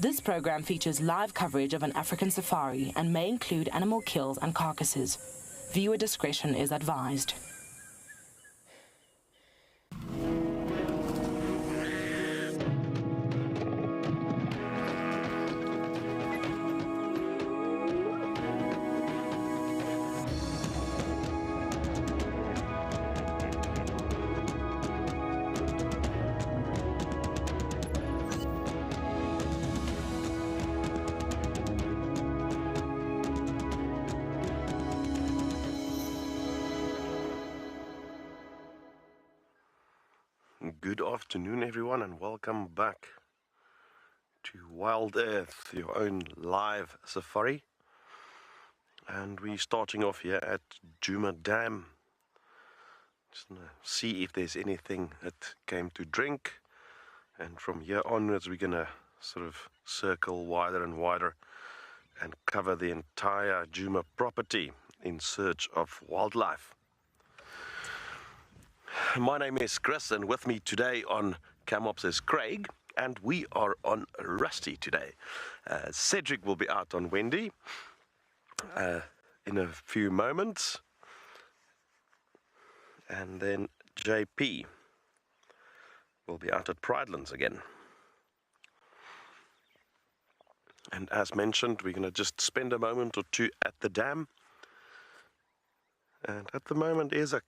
This program features live coverage of an African safari and may include animal kills and carcasses. Viewer discretion is advised. Good afternoon, everyone, and welcome back to WildEarth, your own live safari. And we're starting off here at Djuma Dam. Just gonna see if there's anything that came to drink, and from here onwards we're gonna sort of circle wider and wider and cover the entire Djuma property in search of wildlife. My name is Chris, and with me today on Camops is Craig, and we are on Rusty today. Cedric will be out on Wendy in a few moments, and then JP will be out at Pridelands again. And as mentioned, we're going to just spend a moment or two at the dam, and at the moment is a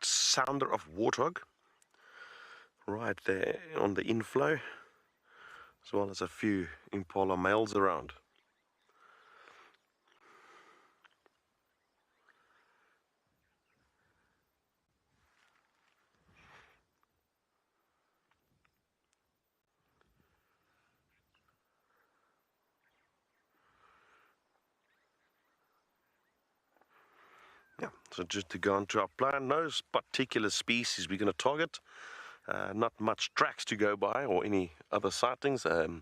sounder of warthog right there on the inflow, as well as a few impala males around. Yeah, so just to go on to our plan, no particular species we're going to target, not much tracks to go by or any other sightings other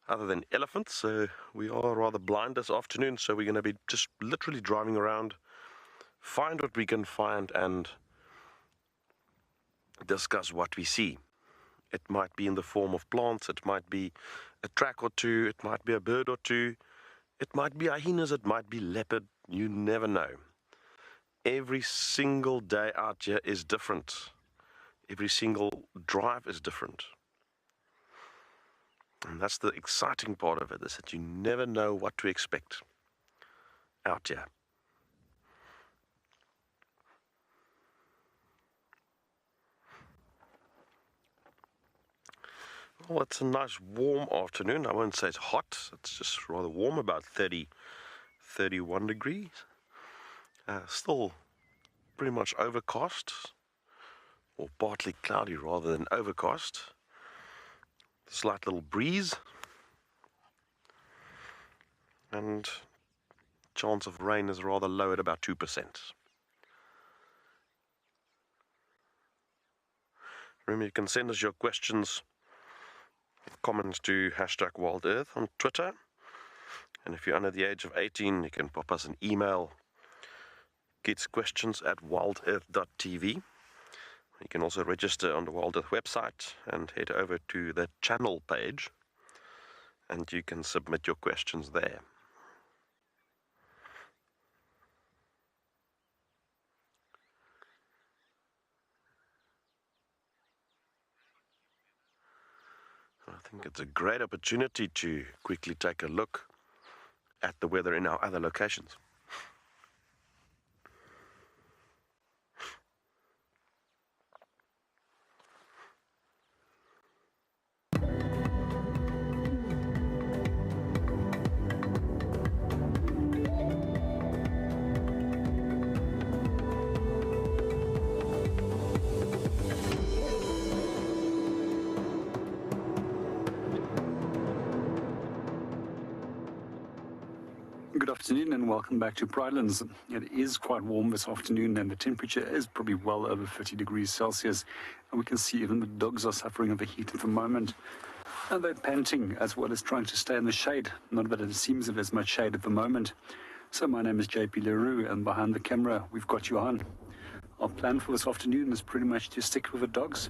than elephants, so we are rather blind this afternoon, so we're going to be just literally driving around, find what we can find and discuss what we see. It might be in the form of plants, it might be a track or two, it might be a bird or two, it might be hyenas, it might be leopard, you never know. Every single day out here is different. Every single drive is different. And that's the exciting part of it, is that you never know what to expect out here. Well, it's a nice warm afternoon. I won't say it's hot. It's just rather warm, about 30, 31 degrees. Still pretty much overcast, or partly cloudy rather than overcast. Slight little breeze, and chance of rain is rather low at about 2%. Remember, you can send us your questions, comments to #WildEarth on Twitter, and if you're under the age of 18, you can pop us an email, kidsquestions@wildearth.tv. You can also register on the WildEarth website and head over to the channel page, and you can submit your questions there. I think it's a great opportunity to quickly take a look at the weather in our other locations. Good afternoon and welcome back to Pridelands. It is quite warm this afternoon and the temperature is probably well over 50 degrees Celsius, and we can see even the dogs are suffering of the heat at the moment, and they're panting as well as trying to stay in the shade. Not that it seems that there's much shade at the moment. So my name is JP Leroux, and behind the camera we've got Johan. Our plan for this afternoon is pretty much to stick with the dogs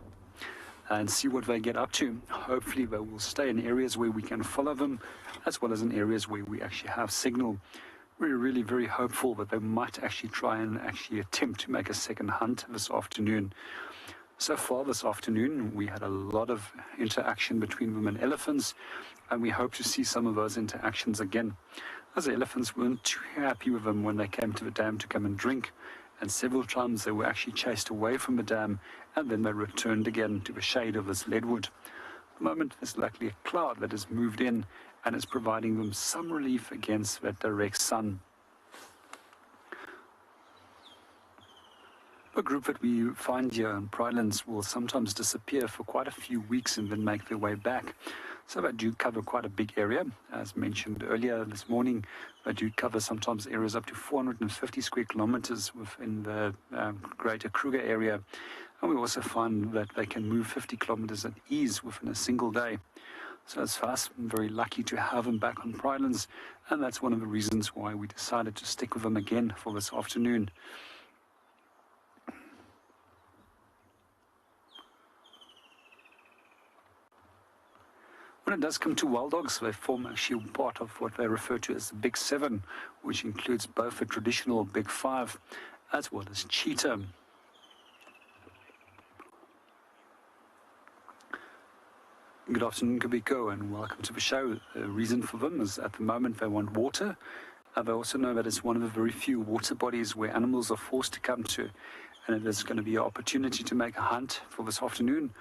and see what they get up to. Hopefully they will stay in areas where we can follow them, as well as in areas where we actually have signal. We're really very hopeful that they might actually try and actually attempt to make a second hunt this afternoon. So far this afternoon, we had a lot of interaction between them and elephants, and we hope to see some of those interactions again, as the elephants weren't too happy with them when they came to the dam to come and drink, and several times they were actually chased away from the dam, and then they returned again to the shade of this leadwood. At the moment, there's luckily a cloud that has moved in, and is providing them some relief against that direct sun. A group that we find here in Pridelands will sometimes disappear for quite a few weeks and then make their way back. So they do cover quite a big area. As mentioned earlier this morning, they do cover sometimes areas up to 450 square kilometers within the greater Kruger area. And we also find that they can move 50 kilometers at ease within a single day. So as for us, I'm very lucky to have them back on Pridelands, and that's one of the reasons why we decided to stick with them again for this afternoon. When it does come to wild dogs, they form actually part of what they refer to as the Big Seven, which includes both the traditional Big Five as well as cheetah. Good afternoon, Kubiko, and welcome to the show. The reason for them is at the moment they want water. They also know that it's one of the very few water bodies where animals are forced to come to. And if there's going to be an opportunity to make a hunt for this afternoon,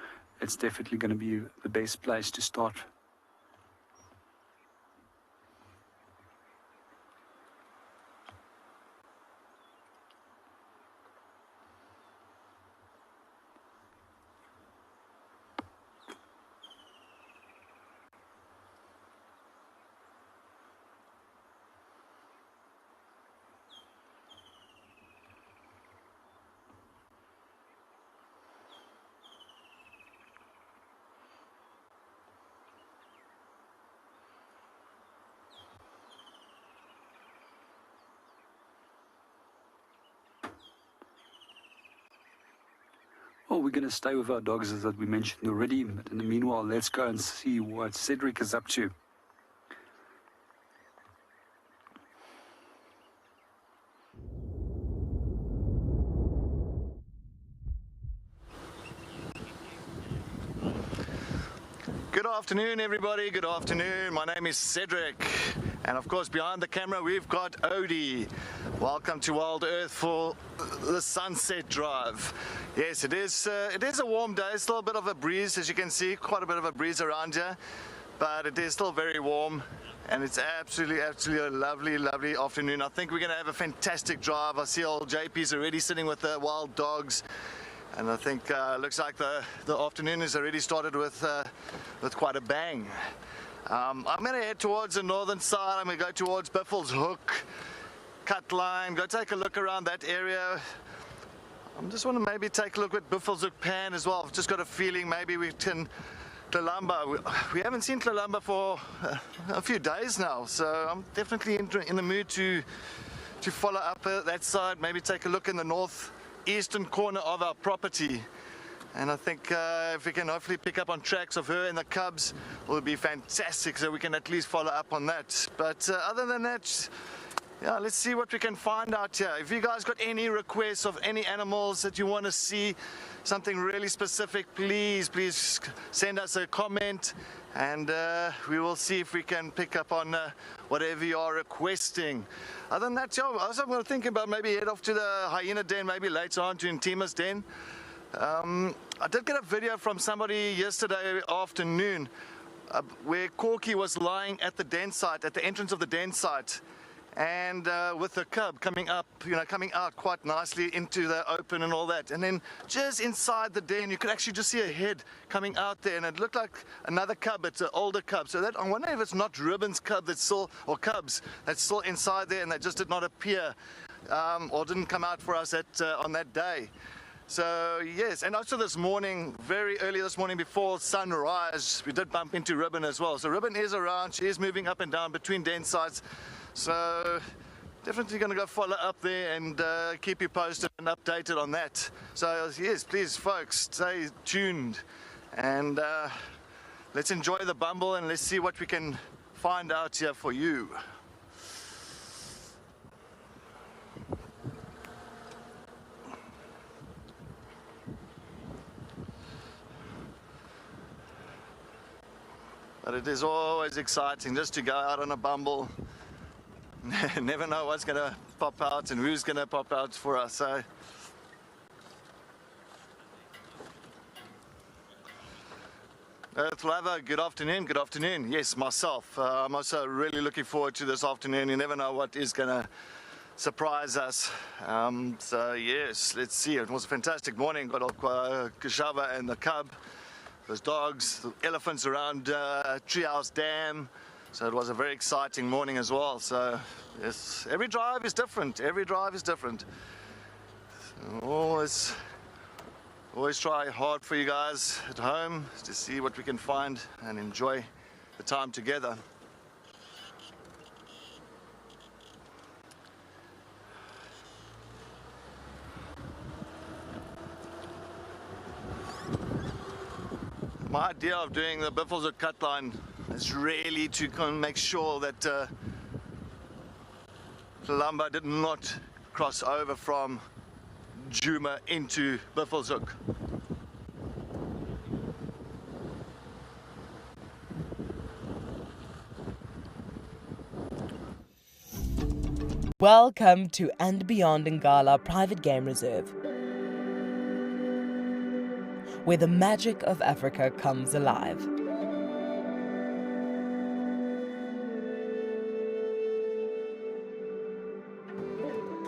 it's definitely going to be the best place to start. Well, we're going to stay with our dogs, as we mentioned already, but in the meanwhile, let's go and see what Cedric is up to. Good afternoon, everybody. Good afternoon. My name is Cedric, and of course behind the camera we've got Odie. Welcome to WildEarth for the sunset drive. Yes, it is a warm day. Still a bit of a breeze, as you can see, quite a bit of a breeze around here, but it is still very warm, and it's absolutely a lovely afternoon. I think we're going to have a fantastic drive. I see old JP's already sitting with the wild dogs. And I think looks like the afternoon has already started with quite a bang. I'm going to head towards the northern side. I'm going to go towards Biffle's Hook, Cut Line, go take a look around that area. I just want to maybe take a look at Biffle's Hook Pan as well. I've just got a feeling maybe we can Tlhalamba. We haven't seen Tlhalamba for a few days now, so I'm definitely in the mood to follow up that side, maybe take a look in the northeastern corner of our property. And I think if we can hopefully pick up on tracks of her and the cubs, it will be fantastic, so we can at least follow up on that. But other than that, yeah, let's see what we can find out here. If you guys got any requests of any animals that you want to see, something really specific, please send us a comment, and we will see if we can pick up on whatever you are requesting. Other than that, yeah, I was thinking about maybe head off to the hyena den, maybe later on to Intima's den. I did get a video from somebody yesterday afternoon where Corky was lying at the den site, at the entrance of the den site, and with the cub coming up, coming out quite nicely into the open and all that. And then just inside the den, you could actually just see a head coming out there, and it looked like another cub. It's an older cub. So that, I wonder if it's not Ruben's cub that's still, or cubs that's still inside there, and they just did not appear or didn't come out for us on that day. So yes, and also this morning, very early this morning before sunrise, we did bump into Ruben as well. So Ruben is around. She is moving up and down between den sites. So definitely going to go follow up there and keep you posted and updated on that. So yes, please folks, stay tuned And let's enjoy the bumble and let's see what we can find out here for you. But it is always exciting just to go out on a bumble. Never know what's going to pop out and who's going to pop out for us. So Earth Lover, good afternoon, good afternoon. Yes, myself. I'm also really looking forward to this afternoon. You never know what is going to surprise us. So yes, let's see. It was a fantastic morning. Got Kashava and the cub. There's dogs, the elephants around Treehouse Dam. So it was a very exciting morning as well. So yes, every drive is different. Every drive is different. So always try hard for you guys at home to see what we can find and enjoy the time together. My idea of doing the Buffelshoek cut line is really to kind of make sure that the lumber did not cross over from Djuma into Buffelshoek. Welcome to And Beyond Ngala Private Game Reserve, where the magic of Africa comes alive.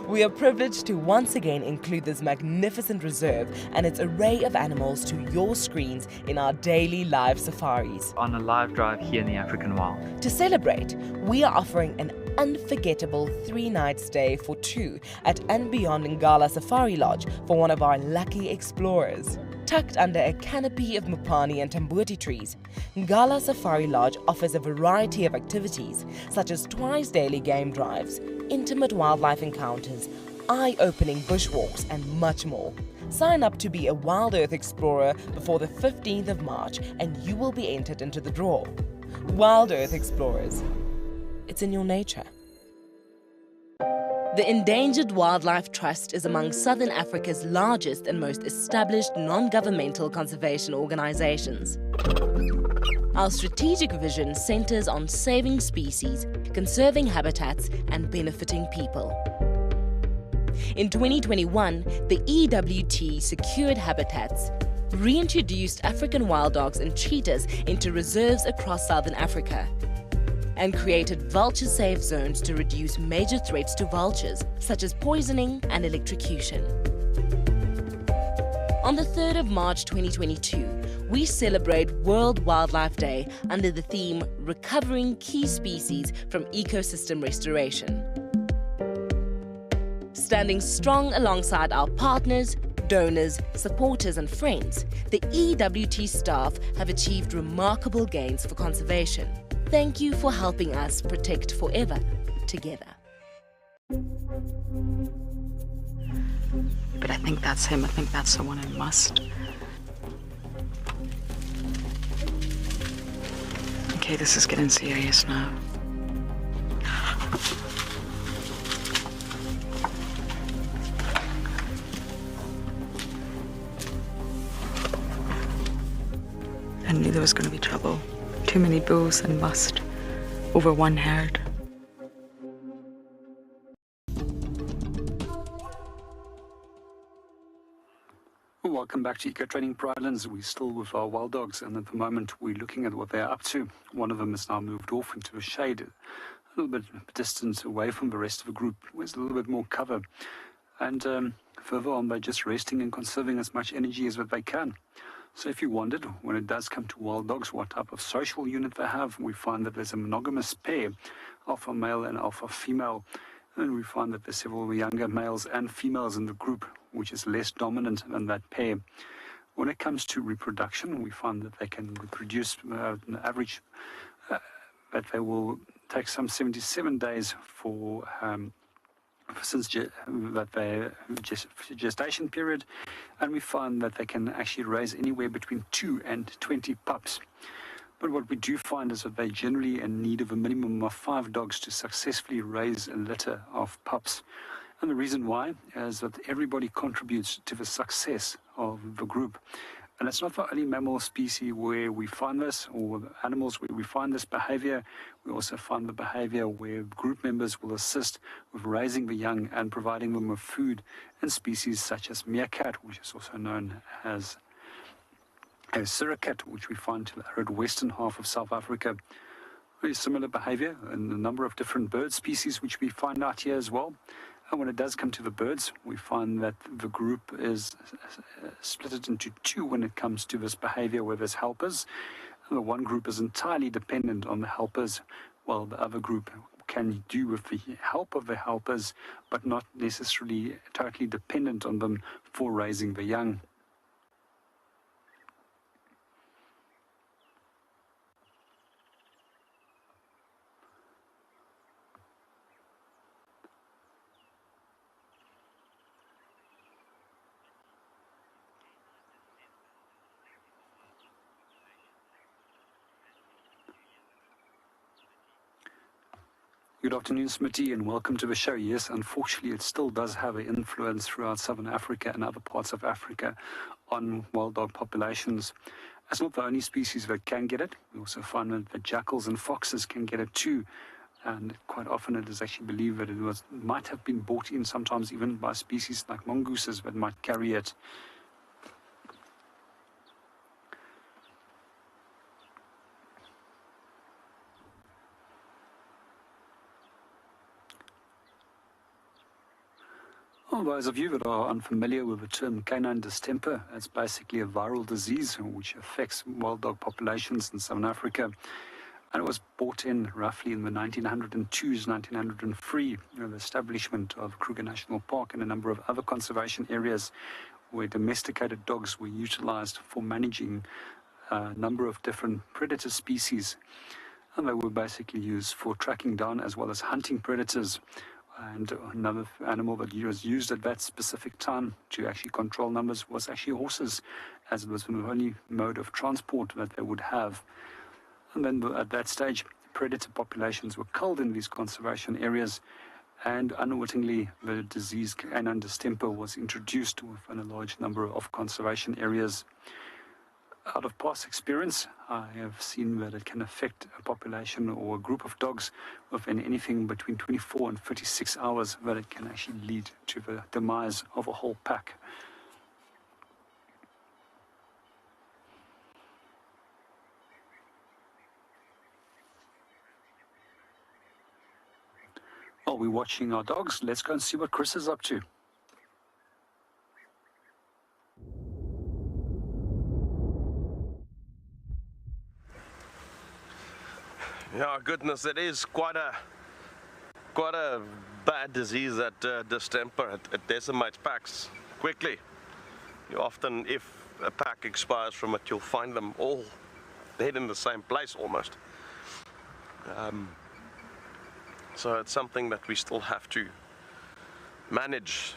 We are privileged to once again include this magnificent reserve and its array of animals to your screens in our daily live safaris. On a live drive here in the African wild. To celebrate, we are offering an unforgettable 3-night stay for 2 at And Beyond Ngala Safari Lodge for one of our lucky explorers. Tucked under a canopy of mopani and tambuti trees, Ngala Safari Lodge offers a variety of activities such as twice daily game drives, intimate wildlife encounters, eye-opening bushwalks and much more. Sign up to be a WildEarth explorer before the 15th of March and you will be entered into the draw. WildEarth Explorers. It's in your nature. The Endangered Wildlife Trust is among Southern Africa's largest and most established non-governmental conservation organizations. Our strategic vision centers on saving species, conserving habitats, and benefiting people. In 2021, the EWT secured habitats, reintroduced African wild dogs and cheetahs into reserves across Southern Africa, and created vulture-safe zones to reduce major threats to vultures, such as poisoning and electrocution. On the 3rd of March 2022, we celebrate World Wildlife Day under the theme Recovering Key Species from Ecosystem Restoration. Standing strong alongside our partners, donors, supporters and friends, the EWT staff have achieved remarkable gains for conservation. Thank you for helping us protect forever together. But I think that's him. I think that's the one in must. Okay, this is getting serious now. I knew there was going to be trouble. Too many bulls and must over one herd. Welcome back to Eco Training Pridelands. We're still with our wild dogs, and at the moment we're looking at what they're up to. One of them has now moved off into a shade, a little bit distant away from the rest of the group, with a little bit more cover. And further on, they're just resting and conserving as much energy as that they can. So if you wondered, when it does come to wild dogs, what type of social unit they have, we find that there's a monogamous pair, alpha male and alpha female. And we find that there's several younger males and females in the group, which is less dominant than that pair. When it comes to reproduction, we find that they can reproduce an average, that they will take some 77 days for since gestation period, and we find that they can actually raise anywhere between 2 and 20 pups. But what we do find is that they're generally in need of a minimum of 5 dogs to successfully raise a litter of pups. And the reason why is that everybody contributes to the success of the group. And it's not the only mammal species where we find this, or the animals where we find this behavior. We also find the behavior where group members will assist with raising the young and providing them with food in species such as meerkat, which is also known as a suricate, which we find to the arid western half of South Africa. Very similar behavior in a number of different bird species, which we find out here as well. And when it does come to the birds, we find that the group is split into 2 when it comes to this behavior, where there's helpers. And the one group is entirely dependent on the helpers, while the other group can do with the help of the helpers, but not necessarily totally dependent on them for raising the young. Good afternoon, Smitty, and welcome to the show. Yes, unfortunately, it still does have an influence throughout Southern Africa and other parts of Africa on wild dog populations. It's not the only species that can get it. We also find that the jackals and foxes can get it too. And quite often it is actually believed that it might have been brought in sometimes even by species like mongooses that might carry it. Well, those of you that are unfamiliar with the term canine distemper, it's basically a viral disease which affects wild dog populations in Southern Africa. And it was brought in roughly in the 1902s, 1903, the establishment of Kruger National Park and a number of other conservation areas where domesticated dogs were utilized for managing a number of different predator species. And they were basically used for tracking down as well as hunting predators. And another animal that was used at that specific time to actually control numbers was actually horses, as it was the only mode of transport that they would have. And then at that stage, predator populations were culled in these conservation areas, and unwittingly the disease canine distemper was introduced within a large number of conservation areas. Out of past experience, I have seen that it can affect a population or a group of dogs within anything between 24 and 36 hours, that it can actually lead to the demise of a whole pack. While we're watching our dogs, let's go and see what Chris is up to. Yeah, goodness, it is quite a bad disease, that distemper. It decimates packs quickly. You often, if a pack expires from it, you'll find them all dead in the same place almost. So it's something that we still have to manage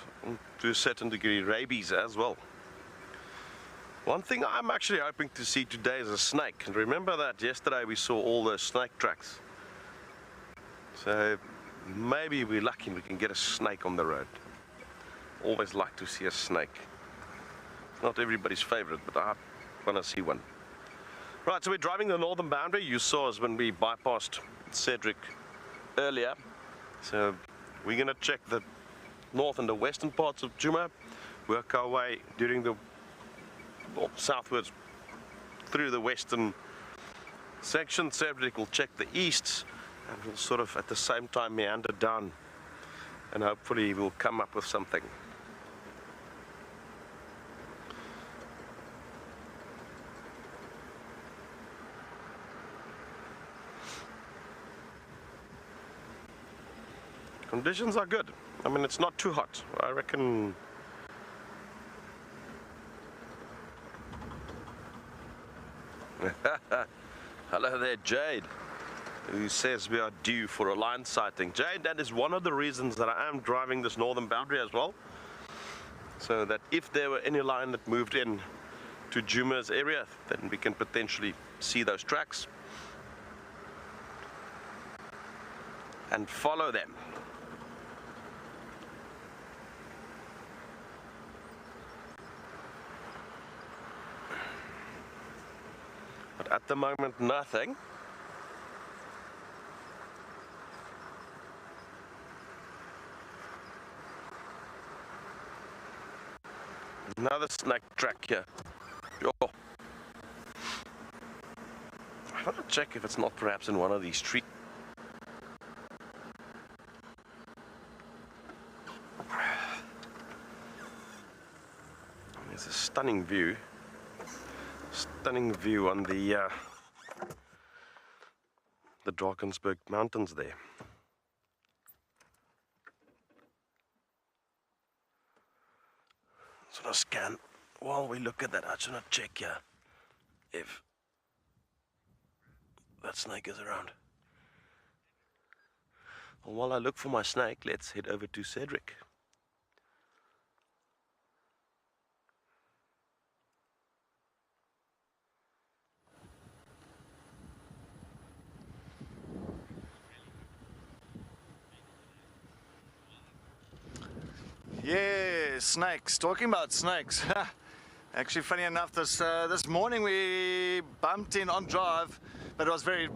to a certain degree. Rabies as well. One thing I'm actually hoping to see today is a snake. And remember that yesterday we saw all those snake tracks. So maybe we're lucky we can get a snake on the road. Always like to see a snake. It's not everybody's favorite, but I want to see one. Right, so we're driving the northern boundary. You saw us when we bypassed Cedric earlier. So we're going to check the north and the western parts of Djuma, work our way during the southwards through the western section. Cedric will check the east, and we'll sort of at the same time meander down, and hopefully we'll come up with something. Conditions are good. I mean, it's not too hot. I reckon hello there, Jade. who says we are due for a lion sighting. Jade, that is one of the reasons that I am driving this northern boundary as well, so that if there were any lion that moved in to Djuma's area, then we can potentially see those tracks and follow them. But at the moment, nothing. Another snake track here. Yo. I want to check if it's not perhaps in one of these trees. There's a stunning view on the Drakensberg Mountains there. So now scan. While we look at that, I just want to check here if that snake is around. Well, while I look for my snake, let's head over to Cedric. Yeah, snakes. Talking about snakes. Actually, funny enough, this morning we bumped in on drive, but it was very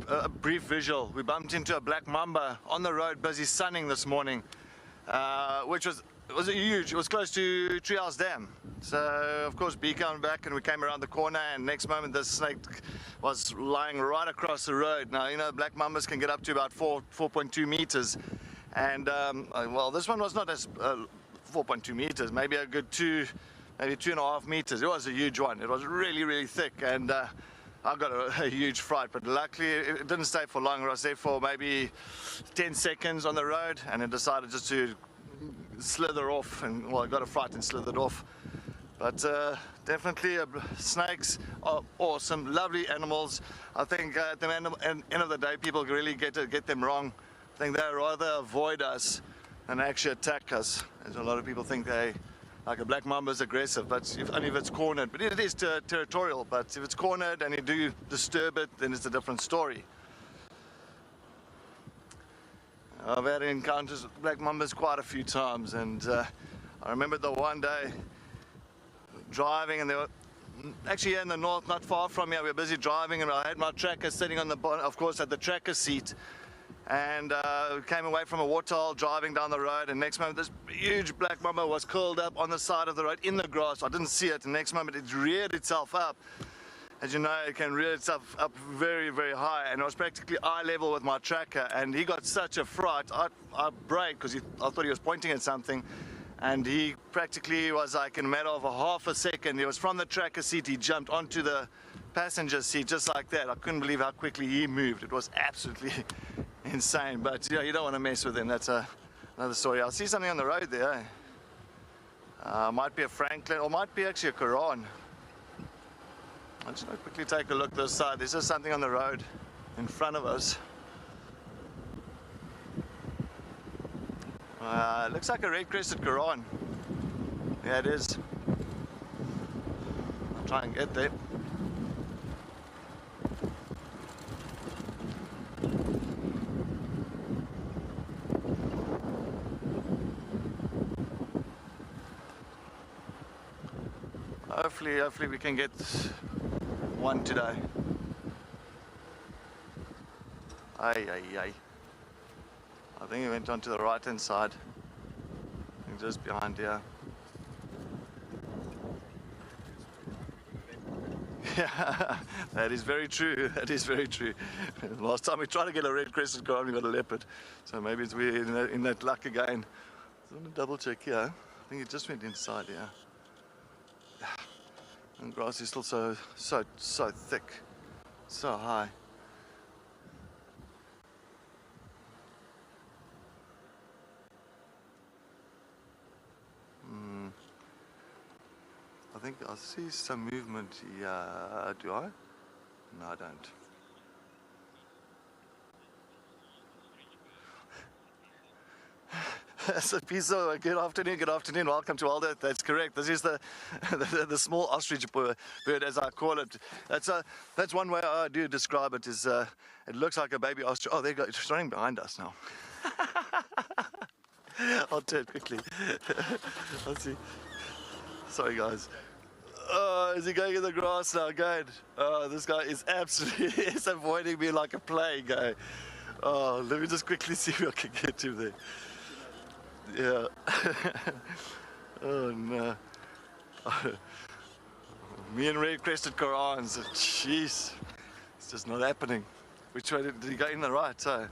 brief visual. We bumped into a black mamba on the road, busy sunning this morning, which was huge. It was close to Crocodiles Dam. So of course, B came back and we came around the corner, and next moment the snake was lying right across the road. Now, you know, black mambas can get up to about 4.2 meters, and well, this one was not as 4.2 meters, maybe a good maybe 2.5 meters. It was a huge one. It was really, really thick, and I got a huge fright, but luckily it didn't stay for long. I was there for maybe 10 seconds on the road, and it decided just to slither off, and well, I got a fright and slithered off. But definitely snakes are awesome, lovely animals. I think at the end of the day, people really get them wrong. I think they rather avoid us than actually attack us. As a lot of people think like a black mamba is aggressive, but only if it's cornered. But it is territorial, but if it's cornered and you do disturb it, then it's a different story. I've had encounters with black mambas quite a few times, and I remember the one day driving, and they were actually here in the north, not far from here. We were busy driving, and I had my tracker sitting on the bottom, of course, at the tracker seat. And came away from a waterhole, driving down the road, and next moment this huge black mamba was curled up on the side of the road in the grass. I didn't see it, and next moment it reared itself up. As you know, it can rear itself up very, very high, and it was practically eye level with my tracker, and he got such a fright. I braked because I thought he was pointing at something, and he practically was like in a matter of a half a second, he was from the tracker seat, he jumped onto the passenger seat just like that. I couldn't believe how quickly he moved. It was absolutely insane, but yeah, you don't want to mess with him. That's another story. I see something on the road there. Might be a Franklin, or might be actually a Quran. I'm just going to quickly take a look this side. There's just something on the road in front of us. Looks like a red-crested Quran. Yeah, it is. I'll try and get there. Hopefully we can get one today. Aye. I think he went on to the right hand side. I think just behind here. Yeah, that is very true. That is very true. Last time we tried to get a red-crested Quran, we got a leopard. So maybe we're in that luck again. I'm going to double check here. I think it just went inside here. And grass is still so thick, so high. I think I see some movement here. Do I? No, I don't. So Pizzo, good afternoon, welcome to WildEarth. That's correct. This is the small ostrich bird, as I call it. That's one way I do describe it. Is it looks like a baby ostrich. Oh, there you go. It's running behind us now. I'll turn quickly. Let's see. Sorry, guys. Oh, is he going in the grass now? Good. Oh, this guy is absolutely is avoiding me like a plague. Oh, let me just quickly see if I can get him there. Yeah. Oh no. Me and red-crested Korans. Jeez. It's just not happening. Which way did he go? In the right, so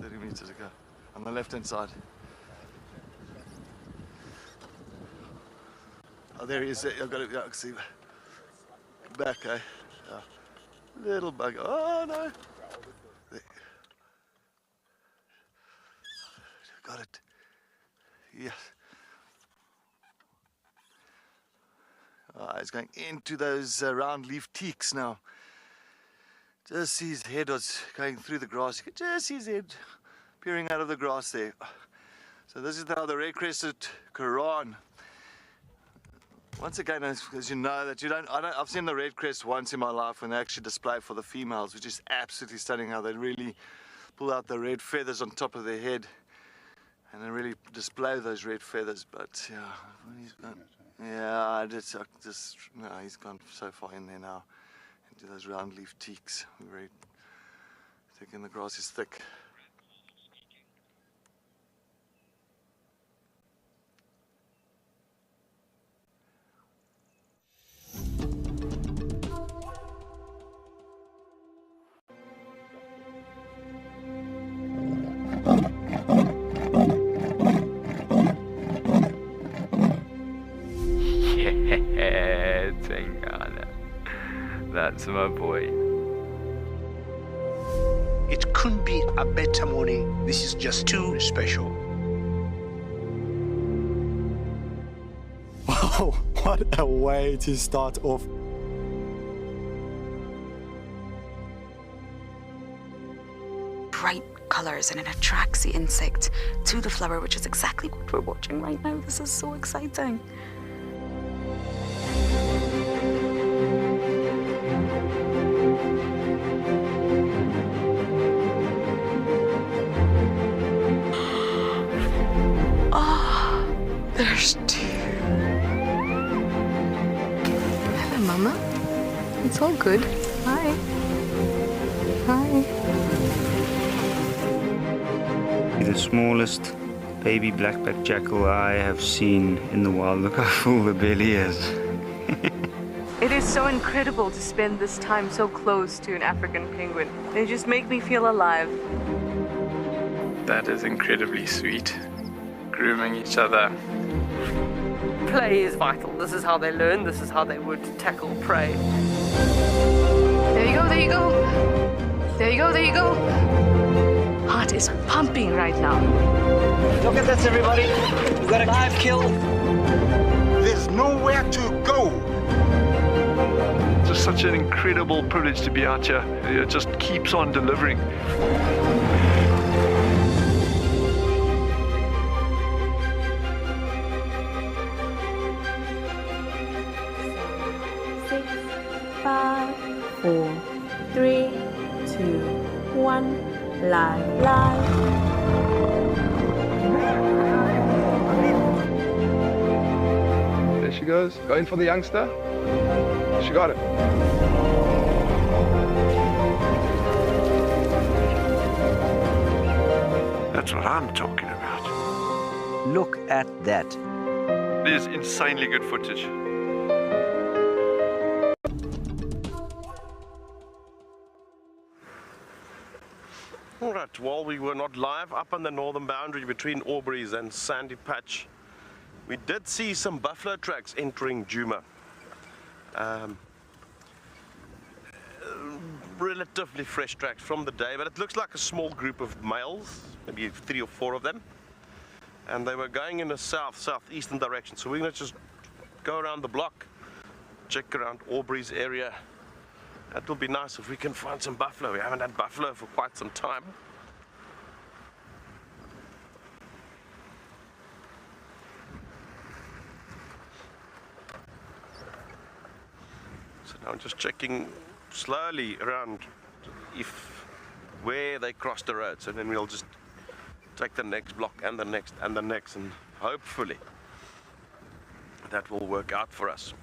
30 meters ago. On the left-hand side. Oh, there he is. I've got to see. Back, eh? Yeah. Little bug. Oh no. There. Got it. Yes. He's going into those round leaf teaks now. Just see his head was going through the grass. You can just see his head peering out of the grass there. So this is how the red-crested Koran. Once again, as you know, that I've seen the red crest once in my life when they actually display for the females, which is absolutely stunning how they really pull out the red feathers on top of their head and then really display those red feathers. But yeah, he's gone, no, he's gone so far in there now into those round leaf teaks. Very thick, and the grass is thick. Yeah, Tengana. That's my boy. It couldn't be a better morning. This is just too special. Wow, what a way to start off. Bright colors, and it attracts the insect to the flower, which is exactly what we're watching right now. This is so exciting. Oh, there's two. Hello, Mama. It's all good. Hi. Hi. The smallest baby black-backed jackal I have seen in the wild. Look how full the belly is. It is so incredible to spend this time so close to an African penguin. They just make me feel alive. That is incredibly sweet. Grooming each other. Play is vital. This is how they learn. This is how they would tackle prey. There you go, there you go. There you go, there you go. Heart is pumping right now. Look at this, everybody. We've got a live kill. There's nowhere to go. It's just such an incredible privilege to be out here. It just keeps on delivering. Five, 4, 3, 2, 1. Live. There she goes. Going for the youngster. She got it. That's what I'm talking about. Look at that. It is insanely good footage. Alright, while we were not live, up on the northern boundary between Aubrey's and Sandy Patch, we did see some buffalo tracks entering Djuma. Relatively fresh tracks from the day, but it looks like a small group of males, maybe 3 or 4 of them. And they were going in a southeastern direction, so we're going to just go around the block, check around Aubrey's area. That will be nice if we can find some buffalo. We haven't had buffalo for quite some time. Now I'm just checking slowly around where they cross the road, so then we'll just take the next block and the next and the next, and hopefully that will work out for us.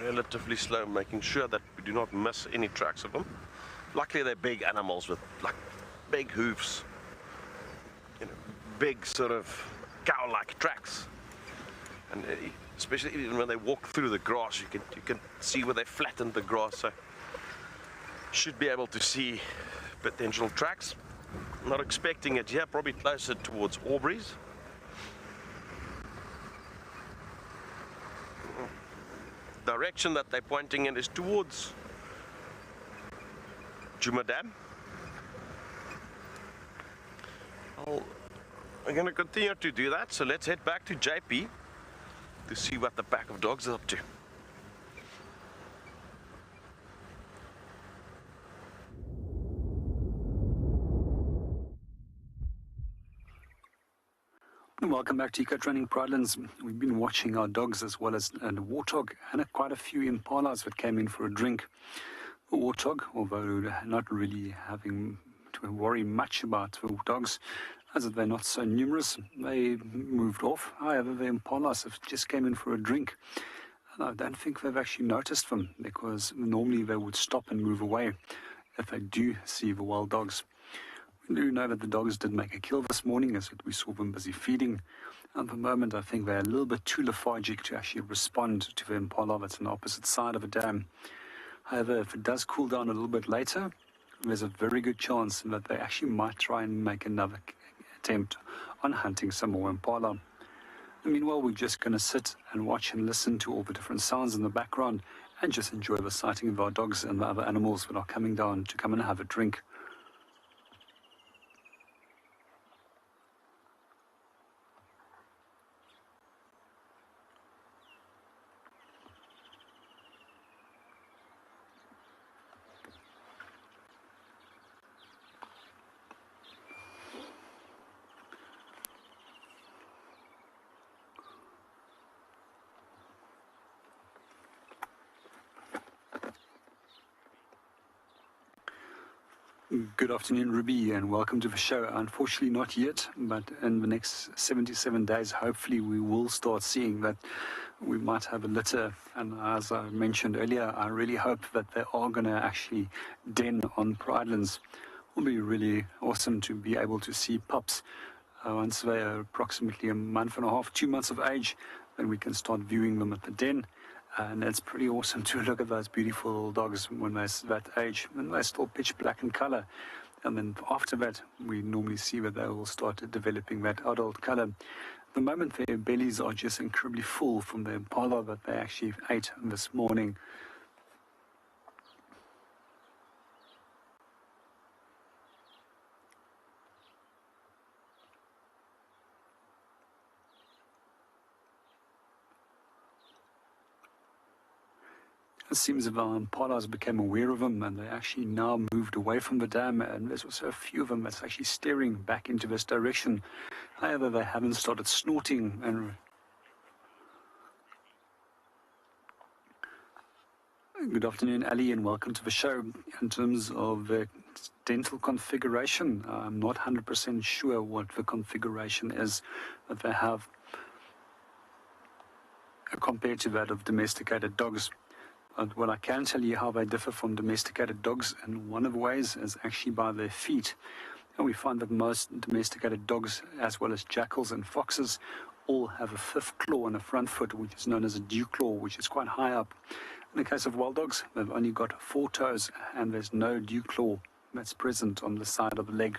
Relatively slow, making sure that we do not miss any tracks of them. Luckily they're big animals with like big hoofs, you know, big sort of cow-like tracks, and especially even when they walk through the grass, you can see where they flattened the grass, so should be able to see potential tracks. Not expecting it here, probably closer towards Aubrey's. Direction that they're pointing in is towards Djuma Dam. We're going to continue to do that, so let's head back to JP to see what the pack of dogs is up to. Welcome back to Eco Training Pridelands. We've been watching our dogs as well as a warthog and quite a few impalas that came in for a drink. The warthog, although not really having to worry much about the dogs, as they're not so numerous, they moved off. However, the impalas have just came in for a drink. And I don't think they've actually noticed them, because normally they would stop and move away if they do see the wild dogs. We do know that the dogs did make a kill this morning, as we saw them busy feeding. At the moment, I think they're a little bit too lethargic to actually respond to the impala that's on the opposite side of the dam. However, if it does cool down a little bit later, there's a very good chance that they actually might try and make another attempt on hunting some more impala. And meanwhile, we're just going to sit and watch and listen to all the different sounds in the background and just enjoy the sighting of our dogs and the other animals that are coming down to come and have a drink. Good afternoon, Ruby, and welcome to the show. Unfortunately not yet, but in the next 77 days, hopefully we will start seeing that we might have a litter. And as I mentioned earlier, I really hope that they are going to actually den on Pridelands. It will be really awesome to be able to see pups once they are approximately a month and a half, 2 months of age. Then we can start viewing them at the den. And it's pretty awesome to look at those beautiful dogs when they're that age, and they're still pitch black in color. And then after that, we normally see that they will start developing that adult color. At the moment, their bellies are just incredibly full from the impala that they actually ate this morning. It seems that the impalas became aware of them, and they actually now moved away from the dam, and there's also a few of them that's actually staring back into this direction. However, they haven't started snorting. And good afternoon, Ali, and welcome to the show. In terms of the dental configuration, I'm not 100% sure what the configuration is that they have compared to that of domesticated dogs. But what I can tell you how they differ from domesticated dogs, and one of the ways is actually by their feet. And we find that most domesticated dogs, as well as jackals and foxes, all have a fifth claw on the front foot, which is known as a dew claw, which is quite high up. In the case of wild dogs, they've only got 4 toes, and there's no dew claw that's present on the side of the leg.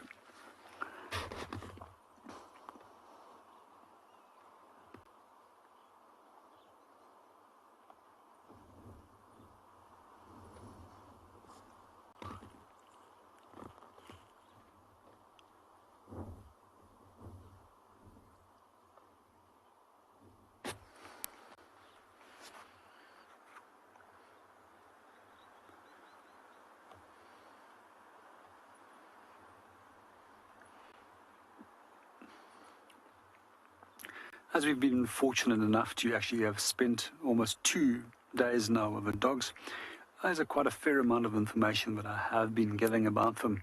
As we've been fortunate enough to actually have spent almost 2 days now with the dogs, there's quite a fair amount of information that I have been giving about them.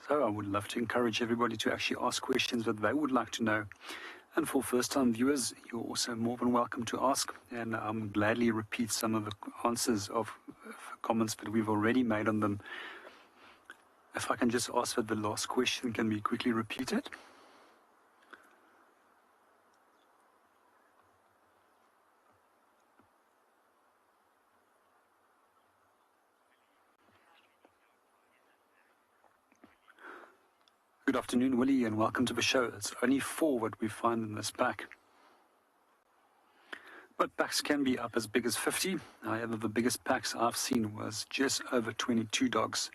So I would love to encourage everybody to actually ask questions that they would like to know. And for first-time viewers, you're also more than welcome to ask, and I'll gladly repeat some of the answers of comments that we've already made on them. If I can just ask that the last question can be quickly repeated. Good afternoon, Willie, and welcome to the show. It's only 4 that we find in this pack. But packs can be up as big as 50. However, the biggest packs I've seen was just over 22 dogs.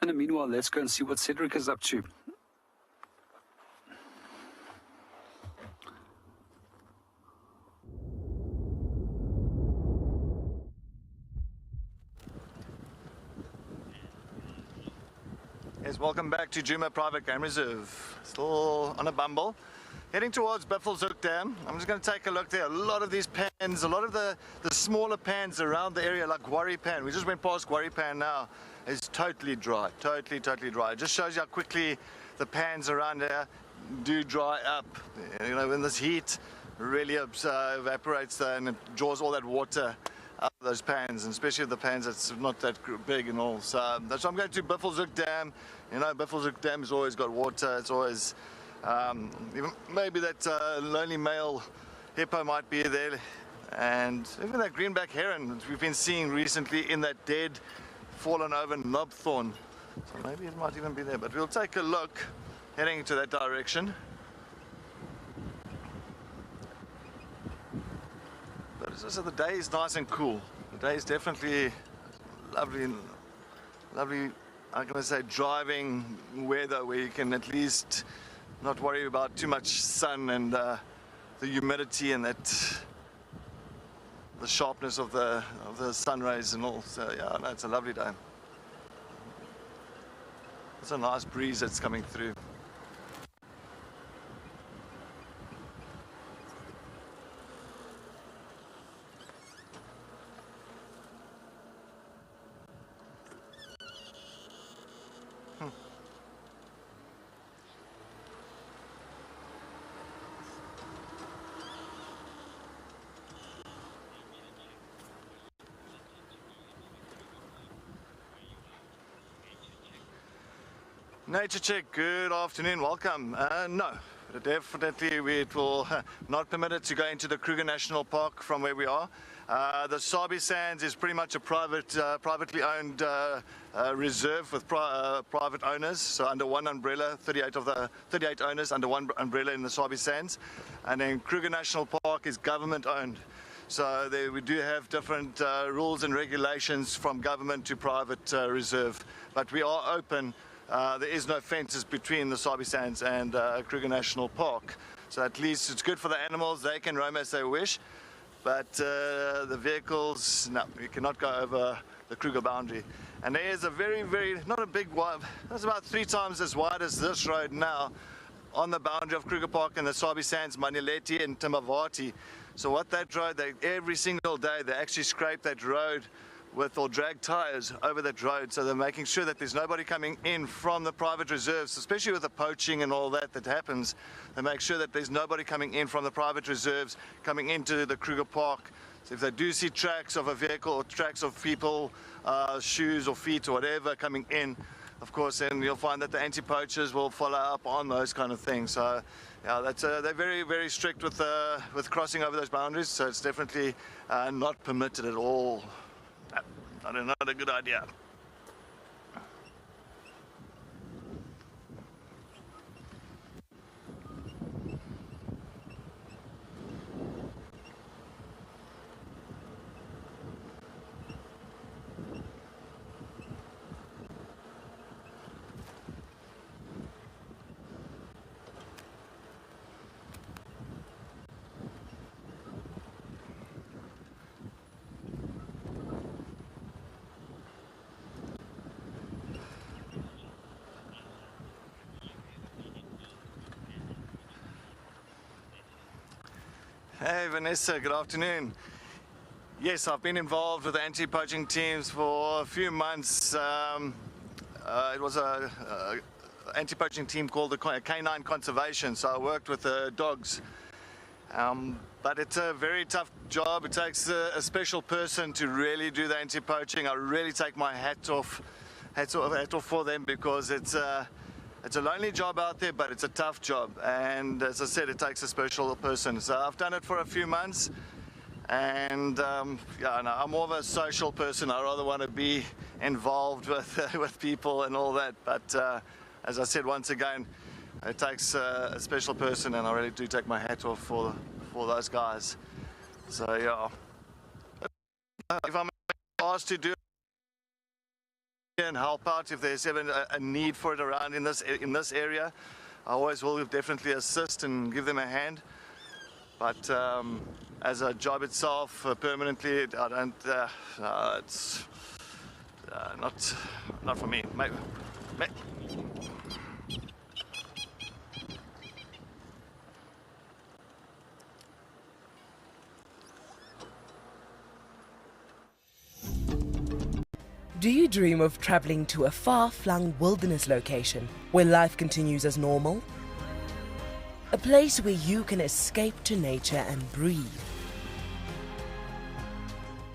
And meanwhile, let's go and see what Cedric is up to. Yes, welcome back to Djuma Private Game Reserve. Still on a bumble. Heading towards Buffelshoek Dam. I'm just going to take a look there. A lot of these pans, a lot of the smaller pans around the area, like Quarry Pan. We just went past Quarry Pan now. It's totally dry, totally dry. It just shows you how quickly the pans around there do dry up. You know, when this heat really evaporates and it draws all that water out of those pans, and especially the pans that's not that big and all. So that's why I'm going to Buffelshoek Dam. You know, Buffelshoek Dam has always got water. It's always maybe that lonely male hippo might be there, and even that greenback heron that we've been seeing recently in that dead, fallen over knobthorn. So maybe it might even be there, but we'll take a look heading into that direction. But it's also, the day is nice and cool. The day is definitely lovely, I'm going to say driving weather, where you can at least not worry about too much sun and the humidity and that the sharpness of the sun rays and all. So yeah, no, it's a lovely day. It's a nice breeze that's coming through. Nature Check, good afternoon, welcome. No, definitely it will not permit it to go into the Kruger National Park from where we are. The Sabi Sand is pretty much a privately owned reserve with private owners, so under one umbrella, 38 of the 38 owners under one umbrella in the Sabi Sands. And then Kruger National Park is government owned. So there we do have different rules and regulations from government to private reserve, but we are open. There is no fences between the Sabi Sands and Kruger National Park. So at least it's good for the animals, they can roam as they wish. But the vehicles, no, you cannot go over the Kruger boundary. And there is a very, not a big one, it's about 3 times as wide as this road now on the boundary of Kruger Park and the Sabi Sands, Manileti and Timavati. So what that road, every single day they actually scrape that road or drag tires over that road, so they're making sure that there's nobody coming in from the private reserves, especially with the poaching and all that happens. They make sure that there's nobody coming in from the private reserves coming into the Kruger Park. So if they do see tracks of a vehicle or tracks of people, shoes or feet or whatever coming in, of course then you'll find that the anti-poachers will follow up on those kind of things. So yeah, that's they're very strict with crossing over those boundaries, so it's definitely not permitted at all. Not a good idea. Hey Vanessa, good afternoon. Yes, I've been involved with the anti-poaching teams for a few months. It was a anti-poaching team called the Canine Conservation, so I worked with the dogs. But it's a very tough job. It takes a special person to really do the anti-poaching. I really take my hat off for them, because it's a lonely job out there, but it's a tough job. And as I said, it takes a special person. So I've done it for a few months. And yeah, no, I'm more of a social person. I rather want to be involved with people and all that. But as I said, once again, it takes a special person, and I really do take my hat off for those guys. So yeah, if I'm asked to do and help out, if there's even a need for it around in this area, I always will definitely assist and give them a hand. But as a job itself, permanently, I don't. It's not for me. Do you dream of traveling to a far-flung wilderness location where life continues as normal? A place where you can escape to nature and breathe.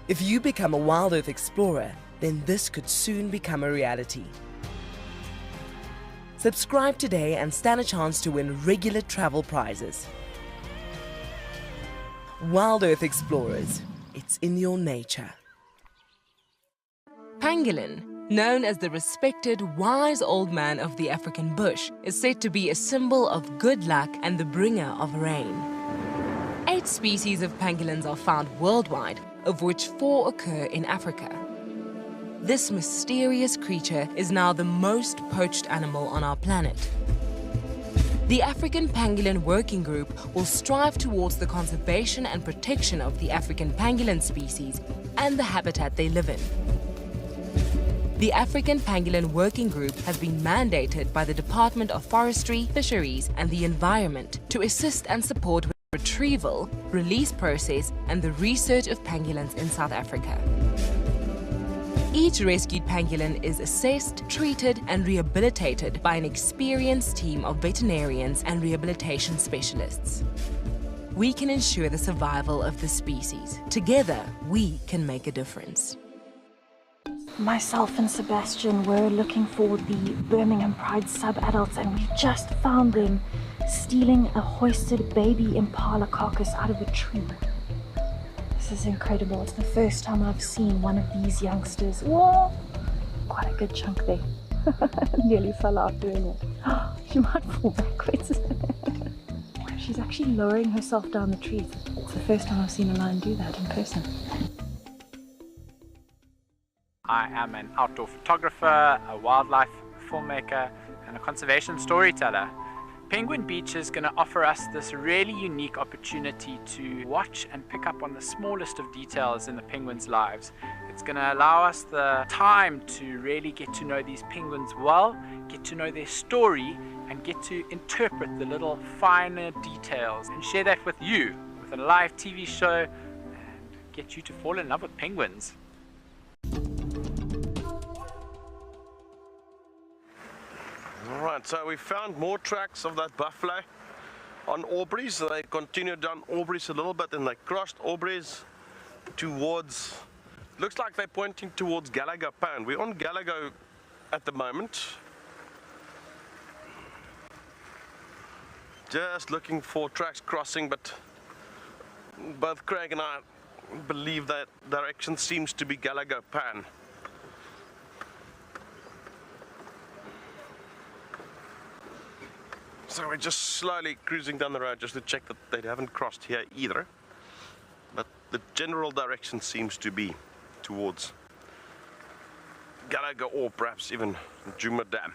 If you become a WildEarth explorer, then this could soon become a reality. Subscribe today and stand a chance to win regular travel prizes. WildEarth Explorers, it's in your nature. Pangolin, known as the respected wise old man of the African bush, is said to be a symbol of good luck and the bringer of rain. 8 species of pangolins are found worldwide, of which 4 occur in Africa. This mysterious creature is now the most poached animal on our planet. The African Pangolin Working Group will strive towards the conservation and protection of the African pangolin species and the habitat they live in. The African Pangolin Working Group has been mandated by the Department of Forestry, Fisheries and the Environment to assist and support with the retrieval, release process and the research of pangolins in South Africa. Each rescued pangolin is assessed, treated and rehabilitated by an experienced team of veterinarians and rehabilitation specialists. We can ensure the survival of the species. Together, we can make a difference. Myself and Sebastian were looking for the Birmingham Pride sub-adults, and we just found them stealing a hoisted baby impala carcass out of a tree. This is incredible. It's the first time I've seen one of these youngsters. Whoa! Quite a good chunk there. Nearly fell out doing it. She might fall backwards. She's actually lowering herself down the tree. It's the first time I've seen a lion do that in person. I am an outdoor photographer, a wildlife filmmaker, and a conservation storyteller. Penguin Beach is going to offer us this really unique opportunity to watch and pick up on the smallest of details in the penguins' lives. It's going to allow us the time to really get to know these penguins well, get to know their story, and get to interpret the little finer details and share that with you with a live TV show and get you to fall in love with penguins. Alright, so we found more tracks of that buffalo on Aubrey's. So they continued down Aubrey's a little bit and they crossed Aubrey's towards, looks like they're pointing towards Gallagher Pan. We're on Gallagher at the moment. Just looking for tracks crossing, but both Craig and I believe that direction seems to be Gallagher Pan. So we're just slowly cruising down the road just to check that they haven't crossed here either. But the general direction seems to be towards Gallagher or perhaps even Djuma Dam.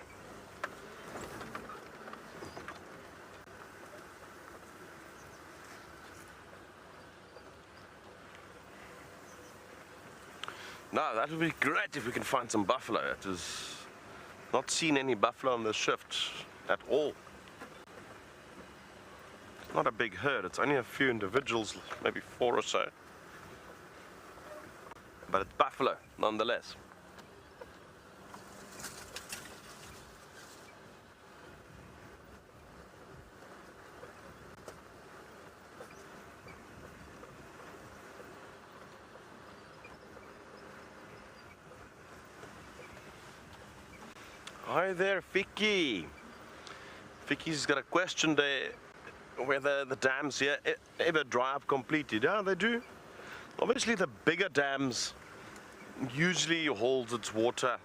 No, that would be great if we can find some buffalo. It is not seen any buffalo on the shift at all. not a big herd, it's only a few individuals, maybe 4 or so. But it's buffalo, nonetheless. Hi there, Vicky. Vicky's got a question there, whether the dams here ever dry up completely. Yeah, they do. Obviously, the bigger dams usually holds its water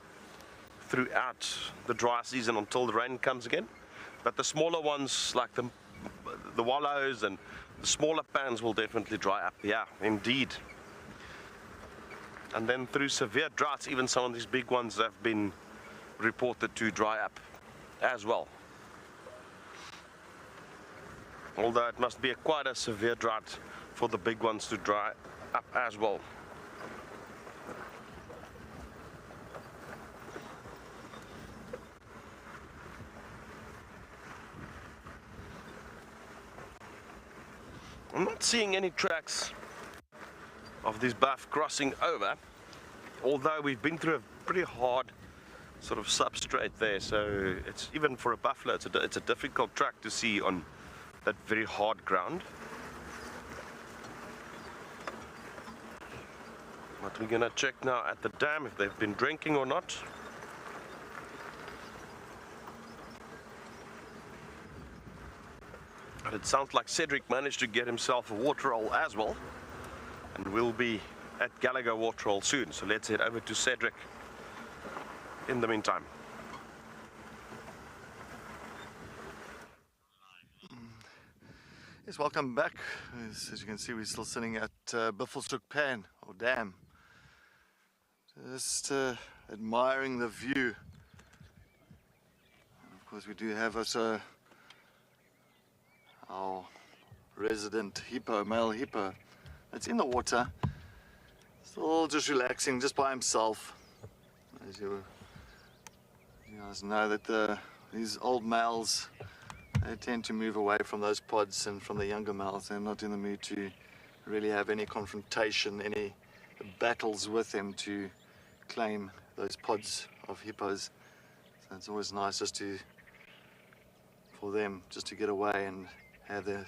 throughout the dry season until the rain comes again. But the smaller ones, like the wallows and the smaller pans, will definitely dry up. Yeah, indeed. And then through severe droughts, even some of these big ones have been reported to dry up as well. Although it must be quite a severe drought for the big ones to dry up as well. I'm not seeing any tracks of this buff crossing over, although we've been through a pretty hard sort of substrate there, so it's even for a buffalo, it's a difficult track to see on that very hard ground. But we're gonna check now at the dam if they've been drinking or not. But it sounds like Cedric managed to get himself a waterhole as well, and we'll be at Gallagher Waterhole soon, so let's head over to Cedric in the meantime. Yes, welcome back. As you can see, we're still sitting at Buffelshoek Pan, or Dam. Just admiring the view. And of course, we do have also our resident hippo, male hippo, that's in the water, still just relaxing, just by himself. As you guys know, that these old males, they tend to move away from those pods and from the younger males. They're not in the mood to really have any confrontation, any battles with them to claim those pods of hippos. So it's always nice just for them just to get away and have a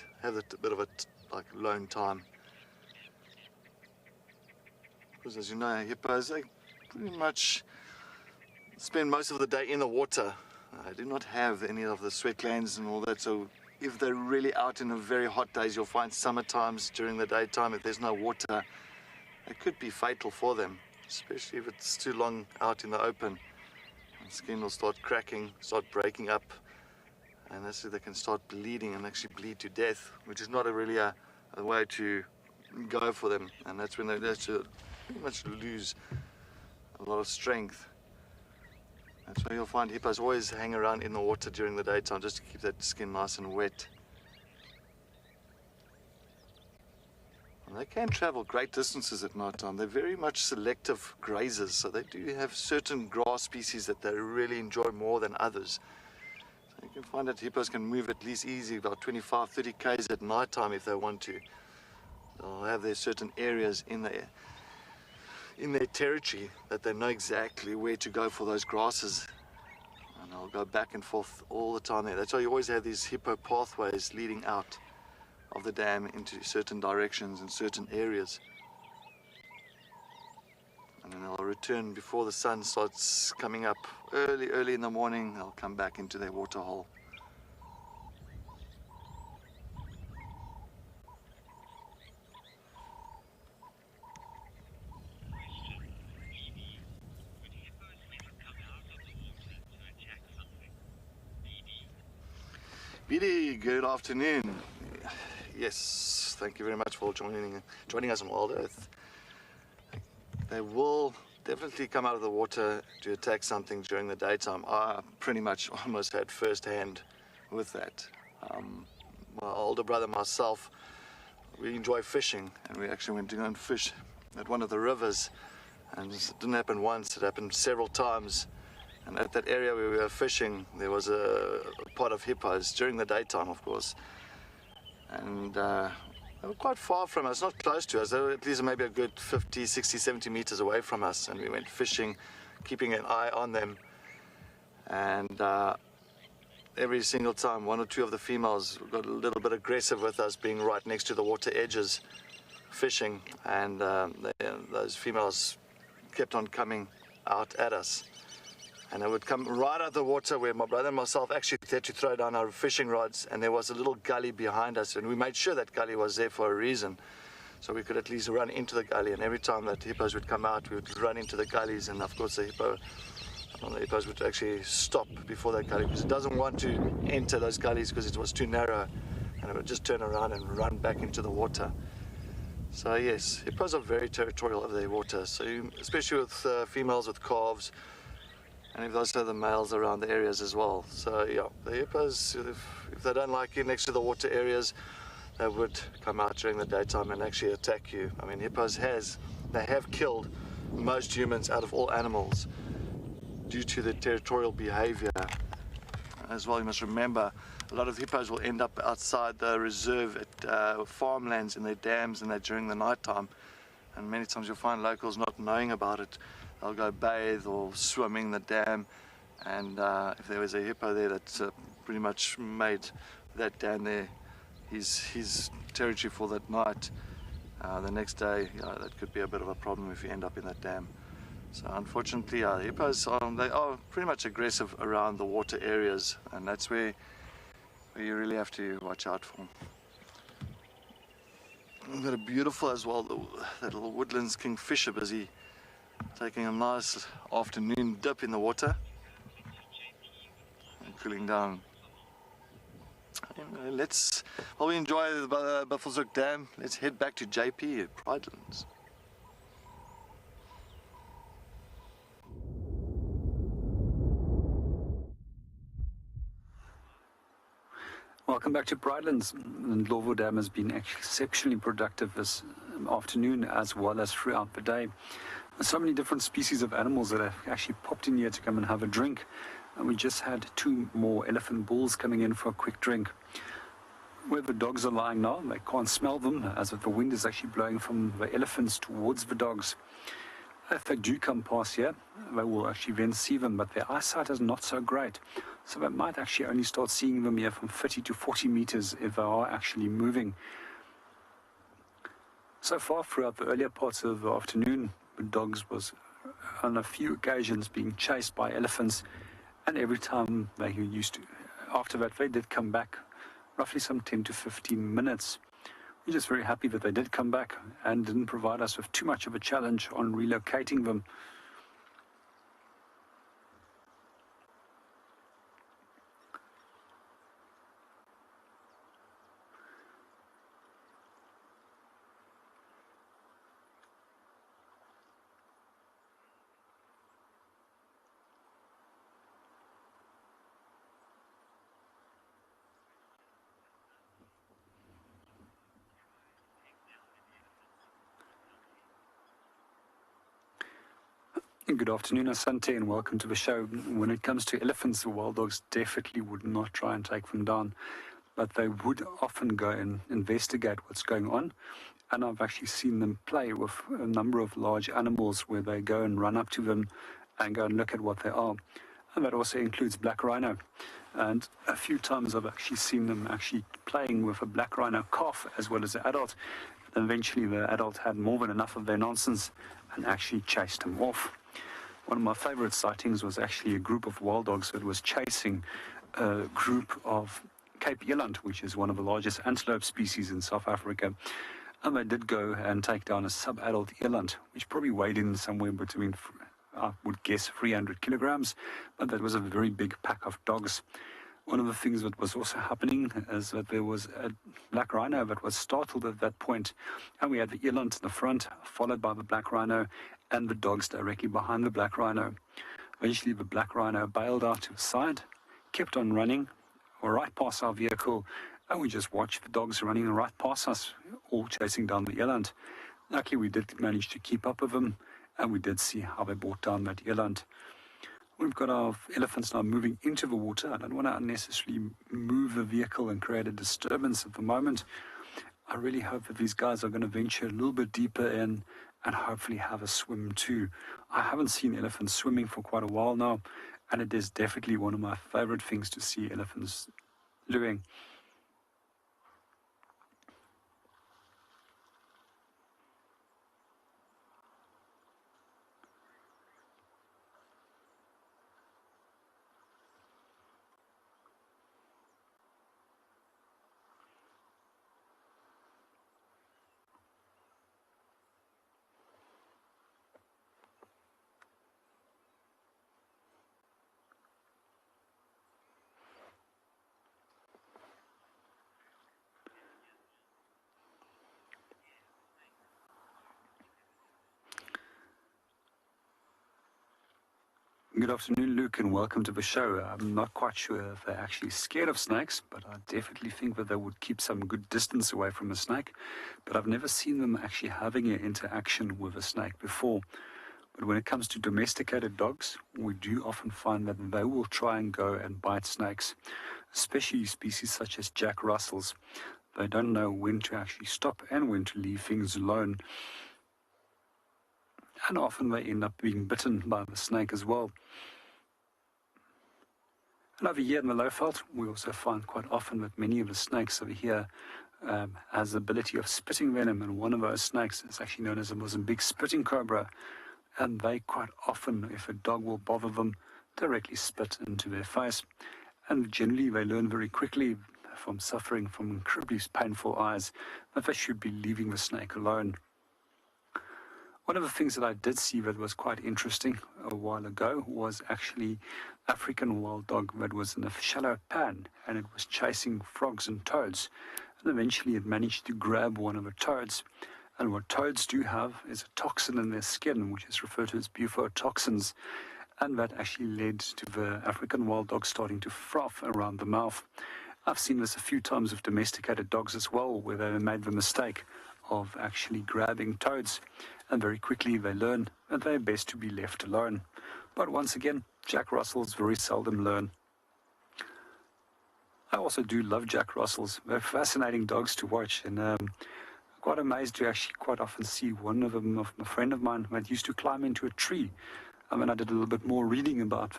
bit of a like lone time. Because as you know, hippos, they pretty much spend most of the day in the water. I do not have any of the sweat glands and all that, so if they're really out in the very hot days, you'll find summer times during the daytime, if there's no water, it could be fatal for them, especially if it's too long out in the open. The skin will start cracking, start breaking up, and that's where they can start bleeding and actually bleed to death, which is not really a way to go for them, and that's when they pretty much lose a lot of strength. That's why you'll find hippos always hang around in the water during the daytime, just to keep that skin nice and wet. And they can travel great distances at night time. They're very much selective grazers, so they do have certain grass species that they really enjoy more than others. So you can find that hippos can move at least easy about 25, 30 k's at night time if they want to. They'll have their certain areas in their territory that they know exactly where to go for those grasses, and they'll go back and forth all the time there. That's why you always have these hippo pathways leading out of the dam into certain directions and certain areas, and then they'll return before the sun starts coming up early in the morning. They'll come back into their waterhole. Bidi, good afternoon. Yes, thank you very much for joining us on WildEarth. They will definitely come out of the water to attack something during the daytime. I pretty much almost had first hand with that. My older brother, myself, we enjoy fishing, and we actually went to go and fish at one of the rivers, and it didn't happen once, it happened several times. And at that area where we were fishing, there was a pod of hippos during the daytime, of course. and they were quite far from us, not close to us. They were at least maybe a good 50, 60, 70 meters away from us, and we went fishing, keeping an eye on them. And every single time, one or two of the females got a little bit aggressive with us being right next to the water edges fishing, and those females kept on coming out at us. And they would come right out of the water where my brother and myself actually had to throw down our fishing rods, and there was a little gully behind us, and we made sure that gully was there for a reason, so we could at least run into the gully. And every time that hippos would come out, we would run into the gullies, and of course the hippos would actually stop before that gully because it doesn't want to enter those gullies because it was too narrow, and it would just turn around and run back into the water. So yes, hippos are very territorial of their water, so especially with females with calves, and if those are the males around the areas as well. So yeah, the hippos, if they don't like you next to the water areas, they would come out during the daytime and actually attack you. I mean, hippos have killed most humans out of all animals due to their territorial behavior. As well, you must remember, a lot of hippos will end up outside the reserve at farmlands in their dams and that during the night time. And many times you'll find locals not knowing about it. They'll go bathe or swimming the dam, and if there was a hippo there that's pretty much made that dam there his territory for that night, the next day that could be a bit of a problem if you end up in that dam. So unfortunately, hippos they are pretty much aggressive around the water areas, and that's where you really have to watch out for. We've got a beautiful as well, that little woodlands kingfisher busy taking a nice afternoon dip in the water and cooling down. Anyway, while we enjoy the Buffelshoek Dam, let's head back to JP at Pridelands. Welcome back to Pridelands. And Ndlovu Dam has been exceptionally productive this afternoon as well as throughout the day. There's so many different species of animals that have actually popped in here to come and have a drink. And we just had 2 more elephant bulls coming in for a quick drink. Where the dogs are lying now, they can't smell them as if the wind is actually blowing from the elephants towards the dogs. If they do come past here, they will actually then see them, but their eyesight is not so great. So they might actually only start seeing them here from 30 to 40 meters if they are actually moving. So far throughout the earlier parts of the afternoon, the dogs was on a few occasions being chased by elephants, and every time they used to, after that they did come back, roughly some 10 to 15 minutes. We're just very happy that they did come back and didn't provide us with too much of a challenge on relocating them. Good afternoon, Asante, and welcome to the show. When it comes to elephants, the wild dogs definitely would not try and take them down, but they would often go and investigate what's going on. And I've actually seen them play with a number of large animals where they go and run up to them and go and look at what they are. And that also includes black rhino. And a few times I've actually seen them actually playing with a black rhino calf as well as the adult. And eventually the adult had more than enough of their nonsense and actually chased him off. One of my favorite sightings was actually a group of wild dogs that was chasing a group of Cape eland, which is one of the largest antelope species in South Africa. And they did go and take down a sub-adult eland, which probably weighed in somewhere between, I would guess, 300 kilograms, but that was a very big pack of dogs. One of the things that was also happening is that there was a black rhino that was startled at that point, and we had the eland in the front, followed by the black rhino, and the dogs directly behind the black rhino. Eventually the black rhino bailed out to the side, kept on running right past our vehicle, and we just watched the dogs running right past us, all chasing down the eland. Luckily we did manage to keep up with them, and we did see how they brought down that eland. We've got our elephants now moving into the water. I don't want to unnecessarily move the vehicle and create a disturbance at the moment. I really hope that these guys are going to venture a little bit deeper in and hopefully have a swim too. I haven't seen elephants swimming for quite a while now, and it is definitely one of my favorite things to see elephants doing. Good afternoon, Luke, and welcome to the show. I'm not quite sure if they're actually scared of snakes, but I definitely think that they would keep some good distance away from a snake. But I've never seen them actually having an interaction with a snake before. But when it comes to domesticated dogs, we do often find that they will try and go and bite snakes, especially species such as Jack Russells. They don't know when to actually stop and when to leave things alone. And often they end up being bitten by the snake as well. And over here in the Lowveld, we also find quite often that many of the snakes over here has the ability of spitting venom, and one of those snakes is actually known as a Mozambique spitting cobra. And they quite often, if a dog will bother them, directly spit into their face. And generally they learn very quickly from suffering from incredibly painful eyes that they should be leaving the snake alone. One of the things that I did see that was quite interesting a while ago was actually African wild dog that was in a shallow pan, and it was chasing frogs and toads, and eventually it managed to grab one of the toads. And what toads do have is a toxin in their skin, which is referred to as bufotoxins, and that actually led to the African wild dog starting to froth around the mouth. I've seen this a few times with domesticated dogs as well, where they made the mistake of actually grabbing toads, and very quickly they learn that they're best to be left alone. But once again, Jack Russells very seldom learn. I also do love Jack Russells. They're fascinating dogs to watch, and I'm quite amazed to actually quite often see one of them, of a friend of mine, that used to climb into a tree. I mean, I did a little bit more reading about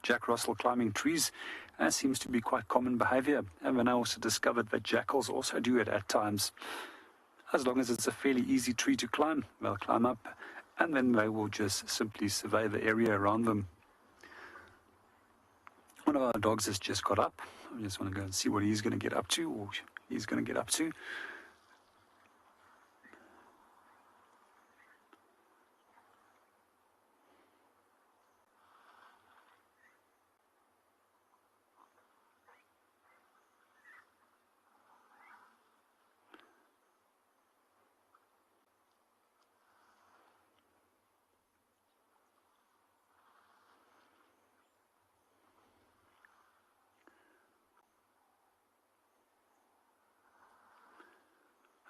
Jack Russell climbing trees. That seems to be quite common behavior. And then I also discovered that jackals also do it at times. As long as it's a fairly easy tree to climb, they'll climb up, and then they will just simply survey the area around them. One of our dogs has just got up. I just want to go and see what he's going to get up to, or he's going to get up to.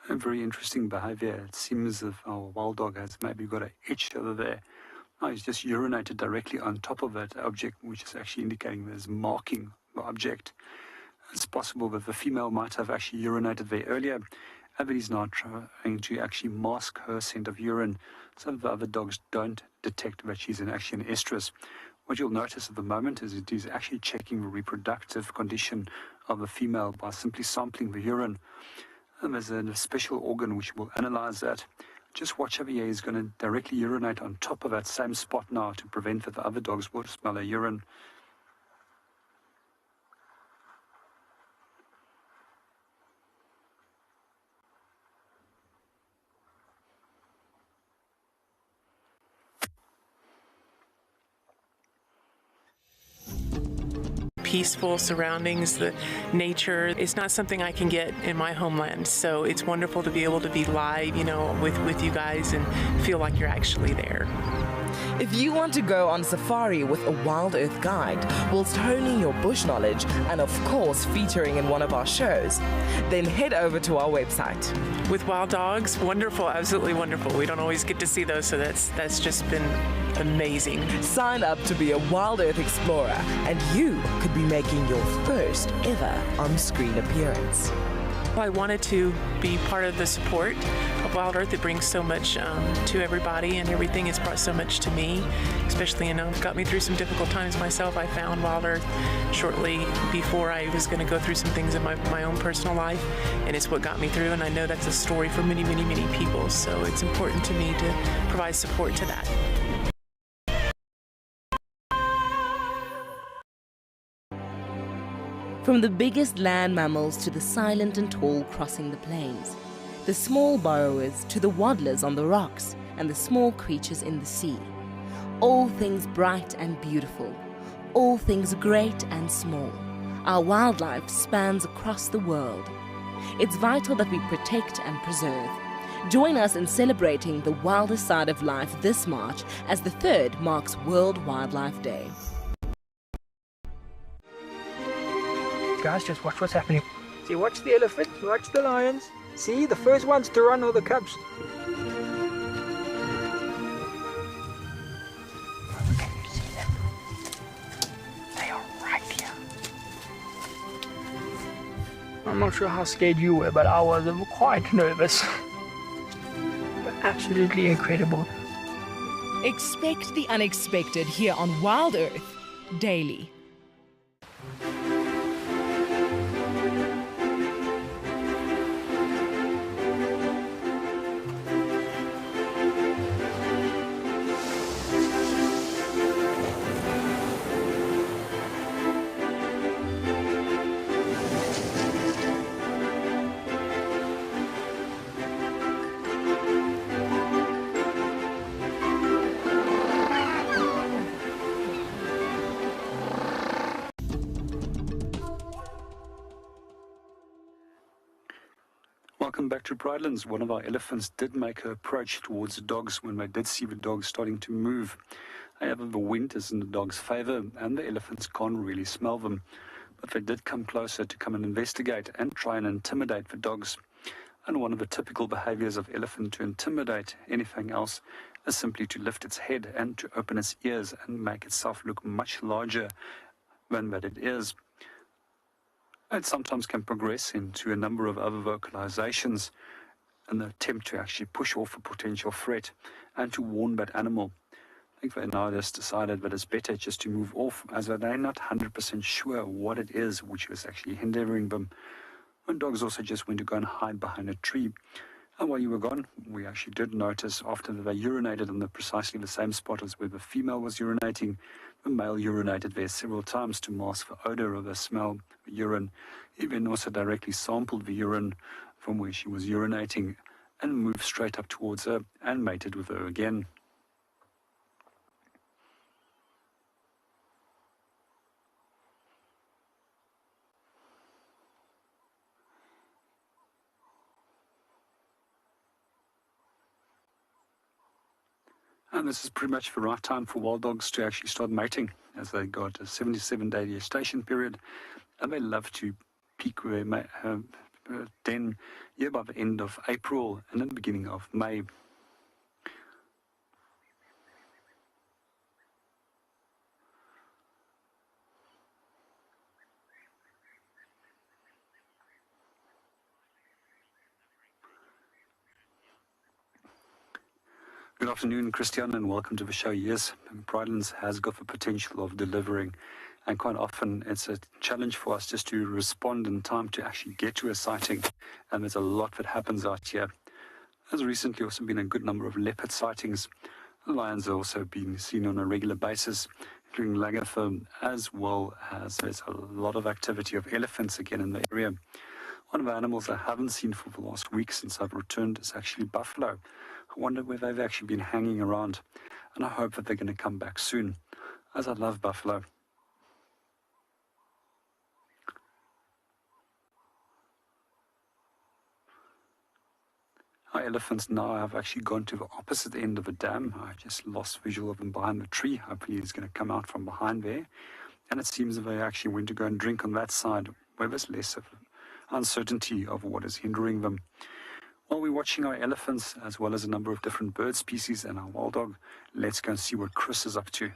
A very interesting behavior. It seems as if our wild dog has maybe got an itch over there. Now he's just urinated directly on top of that object, which is actually indicating there's marking the object. It's possible that the female might have actually urinated there earlier, and that he's now trying to actually mask her scent of urine so that the other dogs don't detect that she's actually an estrus. What you'll notice at the moment is it is actually checking the reproductive condition of the female by simply sampling the urine. And there's a special organ which will analyze that. Just watch over here, he's going to directly urinate on top of that same spot now to prevent that the other dogs will smell their urine. Peaceful surroundings, the nature is not something I can get in my homeland. So it's wonderful to be able to be live, with you guys and feel like you're actually there. If you want to go on safari with a Wild Earth guide, whilst honing your bush knowledge and of course featuring in one of our shows, then head over to our website. With wild dogs, wonderful, absolutely wonderful. We don't always get to see those, so that's just been amazing. Sign up to be a Wild Earth explorer and you could be making your first ever on-screen appearance. I wanted to be part of the support of Wild Earth. It brings so much to everybody, and everything has brought so much to me, especially, got me through some difficult times myself. I found Wild Earth shortly before I was going to go through some things in my own personal life, and it's what got me through, and I know that's a story for many, many, many people, so it's important to me to provide support to that. From the biggest land mammals to the silent and tall crossing the plains, the small burrowers to the waddlers on the rocks and the small creatures in the sea, all things bright and beautiful, all things great and small, our wildlife spans across the world. It's vital that we protect and preserve. Join us in celebrating the wildest side of life this March as the 3rd marks World Wildlife Day. Guys, just watch what's happening. See, watch the elephant, watch the lions. See, the first ones to run are the cubs. Can you see them? They are right here. I'm not sure how scared you were, but I was quite nervous. But absolutely incredible. Expect the unexpected here on Wild Earth daily. Welcome back to Pridelands. One of our elephants did make an approach towards the dogs when they did see the dogs starting to move. However, the wind is in the dogs' favor and the elephants can't really smell them. But they did come closer to come and investigate and try and intimidate the dogs. And one of the typical behaviors of elephant to intimidate anything else is simply to lift its head and to open its ears and make itself look much larger than that it is. It sometimes can progress into a number of other vocalizations in the attempt to actually push off a potential threat and to warn that animal. I think they now just decided that it's better just to move off, as they're not 100% sure what it is which is actually hindering them. And dogs also just went to go and hide behind a tree. And while you were gone, we actually did notice after that they urinated in precisely the same spot as where the female was urinating. The male urinated there several times to mask the odor of the smell, the urine. He then also directly sampled the urine from where she was urinating and moved straight up towards her and mated with her again. And this is pretty much the right time for wild dogs to actually start mating, as they got a 77-day gestation period, and they love to peak their den here by the end of April and then the beginning of May. Good afternoon, Christian, and welcome to the show. Yes, Pridelands has got the potential of delivering, and quite often it's a challenge for us just to respond in time to actually get to a sighting, and there's a lot that happens out here. There's recently also been a good number of leopard sightings. Lions are also being seen on a regular basis, including Lagafirm, as well as there's a lot of activity of elephants again in the area. One of the animals I haven't seen for the last week since I've returned is actually buffalo. I wonder where they've actually been hanging around, and I hope that they're going to come back soon, as I love buffalo. Our elephants now have actually gone to the opposite end of the dam. I just lost visual of him behind the tree. Hopefully he's going to come out from behind there. And it seems that they actually went to go and drink on that side, where there's less of uncertainty of what is hindering them. While we're watching our elephants, as well as a number of different bird species and our wild dog, let's go and see what Chris is up to.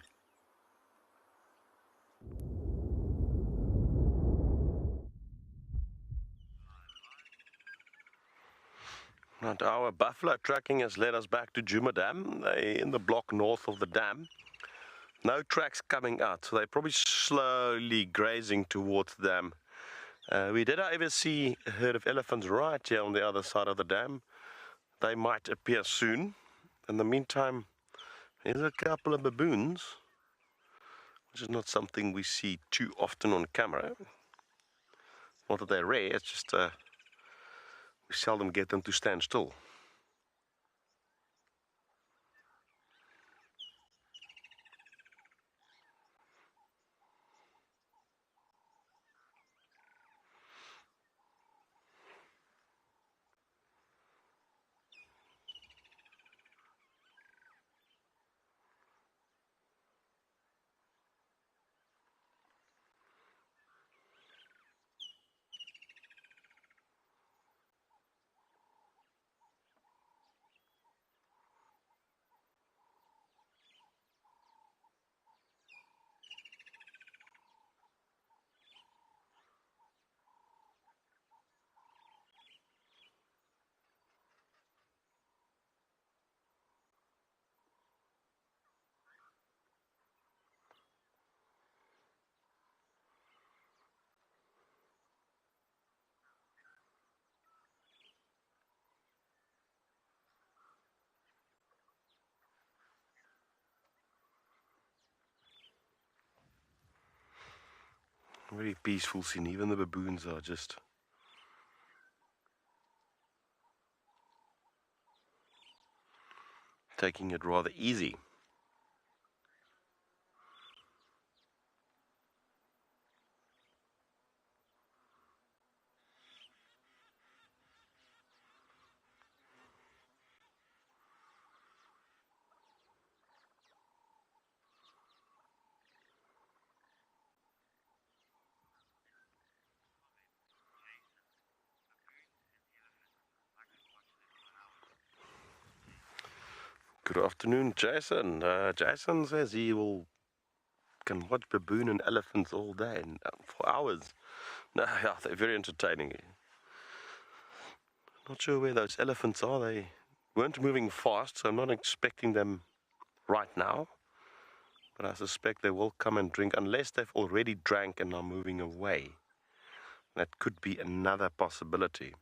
And our buffalo tracking has led us back to Djuma Dam. They're in the block north of the dam. No tracks coming out, so they're probably slowly grazing towards the dam. We did, however, see a herd of elephants right here on the other side of the dam. They might appear soon. In the meantime, there's a couple of baboons, which is not something we see too often on camera. Not that they're rare, it's just we seldom get them to stand still. Very peaceful scene. Even the baboons are just taking it rather easy. Good afternoon, Jason. Jason says he can watch baboon and elephants all day and for hours. No, yeah, they're very entertaining. Not sure where those elephants are. They weren't moving fast, so I'm not expecting them right now. But I suspect they will come and drink unless they've already drank and are moving away. That could be another possibility.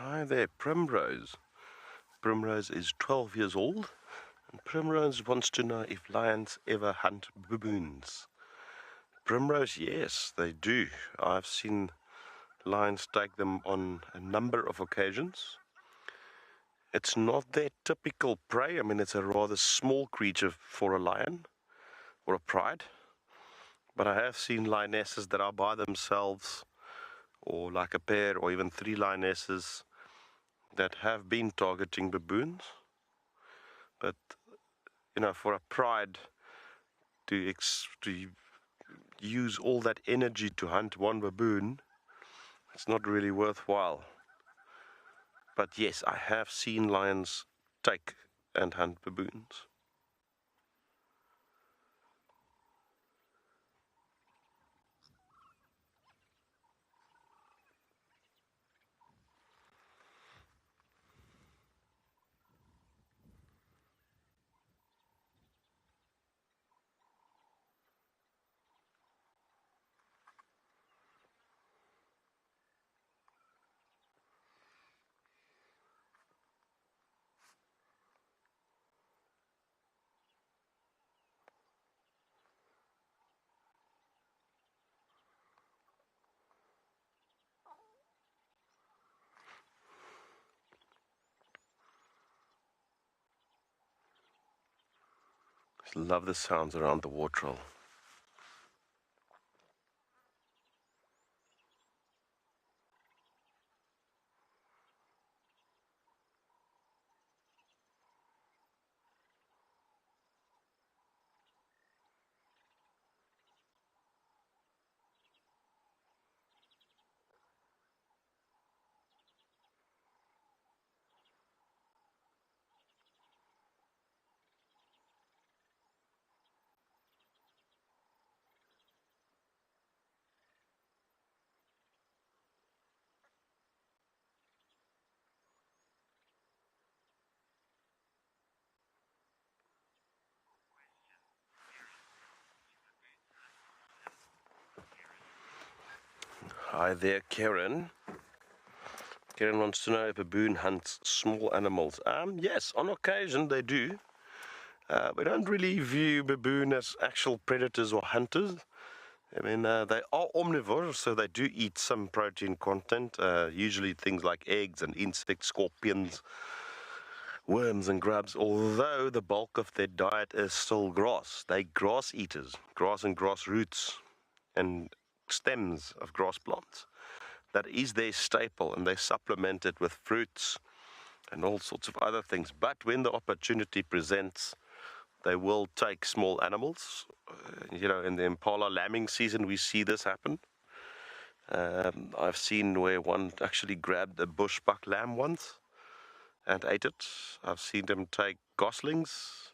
Hi there, Primrose. Primrose is 12 years old, and Primrose wants to know if lions ever hunt baboons. Primrose, yes, they do. I've seen lions take them on a number of occasions. It's not their typical prey. I mean, it's a rather small creature for a lion or a pride. But I have seen lionesses that are by themselves, or like a pair or even 3 lionesses that have been targeting baboons. But, you know, for a pride to use all that energy to hunt one baboon, it's not really worthwhile. But yes, I have seen lions take and hunt baboons. Just love the sounds around the waterhole. Hi there, Karen. Karen wants to know if baboon hunts small animals. Yes, on occasion they do. We don't really view baboon as actual predators or hunters. I mean, they are omnivores, so they do eat some protein content, usually things like eggs and insects, scorpions, worms and grubs, although the bulk of their diet is still grass. They're grass eaters, grass and grass roots and stems of grass plants. That is their staple, and they supplement it with fruits and all sorts of other things. But when the opportunity presents, they will take small animals. You know, in the impala lambing season, we see this happen. I've seen where one actually grabbed a bushbuck lamb once and ate it. I've seen them take goslings.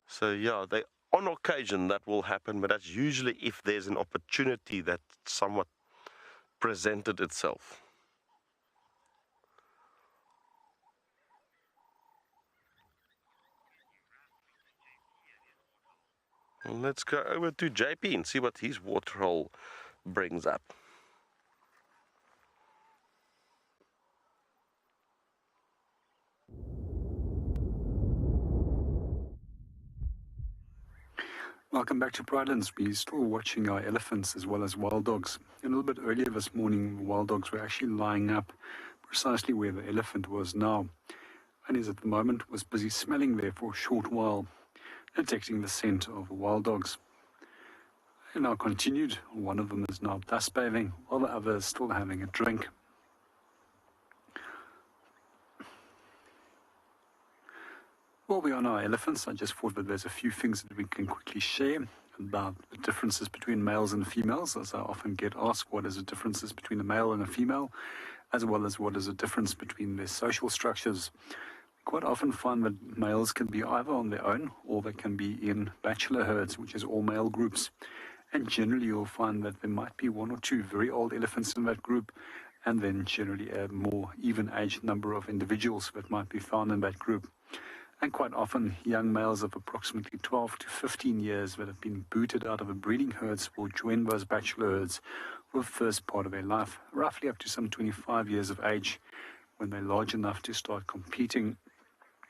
So yeah, on occasion that will happen, but that's usually if there's an opportunity that somewhat presented itself. Well, let's go over to JP and see what his waterhole brings up. Welcome back to Pridelands. We're still watching our elephants as well as wild dogs. A little bit earlier this morning, wild dogs were actually lining up precisely where the elephant was now. And is at the moment was busy smelling there for a short while, detecting the scent of wild dogs. And now continued. One of them is now dust bathing, while the other is still having a drink. While we're on our elephants, I just thought that there's a few things that we can quickly share about the differences between males and females, as I often get asked what is the differences between a male and a female, as well as what is the difference between their social structures. We quite often find that males can be either on their own or they can be in bachelor herds, which is all male groups. And generally you'll find that there might be one or two very old elephants in that group, and then generally a more even-aged number of individuals that might be found in that group. And quite often, young males of approximately 12 to 15 years that have been booted out of the breeding herds will join those bachelor herds for the first part of their life, roughly up to some 25 years of age, when they're large enough to start competing.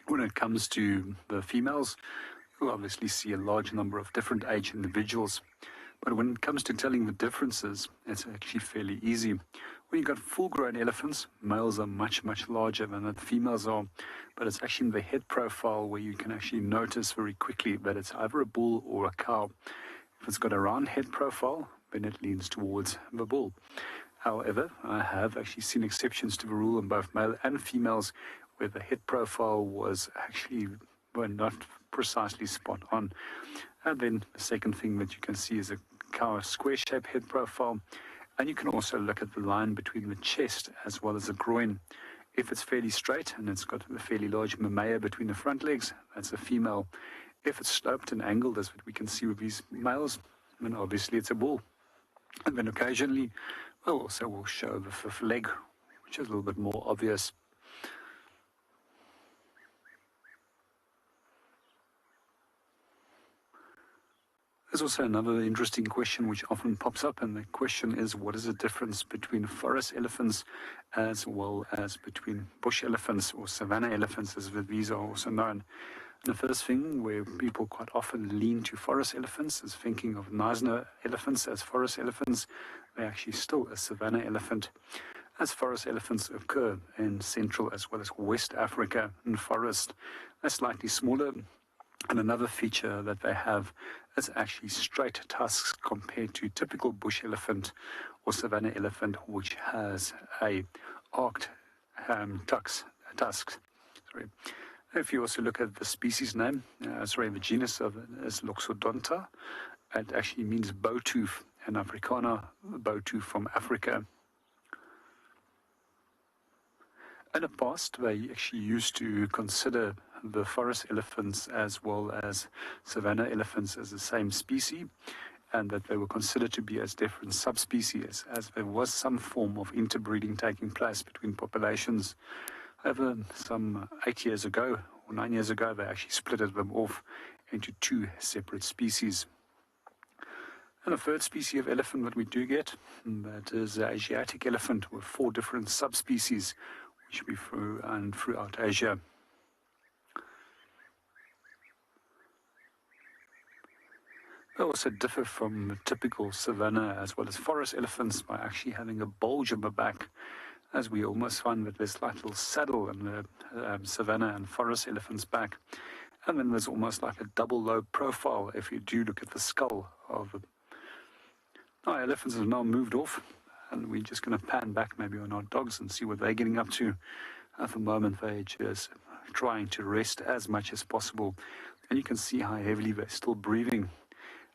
When it comes to the females, you'll obviously see a large number of different age individuals. But when it comes to telling the differences, it's actually fairly easy. When you've got full-grown elephants, males are much, much larger than the females are, but it's actually in the head profile where you can actually notice very quickly that it's either a bull or a cow. If it's got a round head profile, then it leans towards the bull. However, I have actually seen exceptions to the rule in both male and females where the head profile was actually not precisely spot on. And then the second thing that you can see is a cow square-shaped head profile. And you can also look at the line between the chest as well as the groin. If it's fairly straight and it's got a fairly large mammae between the front legs, that's a female. If it's sloped and angled, as we can see with these males, then obviously it's a bull. And then occasionally, we'll show the fifth leg, which is a little bit more obvious. There's also another interesting question which often pops up, and the question is, what is the difference between forest elephants as well as between bush elephants or savanna elephants, as these are also known? The first thing where people quite often lean to forest elephants is thinking of Naisner elephants as forest elephants. They're actually still a savanna elephant, as forest elephants occur in Central as well as West Africa in forest. They're slightly smaller, And another feature that they have is actually straight tusks compared to typical bush elephant or savanna elephant, which has a arched tusks. Sorry. If you also look at the species name, the genus of it is Loxodonta. It actually means bow tooth, and Afrikaner, bow tooth from Africa. In the past, they actually used to consider the forest elephants as well as savanna elephants as the same species, and that they were considered to be as different subspecies, as there was some form of interbreeding taking place between populations. However, some 8 years ago, or 9 years ago, they actually split them off into 2 separate species. And the third species of elephant that we do get, that is the Asiatic elephant, with 4 different subspecies, which we found throughout Asia. They also differ from the typical savanna as well as forest elephants by actually having a bulge on the back, as we almost find that there's like a little saddle in the savanna and forest elephant's back. And then there's almost like a double lobe profile if you do look at the skull of the... Our elephants have now moved off, and we're just going to pan back maybe on our dogs and see what they're getting up to. At the moment, they're just trying to rest as much as possible. And you can see how heavily they're still breathing.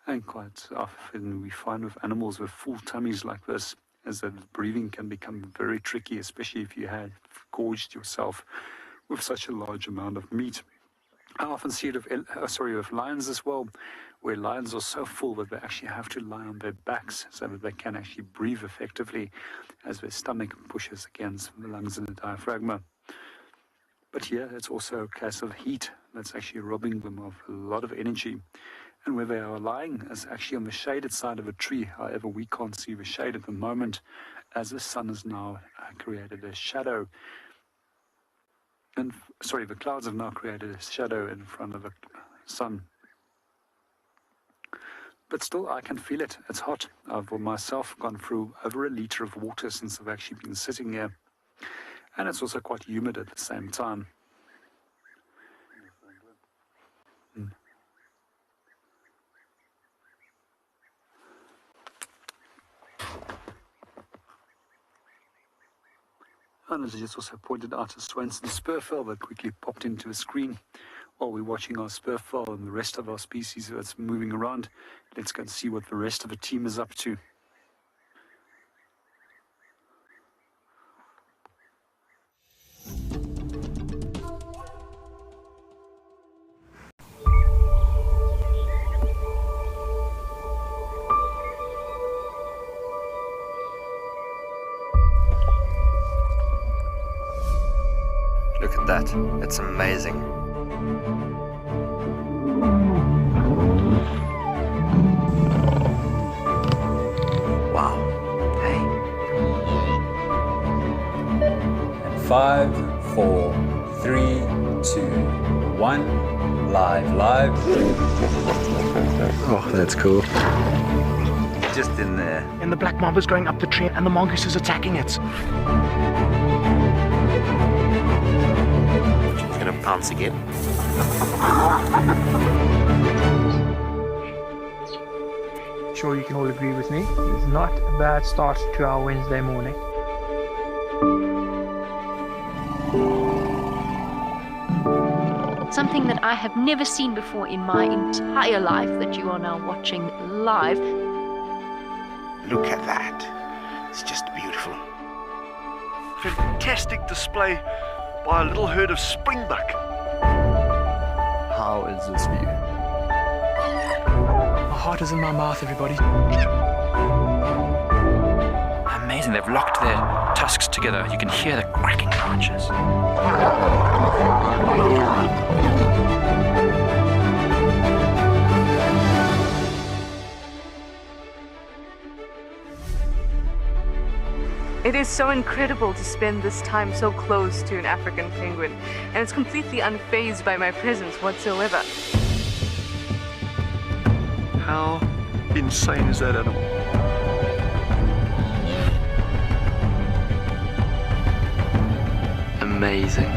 And quite often we find with animals with full tummies like this, is that breathing can become very tricky, especially if you have gorged yourself with such a large amount of meat. I often see it with lions as well, where lions are so full that they actually have to lie on their backs so that they can actually breathe effectively as their stomach pushes against the lungs and the diaphragm. But here it's also a case of heat that's actually robbing them of a lot of energy. And where they are lying is actually on the shaded side of a tree. However, we can't see the shade at the moment, as the sun has now created a shadow. And the clouds have now created a shadow in front of the sun. But still, I can feel it. It's hot. I've myself gone through over 1 liter of water since I've actually been sitting here. And it's also quite humid at the same time. And as I just also pointed out, a Swainson spurfell that quickly popped into the screen while we're watching our spurfell and the rest of our species that's moving around. Let's go and see what the rest of the team is up to. Look at that, it's amazing. Wow. Hey. And 5, 4, 3, 2, 1, live. Oh, that's cool. Just in there. And the black mamba's going up the tree and the mongoose is attacking it. Pounce again. Sure, you can all agree with me. It's not a bad start to our Wednesday morning. Something that I have never seen before in my entire life that you are now watching live. Look at that. It's just beautiful. Fantastic display by a little herd of springbuck. How is this view? My heart is in my mouth, everybody. Amazing, they've locked their tusks together. You can hear the cracking branches. It is so incredible to spend this time so close to an African penguin, and it's completely unfazed by my presence whatsoever. How insane is that animal? Amazing.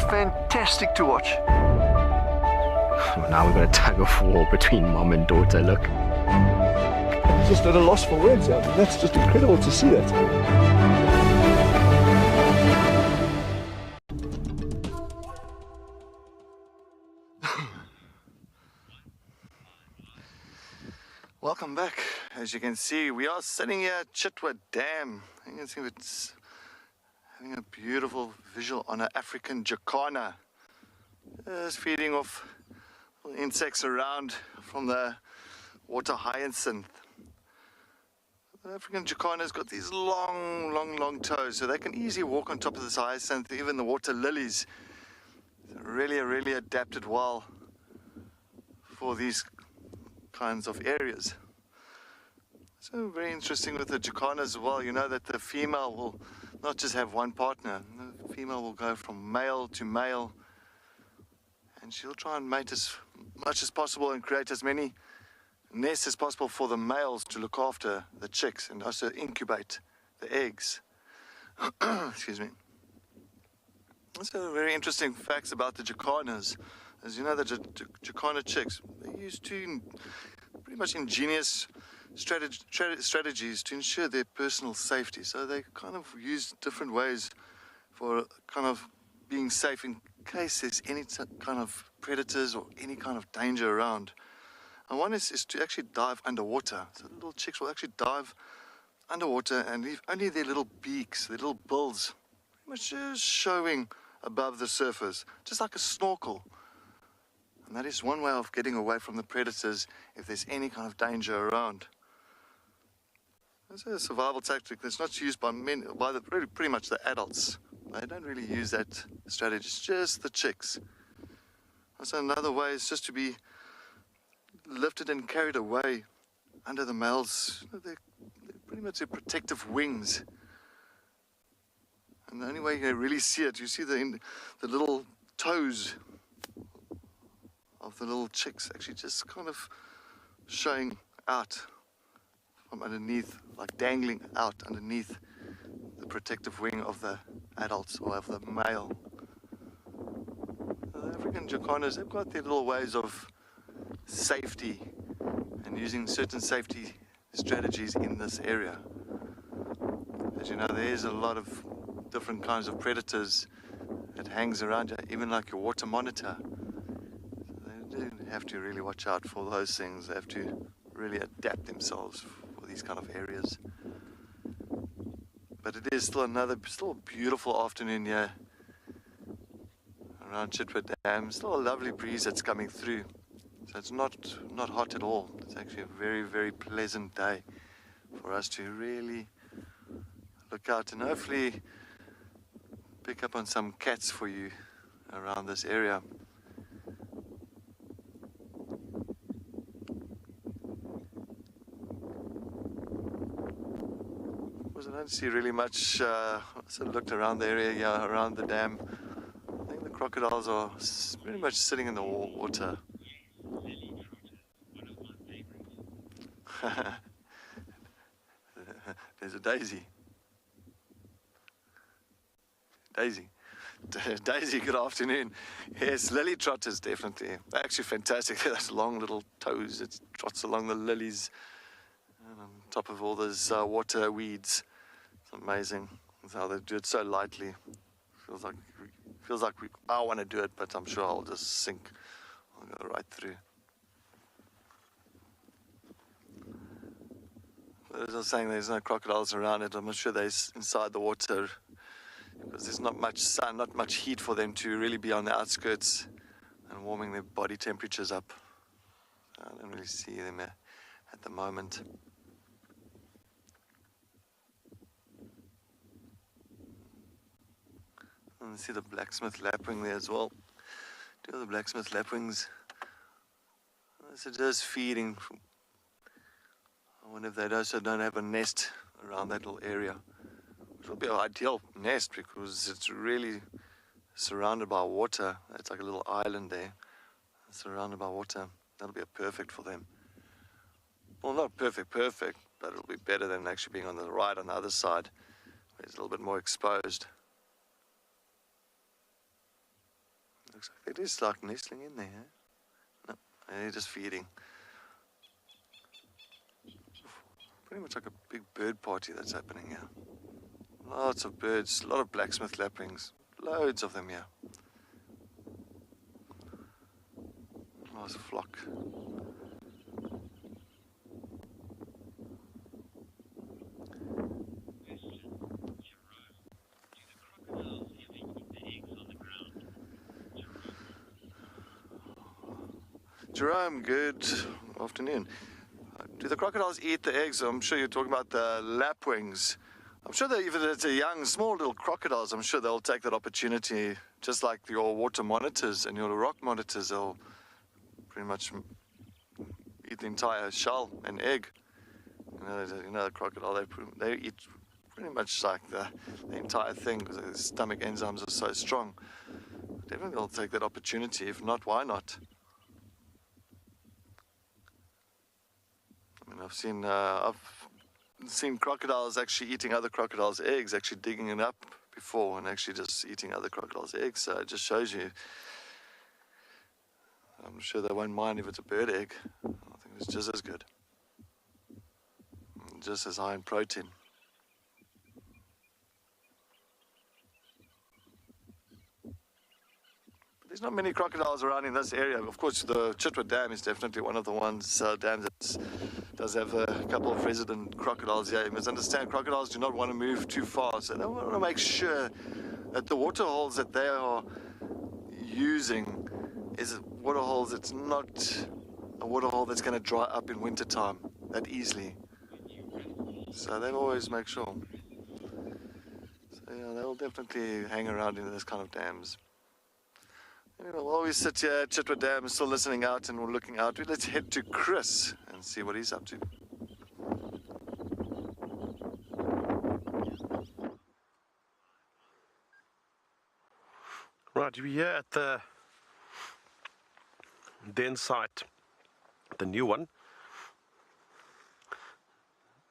fantastic to watch. Well, now we've got a tug-of-war between mom and daughter, look. Just at a loss for words. I mean, that's just incredible to see that. Welcome back. As you can see, we are sitting here at Chitwa Dam. You can see it's having a beautiful visual on an African jacana. Just feeding off insects around from the water hyacinth. The African jacana's got these long toes, so they can easily walk on top of this hyacinth, even the water lilies. Really adapted well for these kinds of areas. So very interesting with the jacana as well. You know that the female will not just have one partner. The female will go from male to male, and she'll try and mate as much as possible and create as many nests as possible for the males to look after the chicks and also incubate the eggs. Excuse me. So very interesting facts about the jacanas. As you know, the jacana chicks, they use two pretty much ingenious strategies to ensure their personal safety. So they kind of use different ways for kind of being safe in case there's any kind of predators or any kind of danger around. And one is to actually dive underwater. So the little chicks will actually dive underwater and leave only their little beaks, their little bills, pretty much just showing above the surface, just like a snorkel. And that is one way of getting away from the predators if there's any kind of danger around. It's a survival tactic that's not used by pretty much the adults. They don't really use that strategy, it's just the chicks. Also another way is just to be lifted and carried away under the males. They're pretty much their protective wings. And the only way you really see it, you see the little toes of the little chicks actually just kind of showing out from underneath, like dangling out underneath the protective wing of the adults or of the male. The African jacanas, they've got their little ways of safety and using certain safety strategies in this area. As you know, there is a lot of different kinds of predators that hangs around you, even like your water monitor. So they do have to really watch out for those things. They have to really adapt themselves for these kind of areas. But it is still a beautiful afternoon here around Chitwa Dam. Still a lovely breeze that's coming through. So it's not hot at all. It's actually a very pleasant day for us to really look out and hopefully pick up on some cats for you around this area. I don't see really much. I sort of looked around the area here, around the dam. I think the crocodiles are pretty much sitting in the water. There's a daisy. Daisy, good afternoon. Yes, lily trotters, definitely. They're actually fantastic. Those long little toes. It trots along the lilies and on top of all those water weeds. It's amazing. It's how they do it so lightly. Feels like I want to do it, but I'm sure I'll just sink. I'll go right through. But as I was saying, there's no crocodiles around it. I'm not sure they're inside the water because there's not much sun, not much heat for them to really be on the outskirts and warming their body temperatures up. I don't really see them at the moment. And I see the blacksmith lapwing there as well. Two of the blacksmith lapwings. So just feeding. I wonder if they also don't have a nest around that little area. Which will be an ideal nest because it's really surrounded by water. It's like a little island there. Surrounded by water. That'll be perfect for them. Well, not perfect, but it'll be better than actually being on the other side, where it's a little bit more exposed. Looks like it is like nestling in there. No, they're just feeding. Pretty much like a big bird party that's happening here. Lots of birds, a lot of blacksmith lapwings, loads of them here. Nice flock. Jerome, good afternoon. Do the crocodiles eat the eggs? I'm sure you're talking about the lapwings. I'm sure that even if it's a young, small little crocodiles, I'm sure they'll take that opportunity, just like your water monitors and your rock monitors, they'll pretty much eat the entire shell and egg. You know the crocodile, they eat pretty much like the entire thing because their stomach enzymes are so strong. Definitely they'll take that opportunity. If not, why not? I mean, I've seen crocodiles actually eating other crocodiles' eggs, actually digging it up before and actually just eating other crocodiles' eggs. So it just shows you. I'm sure they won't mind if it's a bird egg. I think it's just as good. Just as high in protein. There's not many crocodiles around in this area. Of course, the Chitwa Dam is definitely one of the ones, dams that does have a couple of resident crocodiles here. You must understand, crocodiles do not want to move too far, so they want to make sure that the water holes that they are using is water holes that's not a water hole that's going to dry up in winter time that easily. So they always make sure. So yeah, they'll definitely hang around in this kind of dams. Anyway, while we sit here at Chitwa Dam, still listening out and we're looking out, let's head to Chris and see what he's up to. Right, we're here at the den site, the new one.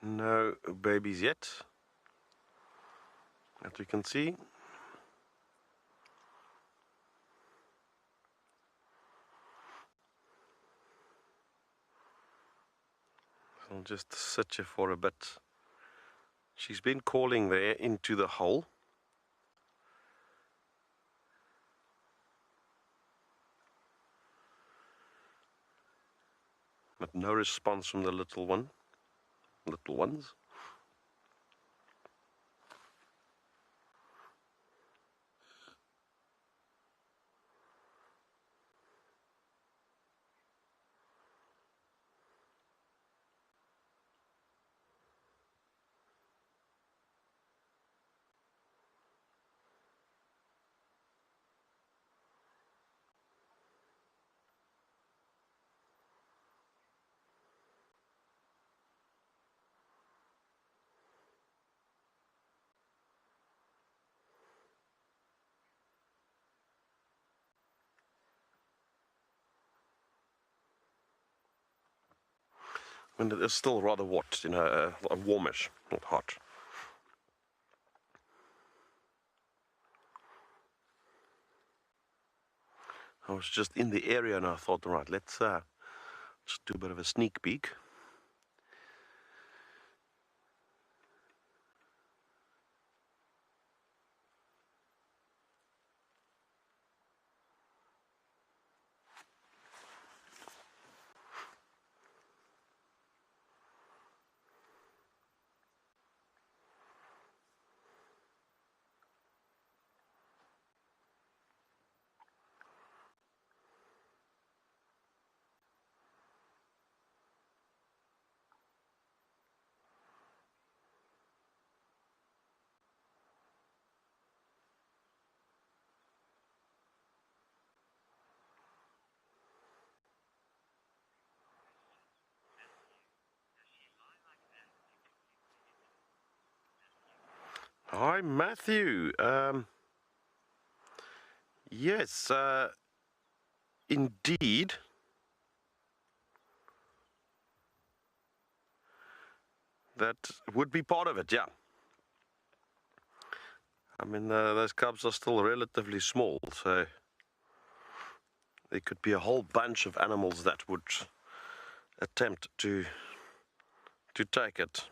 No babies yet, as you can see. I'll just sit here for a bit. She's been calling there into the hole. But no response from the little ones. And it is still rather hot, you know, warmish, not hot. I was just in the area and I thought, right, let's just do a bit of a sneak peek. Hi, Matthew. Yes, indeed. That would be part of it, yeah. I mean, those cubs are still relatively small, so there could be a whole bunch of animals that would attempt to take it.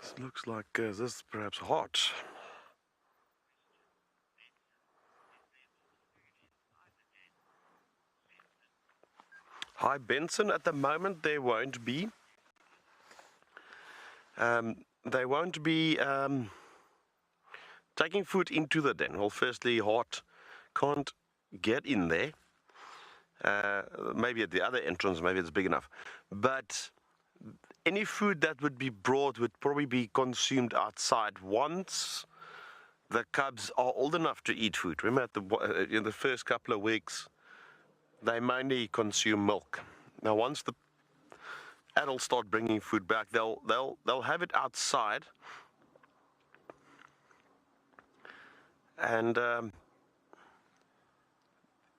This looks like this is perhaps hot. Hi Benson, at the moment there won't be. They won't be taking food into the den. Well, firstly, hot can't get in there. Maybe at the other entrance, maybe it's big enough. But any food that would be brought would probably be consumed outside once the cubs are old enough to eat food. Remember, in the first couple of weeks, they mainly consume milk. Now, once the adults start bringing food back, they'll have it outside, and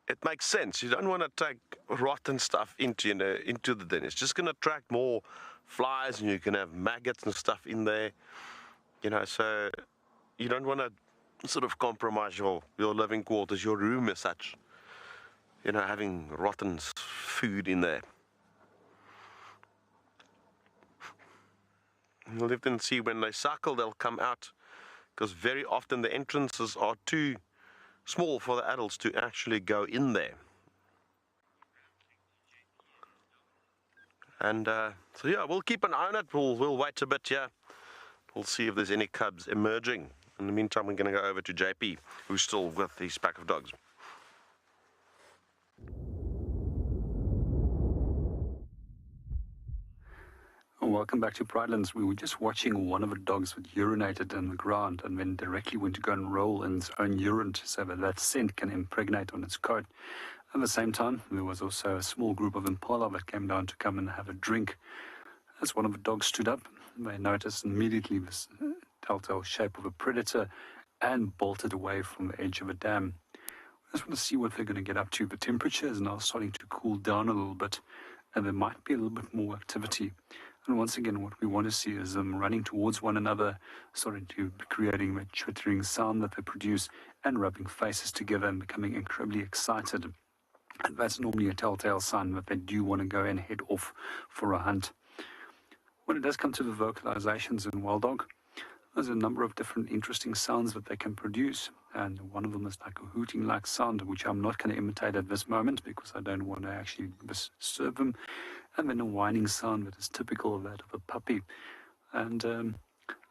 it makes sense. You don't want to take rotten stuff into the den. It's just going to attract more flies, and you can have maggots and stuff in there. So you don't want to sort of compromise your living quarters, your room as such. Having rotten food in there. We'll have to see when they suckle, they'll come out, because very often the entrances are too small for the adults to actually go in there. And so yeah, we'll keep an eye on it. We'll wait a bit here. We'll see if there's any cubs emerging. In the meantime, we're going to go over to JP, who's still with his pack of dogs. Welcome back to Pridelands. We were just watching one of the dogs that urinated on the ground and then directly went to go and roll in its own urine so that scent can impregnate on its coat. At the same time, there was also a small group of impala that came down to come and have a drink. As one of the dogs stood up, they noticed immediately this telltale shape of a predator and bolted away from the edge of a dam. I just want to see what they're going to get up to. The temperature is now starting to cool down a little bit, and there might be a little bit more activity. And once again, what we want to see is them running towards one another, starting to creating that twittering sound that they produce, and rubbing faces together and becoming incredibly excited. And that's normally a telltale sign that they do want to go and head off for a hunt. When it does come to the vocalizations in wild dog, there's a number of different interesting sounds that they can produce, and one of them is like a hooting-like sound, which I'm not going to imitate at this moment because I don't want to actually disturb them, and then a whining sound that is typical of that of a puppy. And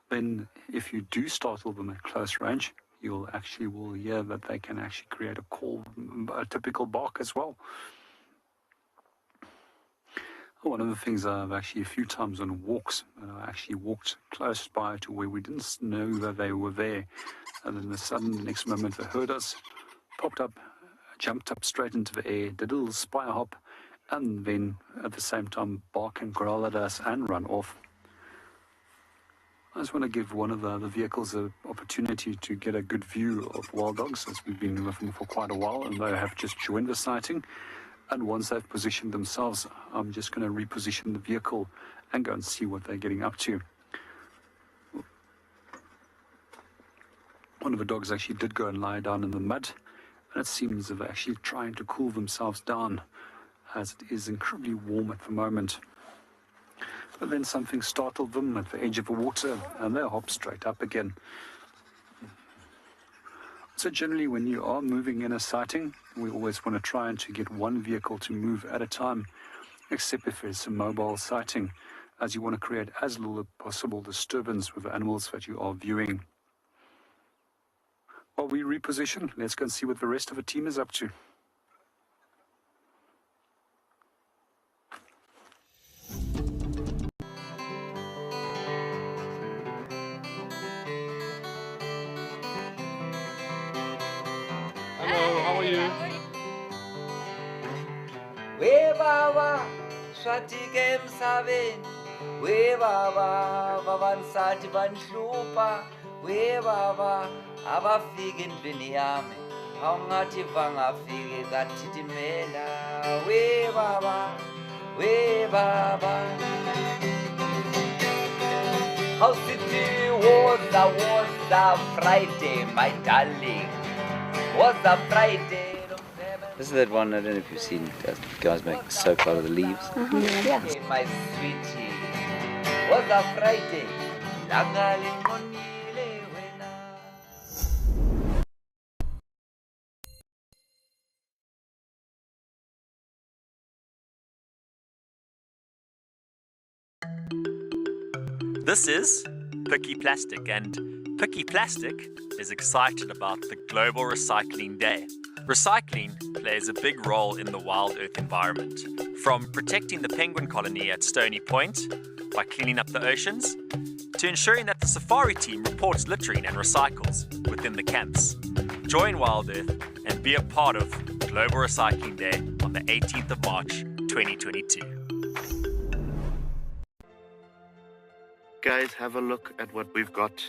then if you do startle them at close range, you'll actually will hear that they can actually create a call, a typical bark as well. One of the things I've actually a few times on walks, I actually walked close by to where we didn't know that they were there, and then the next moment they heard us, popped up, jumped up straight into the air, did a little spire hop, and then at the same time bark and growl at us and run off. I just want to give one of the other vehicles an opportunity to get a good view of wild dogs, as we've been with them for quite a while, and they have just joined the sighting. And once they've positioned themselves, I'm just going to reposition the vehicle and go and see what they're getting up to. One of the dogs actually did go and lie down in the mud, and it seems they're actually trying to cool themselves down, as it is incredibly warm at the moment. But then something startled them at the edge of the water, and they hopped straight up again. So generally, when you are moving in a sighting, we always want to try and to get one vehicle to move at a time, except if it's a mobile sighting, as you want to create as little as possible disturbance with the animals that you are viewing. While we reposition, let's go and see what the rest of the team is up to. Shatike emhlabeni we baba babansati banhlupha we baba abafika endlini yami awungathi bangafike kathithimela we baba how city was a Friday my darling was a Friday. This is that one, I don't know if you've seen guys make soap out of the leaves. Yeah. Hey, my sweetie, was a Friday. This is Picky Plastic, and Picky Plastic is excited about the Global Recycling Day. Recycling plays a big role in the wild earth environment, from protecting the penguin colony at Stony Point by cleaning up the oceans, to ensuring that the safari team reports littering and recycles within the camps. Join WildEarth and be a part of Global Recycling Day on the 18th of March 2022. Guys, have a look at what we've got.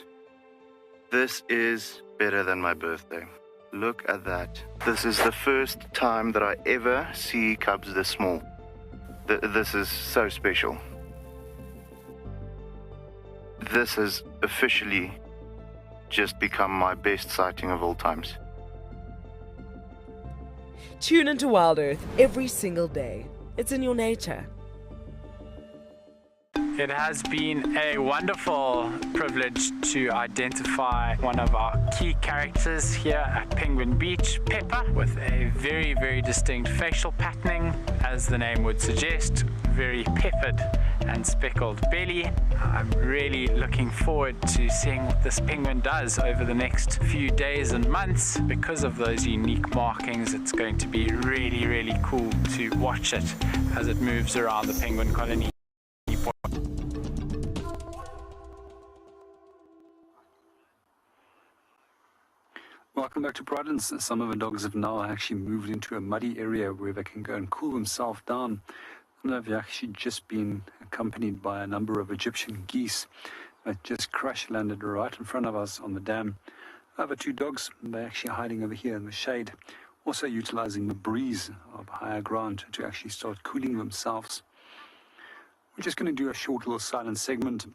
This is better than my birthday. Look at that. This is the first time that I ever see cubs this small. This is so special. This has officially just become my best sighting of all times. Tune into WildEarth every single day. It's in your nature. It has been a wonderful privilege to identify one of our key characters here at Penguin Beach, Pepper, with a very, very distinct facial patterning, as the name would suggest, very peppered and speckled belly. I'm really looking forward to seeing what this penguin does over the next few days and months. Because of those unique markings, it's going to be really, really cool to watch it as it moves around the penguin colony. Welcome back to Pridelands. Some of the dogs have now actually moved into a muddy area where they can go and cool themselves down. And they've actually just been accompanied by a number of Egyptian geese that just crash landed right in front of us on the dam. Other two dogs, they're actually hiding over here in the shade, also utilizing the breeze of higher ground to actually start cooling themselves. We're just going to do a short little silent segment,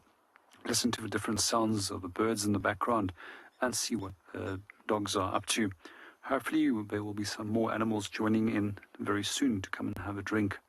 listen to the different sounds of the birds in the background, and see what dogs are up to. Hopefully there will be some more animals joining in very soon to come and have a drink.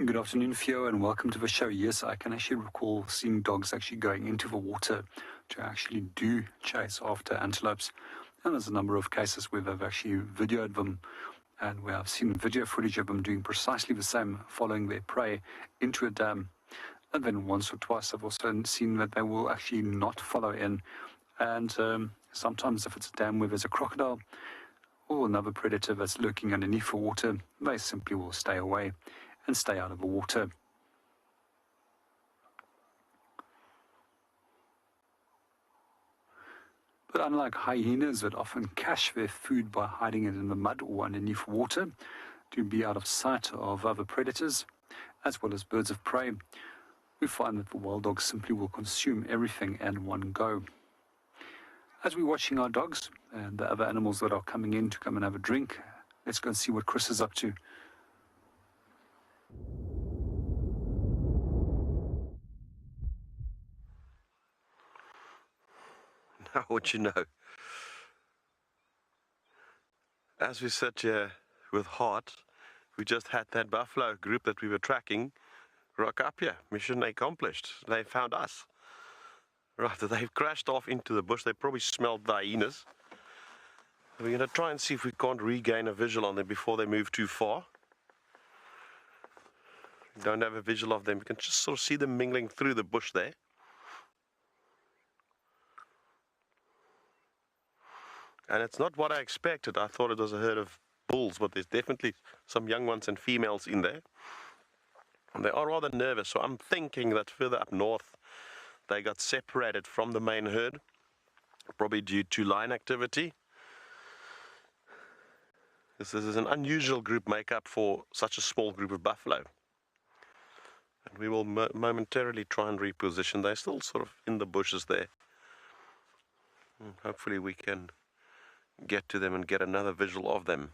Good afternoon, Theo, and welcome to the show. Yes, I can actually recall seeing dogs actually going into the water to actually do chase after antelopes. And there's a number of cases where they've actually videoed them, and where I've seen video footage of them doing precisely the same, following their prey into a dam. And then once or twice I've also seen that they will actually not follow in. And sometimes if it's a dam where there's a crocodile or another predator that's lurking underneath the water, they simply will stay away and stay out of the water. But unlike hyenas that often cache their food by hiding it in the mud or underneath water to be out of sight of other predators, as well as birds of prey, we find that the wild dogs simply will consume everything in one go. As we're watching our dogs and the other animals that are coming in to come and have a drink, let's go and see what Chris is up to. Now what you know. As we sit here with Heart, we just had that buffalo group that we were tracking rock up here. Mission accomplished. They found us. Right, they've crashed off into the bush. They probably smelled the hyenas. We're going to try and see if we can't regain a visual on them before they move too far. We don't have a visual of them. We can just sort of see them mingling through the bush there. And it's not what I expected. I thought it was a herd of bulls, but there's definitely some young ones and females in there. And they are rather nervous, so I'm thinking that further up north they got separated from the main herd, probably due to lion activity. This is an unusual group makeup for such a small group of buffalo. And we will momentarily try and reposition. They're still sort of in the bushes there. And hopefully we can get to them and get another visual of them.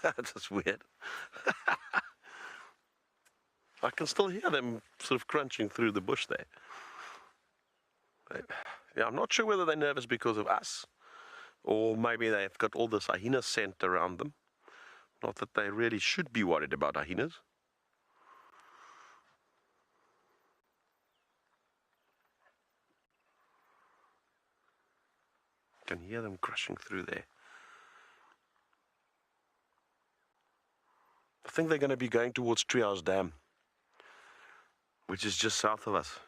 That's weird. I can still hear them sort of crunching through the bush there. Yeah, I'm not sure whether they're nervous because of us, or maybe they've got all this hyena scent around them. Not that they really should be worried about hyenas. I can hear them crushing through there. I think they're going to be going towards Crocodiles Dam, which is just south of us.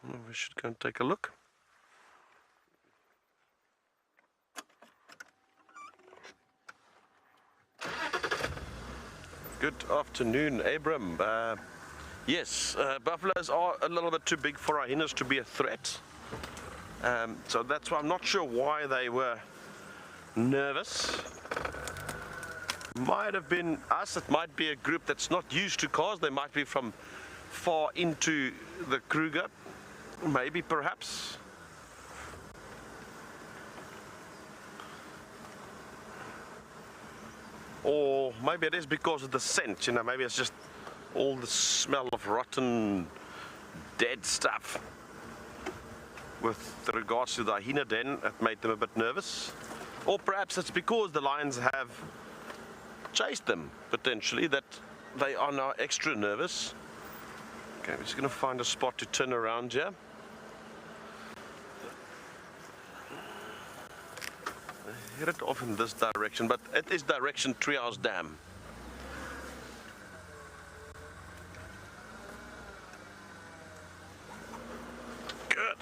We should go and take a look. Good afternoon, Abram. Yes, buffaloes are a little bit too big for hyenas to be a threat. So that's why I'm not sure why they were nervous. Might have been us. It might be a group that's not used to cars. They might be from far into the Kruger. Maybe, perhaps. Or maybe it is because of the scent, you know, maybe it's just all the smell of rotten, dead stuff. With regards to the hyena den, it made them a bit nervous. Or perhaps it's because the lions have chased them, potentially, that they are now extra nervous. Okay, we're just going to find a spot to turn around here. I head it off in this direction, but it is direction Crocodiles Dam. Good.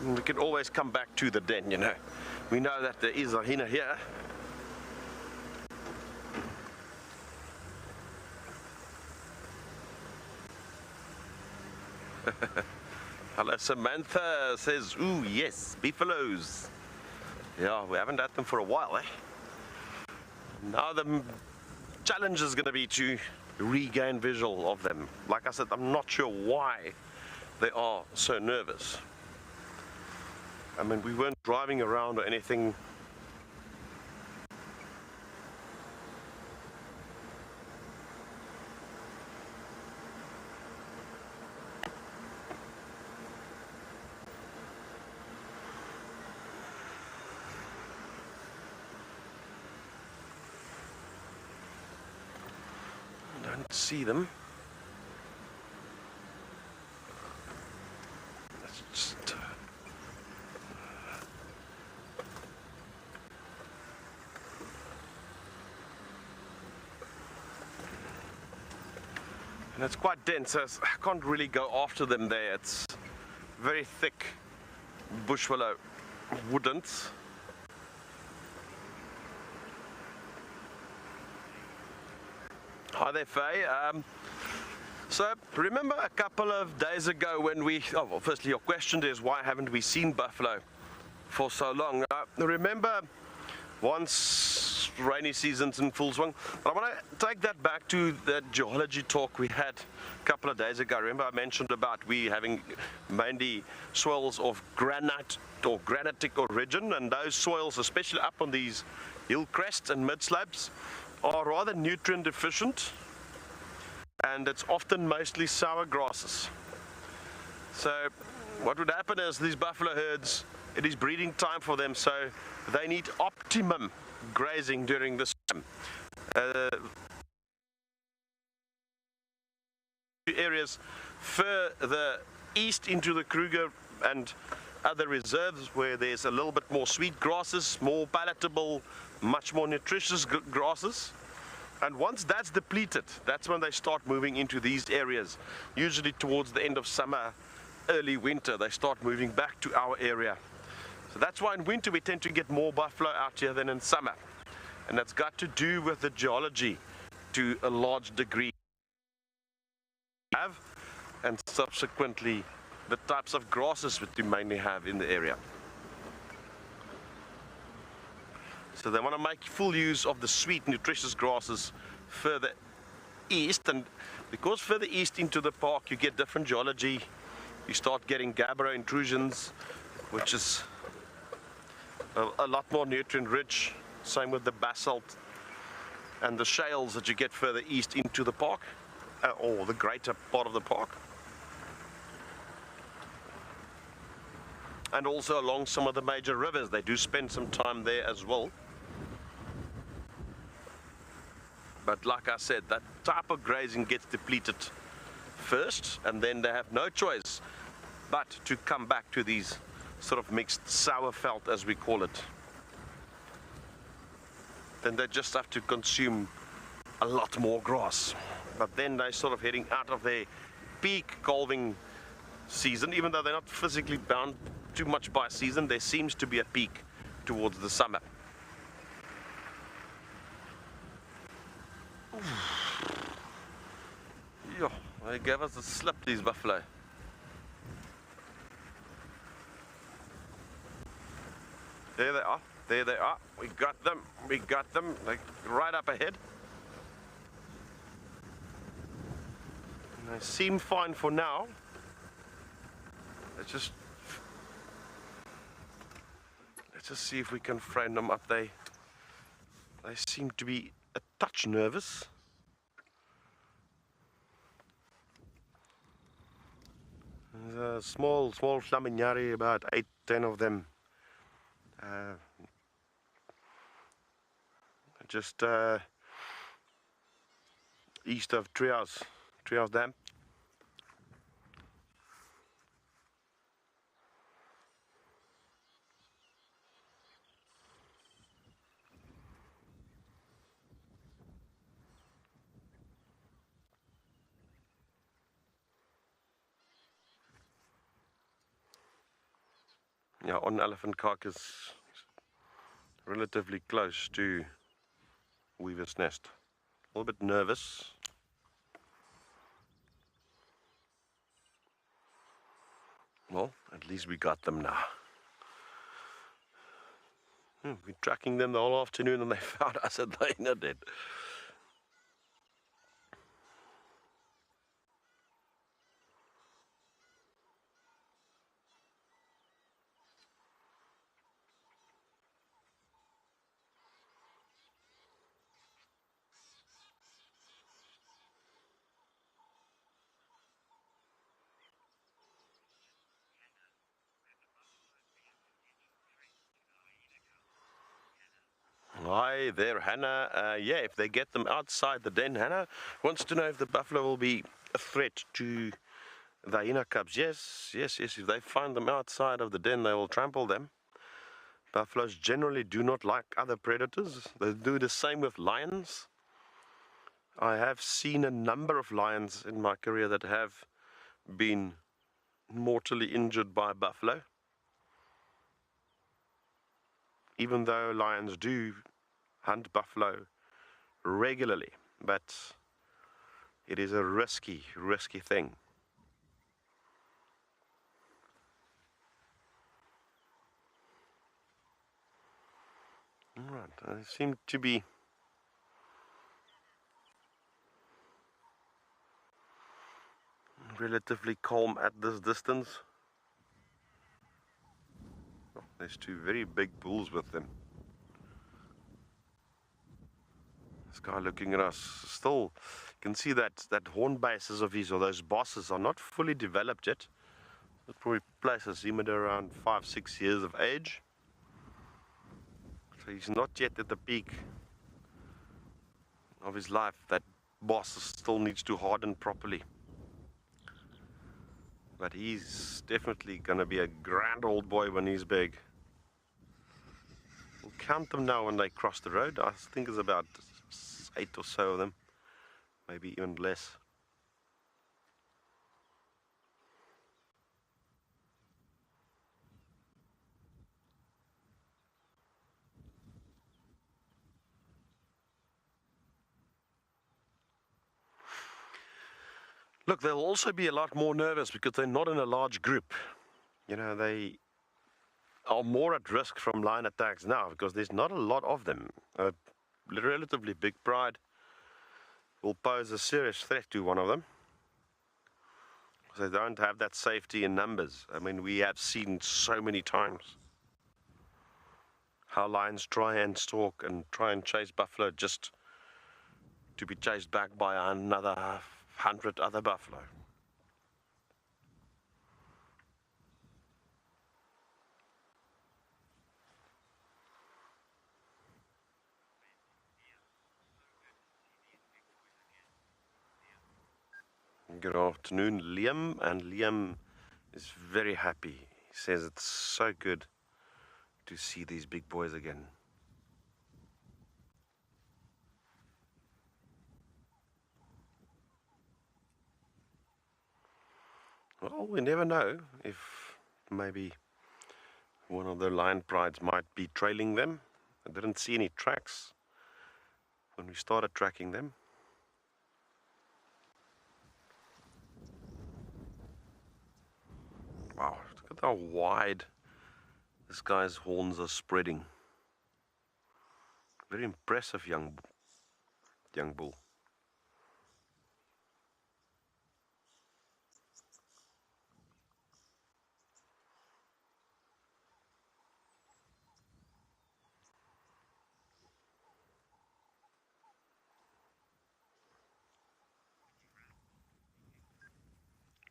We can always come back to the den, you know. We know that there is a hyena here. Hello, Samantha says, ooh, yes, beefaloes. Yeah, we haven't had them for a while, eh? Now the challenge is going to be to regain visual of them. Like I said, I'm not sure why they are so nervous. I mean, we weren't driving around or anything. I don't see them. Let's just and it's quite dense, so I can't really go after them there. It's very thick bush willow, wouldn't. Hi there, Faye. So remember a couple of days ago when well, firstly your question is why haven't we seen buffalo for so long? Remember once rainy season's in full swing. But I want to take that back to the geology talk we had a couple of days ago. Remember I mentioned about we having mainly soils of granite or granitic origin, and those soils, especially up on these hill crests and mid slopes, are rather nutrient deficient, and it's often mostly sour grasses. So what would happen is these buffalo herds, it is breeding time for them, so they need optimum grazing during this time. Areas further east into the Kruger and other reserves where there's a little bit more sweet grasses, more palatable, much more nutritious grasses. And once that's depleted, that's when they start moving into these areas. Usually towards the end of summer, early winter, they start moving back to our area. So that's why in winter we tend to get more buffalo out here than in summer. And that's got to do with the geology to a large degree. And subsequently the types of grasses that we mainly have in the area. So they want to make full use of the sweet, nutritious grasses further east, and because further east into the park you get different geology, you start getting gabbro intrusions, which is a lot more nutrient rich. Same with the basalt and the shales that you get further east into the park, or the greater part of the park. And also along some of the major rivers, they do spend some time there as well. But like I said, that type of grazing gets depleted first, and then they have no choice but to come back to these sort of mixed sour felt, as we call it. Then they just have to consume a lot more grass. But then they're sort of heading out of their peak calving season, even though they're not physically bound too much by season. There seems to be a peak towards the summer. Yo, they gave us a slip, these buffalo. There they are, there they are. We got them, like right up ahead. And they seem fine for now. Let's just see if we can frame them up. They seem to be a touch nervous. There's a small flamignari, about 8-10 of them. Just east of Crocodiles Dam. Yeah, on elephant carcass, relatively close to Weaver's Nest. A little bit nervous. Well, at least we got them now. We're tracking them the whole afternoon and they found us at the inner den. Hi there, Hannah. Yeah, if they get them outside the den, Hannah wants to know if the buffalo will be a threat to the hyena cubs. Yes. If they find them outside of the den, they will trample them. Buffaloes generally do not like other predators. They do the same with lions. I have seen a number of lions in my career that have been mortally injured by buffalo. Even though lions do hunt buffalo regularly, but It is a risky thing. Alright, I seem to be relatively calm at this distance. Oh, there's two very big bulls with them. This guy looking at us, still you can see that horn bases of his, or those bosses, are not fully developed yet. It probably places him at around 5-6 years of age. So he's not yet at the peak of his life. That boss still needs to harden properly. But he's definitely going to be a grand old boy when he's big. We'll count them now when they cross the road. I think it's about 8 or so of them, maybe even less. Look, they'll also be a lot more nervous because they're not in a large group. You know, they are more at risk from lion attacks now because there's not a lot of them. A relatively big pride will pose a serious threat to one of them. They don't have that safety in numbers. I mean, we have seen so many times how lions try and stalk and try and chase buffalo just to be chased back by another 100 other buffalo. Good afternoon, Liam, and Liam is very happy. He says it's so good to see these big boys again. Well, we never know if maybe one of the lion prides might be trailing them. I didn't see any tracks when we started tracking them. Wow, look at how wide this guy's horns are spreading. Very impressive young bull.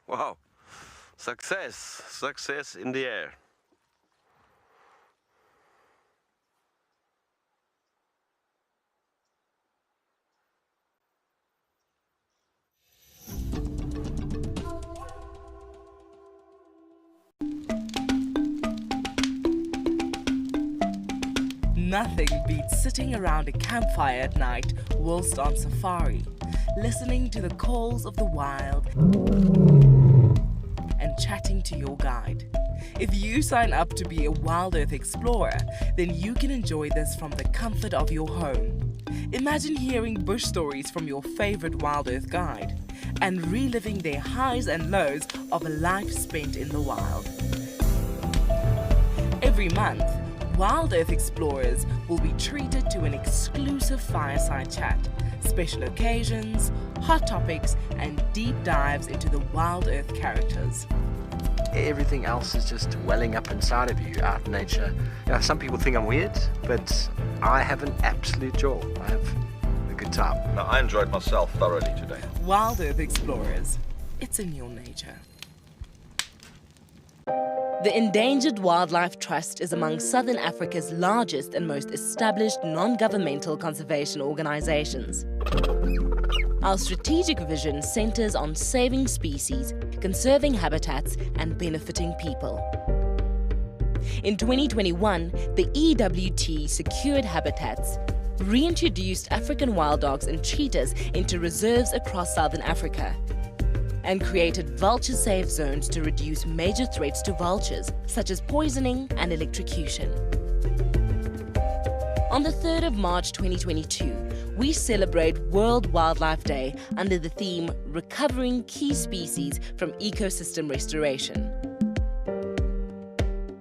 Wow, success in the air. Nothing beats sitting around a campfire at night whilst on safari, listening to the calls of the wild and chatting to your guide. If you sign up to be a WildEarth explorer, then you can enjoy this from the comfort of your home. Imagine hearing bush stories from your favorite WildEarth guide and reliving their highs and lows of a life spent in the wild. Every month, WildEarth explorers will be treated to an exclusive fireside chat, special occasions, hot topics, and deep dives into the WildEarth characters. Everything else is just welling up inside of you out in nature. You know, some people think I'm weird, but I have an absolute joy. I have a good time. Now, I enjoyed myself thoroughly today. WildEarth explorers, it's in your nature. The Endangered Wildlife Trust is among Southern Africa's largest and most established non-governmental conservation organizations. Our strategic vision centers on saving species, conserving habitats, and benefiting people. In 2021, the EWT secured habitats, reintroduced African wild dogs and cheetahs into reserves across Southern Africa, and created vulture-safe zones to reduce major threats to vultures, such as poisoning and electrocution. On the 3rd of March 2022, we celebrate World Wildlife Day under the theme Recovering Key Species from Ecosystem Restoration.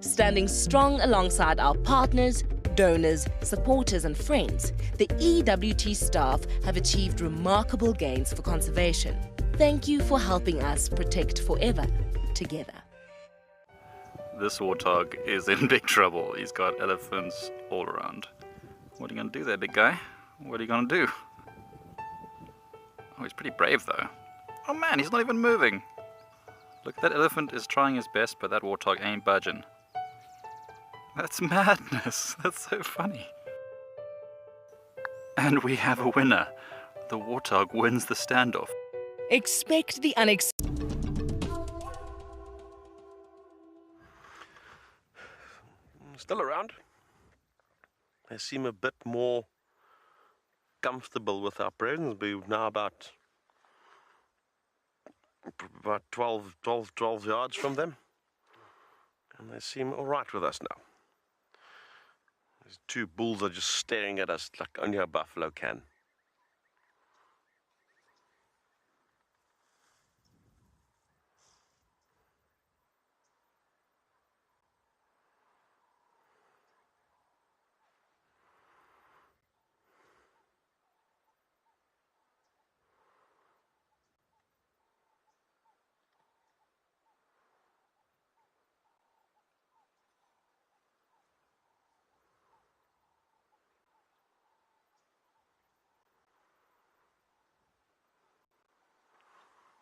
Standing strong alongside our partners, donors, supporters and friends, the EWT staff have achieved remarkable gains for conservation. Thank you for helping us protect forever together. This warthog is in big trouble. He's got elephants all around. What are you going to do there, big guy? What are you going to do? Oh, he's pretty brave though. Oh man, he's not even moving. Look, that elephant is trying his best, but that warthog ain't budging. That's madness. That's so funny. And we have a winner. The warthog wins the standoff. Expect the unexpected. Still around. They seem a bit more comfortable with our presence. We're now about 12 yards from them. And they seem all right with us now. These two bulls are just staring at us like only a buffalo can.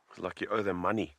It's like you owe them money.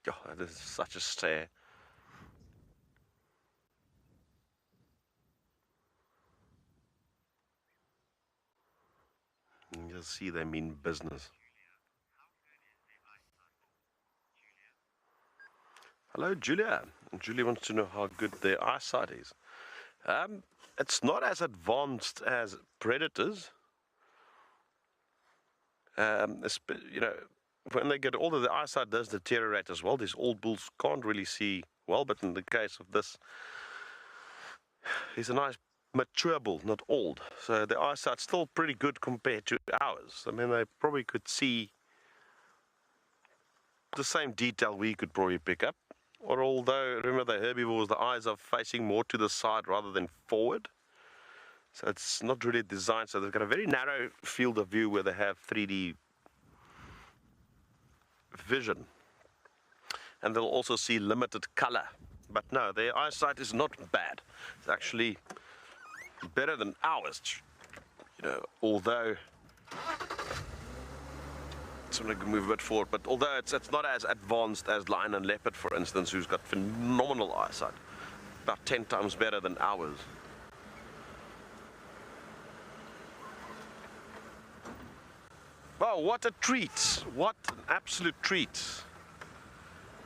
Oh, this is such a stare. You'll see they mean business. Hello, Julia. Julia wants to know how good their eyesight is. It's not as advanced as predators. You know, when they get older, the eyesight does deteriorate as well. These old bulls can't really see well, but in the case of this, he's a nice mature bull, not old. So the eyesight's still pretty good compared to ours. I mean, they probably could see the same detail we could probably pick up. Or although, remember the herbivores, the eyes are facing more to the side rather than forward. So it's not really designed, so they've got a very narrow field of view where they have 3D vision, and they'll also see limited color. But no, their eyesight is not bad. It's actually better than ours, you know, although I'm going to move a bit forward, but although it's not as advanced as lion and leopard, for instance, who's got phenomenal eyesight, about 10 times better than ours. Wow, what a treat! What an absolute treat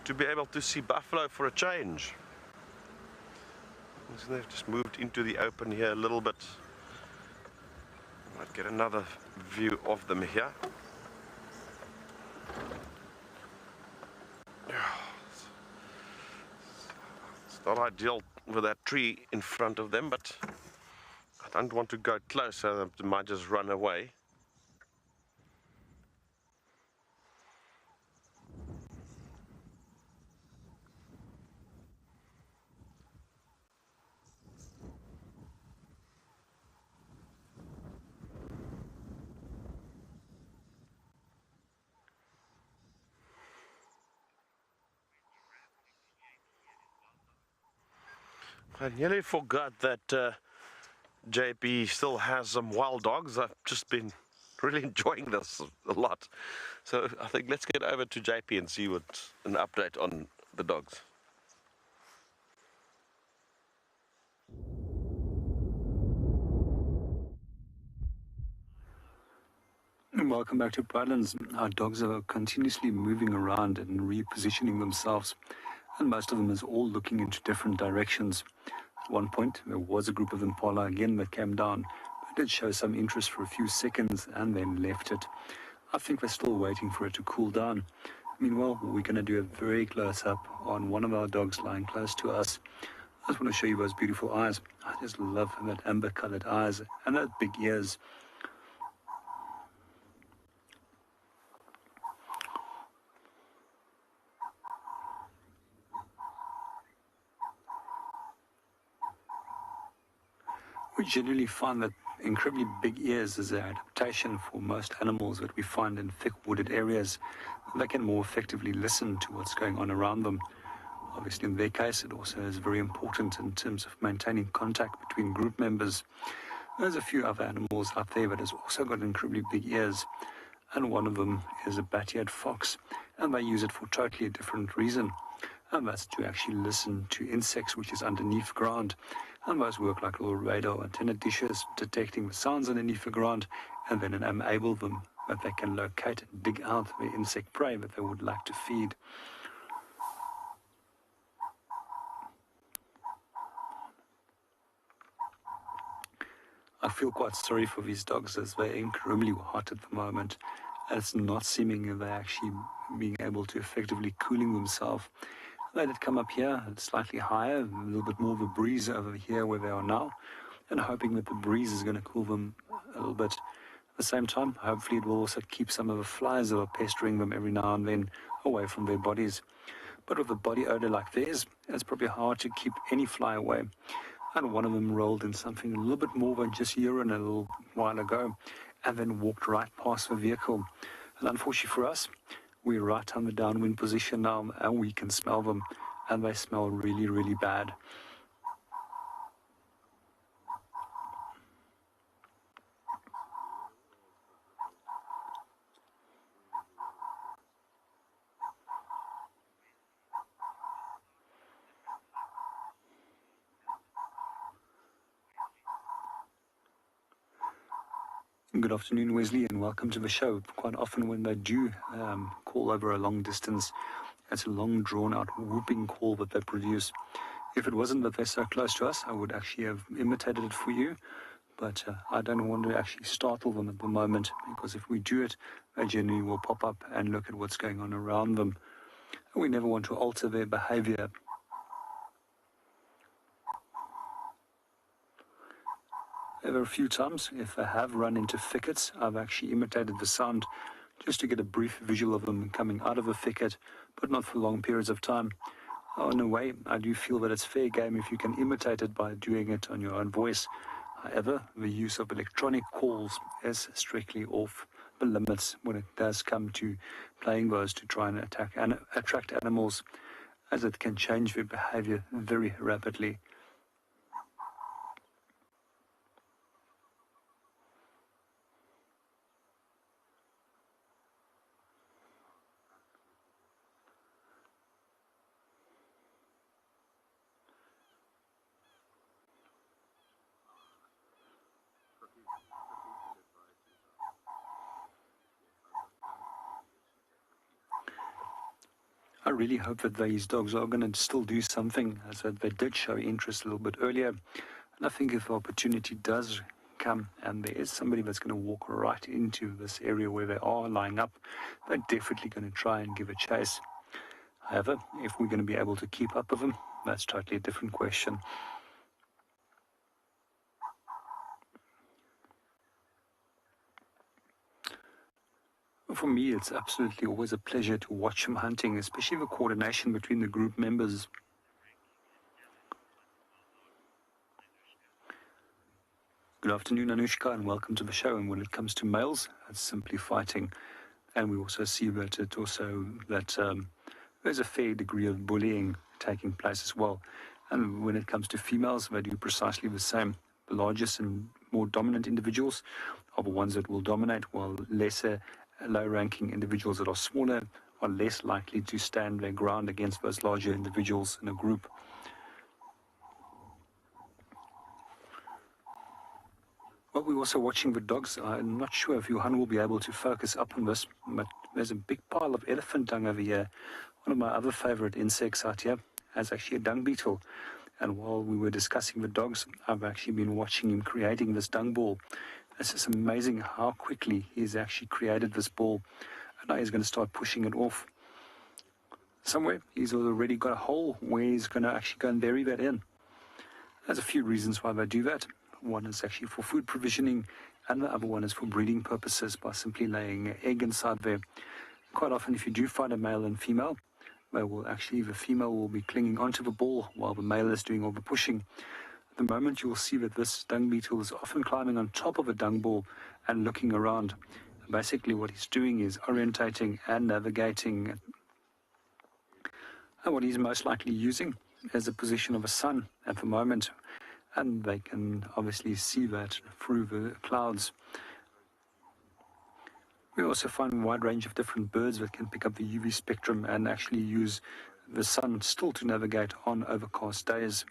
to be able to see buffalo for a change. So they've just moved into the open here a little bit. Might get another view of them here. It's not ideal with that tree in front of them, but I don't want to go close, so they might just run away. I nearly forgot that JP still has some wild dogs. I've just been really enjoying this a lot. So I think let's get over to JP and see what an update on the dogs. And welcome back to Pridelands. Our dogs are continuously moving around and repositioning themselves, and most of them is all looking into different directions. At one point, there was a group of impala again that came down, but did show some interest for a few seconds and then left it. I think they're still waiting for it to cool down. Meanwhile, we're going to do a very close-up on one of our dogs lying close to us. I just want to show you those beautiful eyes. I just love that amber-colored eyes and those big ears. We generally find that incredibly big ears is an adaptation for most animals that we find in thick wooded areas. They can more effectively listen to what's going on around them. Obviously, in their case, it also is very important in terms of maintaining contact between group members. There's a few other animals out there that has also got incredibly big ears, and one of them is a bat-eared fox, and they use it for totally a different reason. And that's to actually listen to insects which is underneath ground. And those work like little radar antenna dishes, detecting the sounds underneath the ground, and then enable them that they can locate and dig out the insect prey that they would like to feed. I feel quite sorry for these dogs as they're incredibly hot at the moment. And it's not seeming they're actually being able to effectively cooling themselves. They did come up here, slightly higher, a little bit more of a breeze over here where they are now, and hoping that the breeze is going to cool them a little bit. At the same time, hopefully it will also keep some of the flies that are pestering them every now and then away from their bodies. But with a body odor like theirs, it's probably hard to keep any fly away. And one of them rolled in something a little bit more than just urine a little while ago, and then walked right past the vehicle. And unfortunately for us, we're right on the downwind position now, and we can smell them, and they smell really, really bad. Good afternoon, Wesley, and welcome to the show. Quite often when they do call over a long distance, it's a long, drawn-out whooping call that they produce. If it wasn't that they're so close to us, I would actually have imitated it for you, but I don't want to actually startle them at the moment, because if we do it, they generally will pop up and look at what's going on around them. And we never want to alter their behavior. There are a few times, if they have run into thickets, I've actually imitated the sound just to get a brief visual of them coming out of a thicket, but not for long periods of time. In a way, I do feel that it's fair game if you can imitate it by doing it on your own voice. However, the use of electronic calls is strictly off the limits when it does come to playing those to try and attract animals, as it can change their behavior very rapidly. I really hope that these dogs are going to still do something, as they did show interest a little bit earlier. And I think if the opportunity does come and there is somebody that's going to walk right into this area where they are lying up, they're definitely going to try and give a chase. However, if we're going to be able to keep up with them, that's totally a different question. For me, it's absolutely always a pleasure to watch them hunting, especially the coordination between the group members. Good afternoon, Anushka, and welcome to the show. And when it comes to males, it's simply fighting. And we also see that there's a fair degree of bullying taking place as well. And when it comes to females, they do precisely the same. The largest and more dominant individuals are the ones that will dominate, while lesser, low-ranking individuals that are smaller are less likely to stand their ground against those larger individuals in a group. Well, we're also watching the dogs. I'm not sure if Johan will be able to focus up on this, but there's a big pile of elephant dung over here. One of my other favorite insects out here is actually a dung beetle. And while we were discussing the dogs, I've actually been watching him creating this dung ball. It's just amazing how quickly he's actually created this ball. And now he's going to start pushing it off. Somewhere, he's already got a hole where he's going to actually go and bury that in. There's a few reasons why they do that. One is actually for food provisioning, and the other one is for breeding purposes by simply laying an egg inside there. Quite often, if you do find a male and female, the female will be clinging onto the ball while the male is doing all the pushing. At the moment, you will see that this dung beetle is often climbing on top of a dung ball and looking around. Basically, what he's doing is orientating and navigating. And what he's most likely using is the position of a sun at the moment. And they can obviously see that through the clouds. We also find a wide range of different birds that can pick up the UV spectrum and actually use the sun still to navigate on overcast days.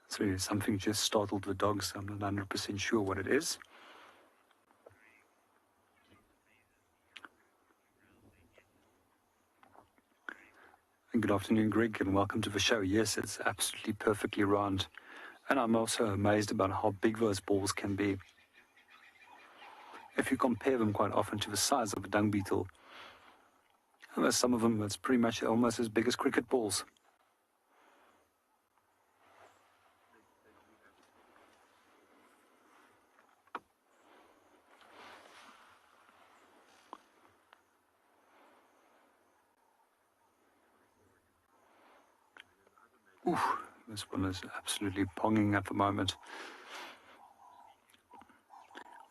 So something just startled the dogs. I'm not 100% sure what it is. Good afternoon, Greg, and welcome to the show. Yes, it's absolutely perfectly round. And I'm also amazed about how big those balls can be. If you compare them quite often to the size of a dung beetle, and there's some of them that's pretty much almost as big as cricket balls. Oof, this one is absolutely ponging at the moment.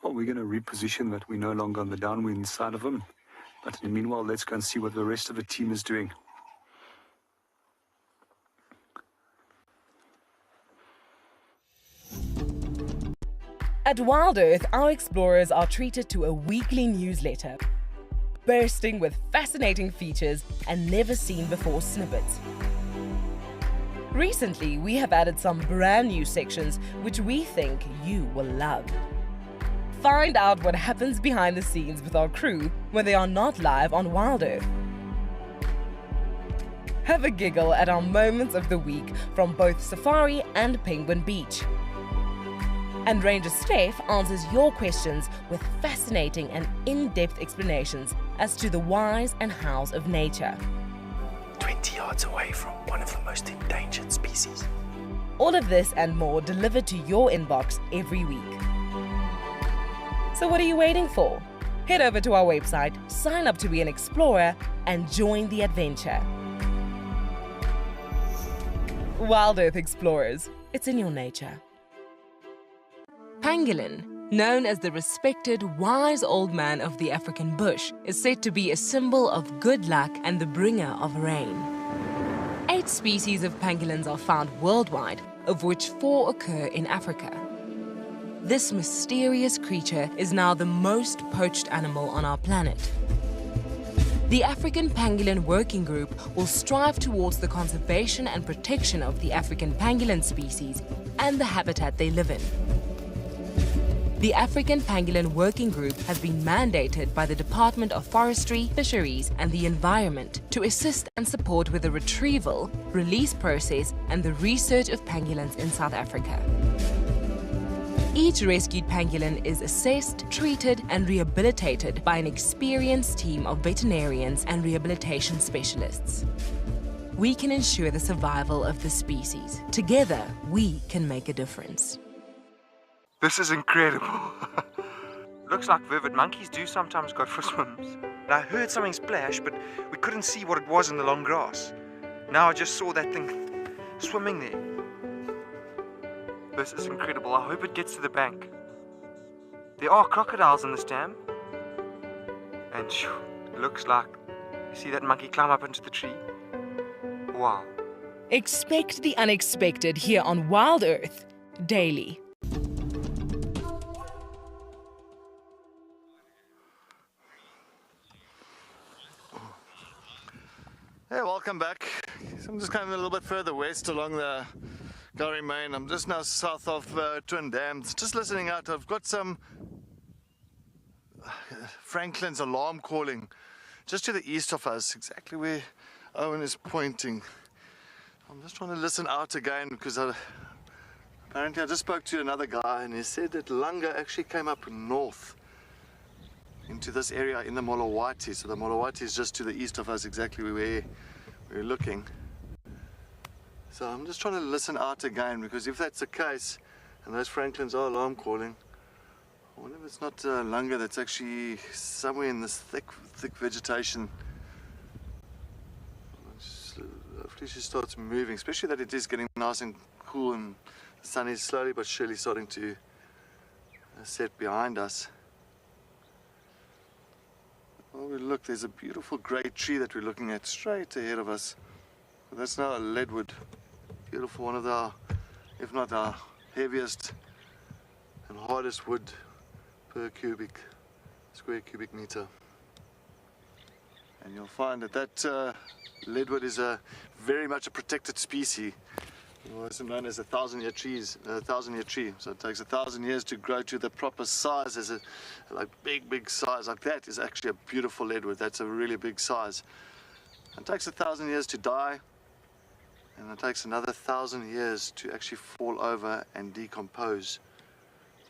Well, we're going to reposition that we're no longer on the downwind side of them. But in the meanwhile, let's go and see what the rest of the team is doing. At WildEarth, our explorers are treated to a weekly newsletter, bursting with fascinating features and never-seen-before snippets. Recently, we have added some brand new sections which we think you will love. Find out what happens behind the scenes with our crew when they are not live on WildEarth. Have a giggle at our moments of the week from both Safari and Penguin Beach. And Ranger Steph answers your questions with fascinating and in-depth explanations as to the whys and hows of nature. 20 yards away from one of the most endangered species. All of this and more delivered to your inbox every week. So what are you waiting for? Head over to our website, sign up to be an explorer, and join the adventure. WildEarth Explorers, it's in your nature. Pangolin, known as the respected wise old man of the African bush, is said to be a symbol of good luck and the bringer of rain. 8 species of pangolins are found worldwide, of which 4 occur in Africa. This mysterious creature is now the most poached animal on our planet. The African Pangolin Working Group will strive towards the conservation and protection of the African pangolin species and the habitat they live in. The African Pangolin Working Group has been mandated by the Department of Forestry, Fisheries and the Environment to assist and support with the retrieval, release process and the research of pangolins in South Africa. Each rescued pangolin is assessed, treated and rehabilitated by an experienced team of veterinarians and rehabilitation specialists. We can ensure the survival of the species. Together, we can make a difference. This is incredible. Looks like vivid monkeys do sometimes go for swims. I heard something splash, but we couldn't see what it was in the long grass. Now I just saw that thing swimming there. This is incredible. I hope it gets to the bank. There are crocodiles in this dam. And it looks like, you see that monkey climb up into the tree? Wow. Expect the unexpected here on Wild Earth daily. Hey, welcome back. So I'm just coming a little bit further west along the Gully Main. I'm just now south of Twin Dams. Just listening out. I've got some Franklin's alarm calling just to the east of us, exactly where Owen is pointing. I'm just trying to listen out again because apparently I just spoke to another guy and he said that Lunga actually came up north into this area in the Molawati. So the Molawati is just to the east of us, exactly where we're looking. So I'm just trying to listen out again, because if that's the case and those Franklins are alarm calling, I wonder if it's not Lunga that's actually somewhere in this thick vegetation. Hopefully she starts moving, especially that it is getting nice and cool and the sun is slowly but surely starting to set behind us. Oh, look, there's a beautiful great tree that we're looking at straight ahead of us. That's now a leadwood. Beautiful, one of our, if not our heaviest and hardest wood per square cubic meter. And you'll find that leadwood is very much a protected species. Also known as a 1,000-year tree. So it takes 1,000 years to grow to the proper size. As a like big size like that is actually a beautiful leadwood. That's a really big size. It takes 1,000 years to die, and it takes another 1,000 years to actually fall over and decompose.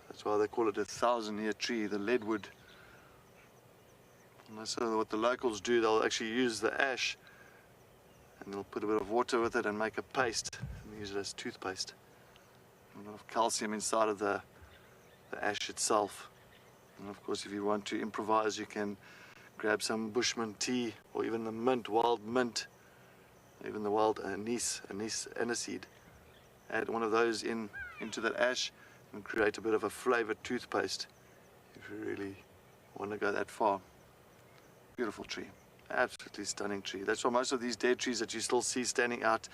That's why they call it a 1,000-year tree, the leadwood. And so what the locals do, they'll actually use the ash and they'll put a bit of water with it and make a paste. Use it as toothpaste. A lot of calcium inside of the ash itself. And of course, if you want to improvise, you can grab some bushman tea or even the mint, wild mint, even the wild anise aniseed. Add one of those into that ash and create a bit of a flavored toothpaste if you really want to go that far. Beautiful tree, absolutely stunning tree. That's why most of these dead trees that you still see standing out,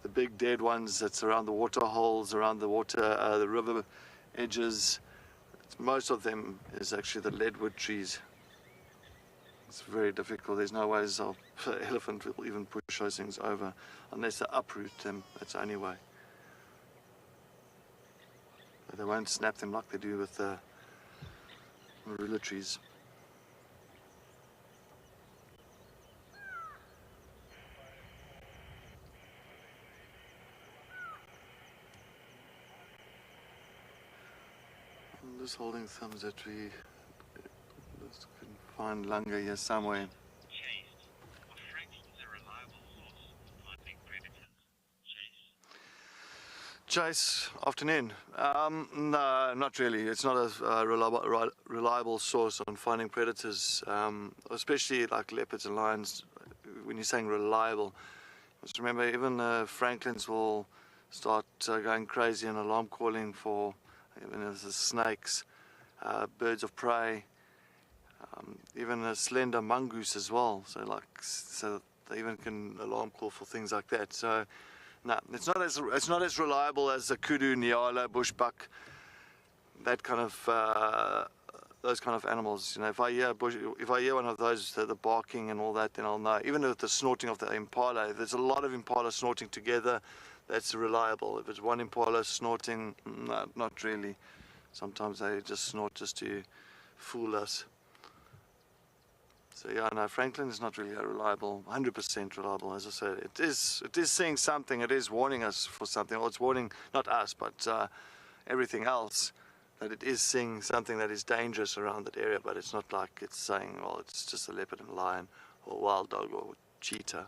the big dead ones that's around the water holes, around the the river edges, most of them is actually the leadwood trees. It's very difficult. There's no ways an elephant will even push those things over unless they uproot them. That's the only way. But they won't snap them like they do with the marula trees. I'm just holding thumbs that we can find Lunga here somewhere. Chase, afternoon. No, not really. It's not a reliable source on finding predators, especially like leopards and lions. When you're saying reliable, just remember, even Franklins will start going crazy and alarm calling for even as the snakes, birds of prey, even a slender mongoose as well. So they even can alarm call for things like that. So no, it's not as reliable as the kudu, nyala, bushbuck, that kind of those kind of animals. You know, if I hear one of those, the barking and all that, then I'll know. Even with the snorting of the impala, if there's a lot of impala snorting together, that's reliable. If it's one impala snorting, no, not really. Sometimes they just snort just to fool us. So yeah, no, Franklin is not really reliable, 100% reliable. As I said, it is seeing something. It is warning us for something. Or it's warning not us, but everything else, that it is seeing something that is dangerous around that area. But it's not like it's saying, well, it's just a leopard and lion, or wild dog, or cheetah,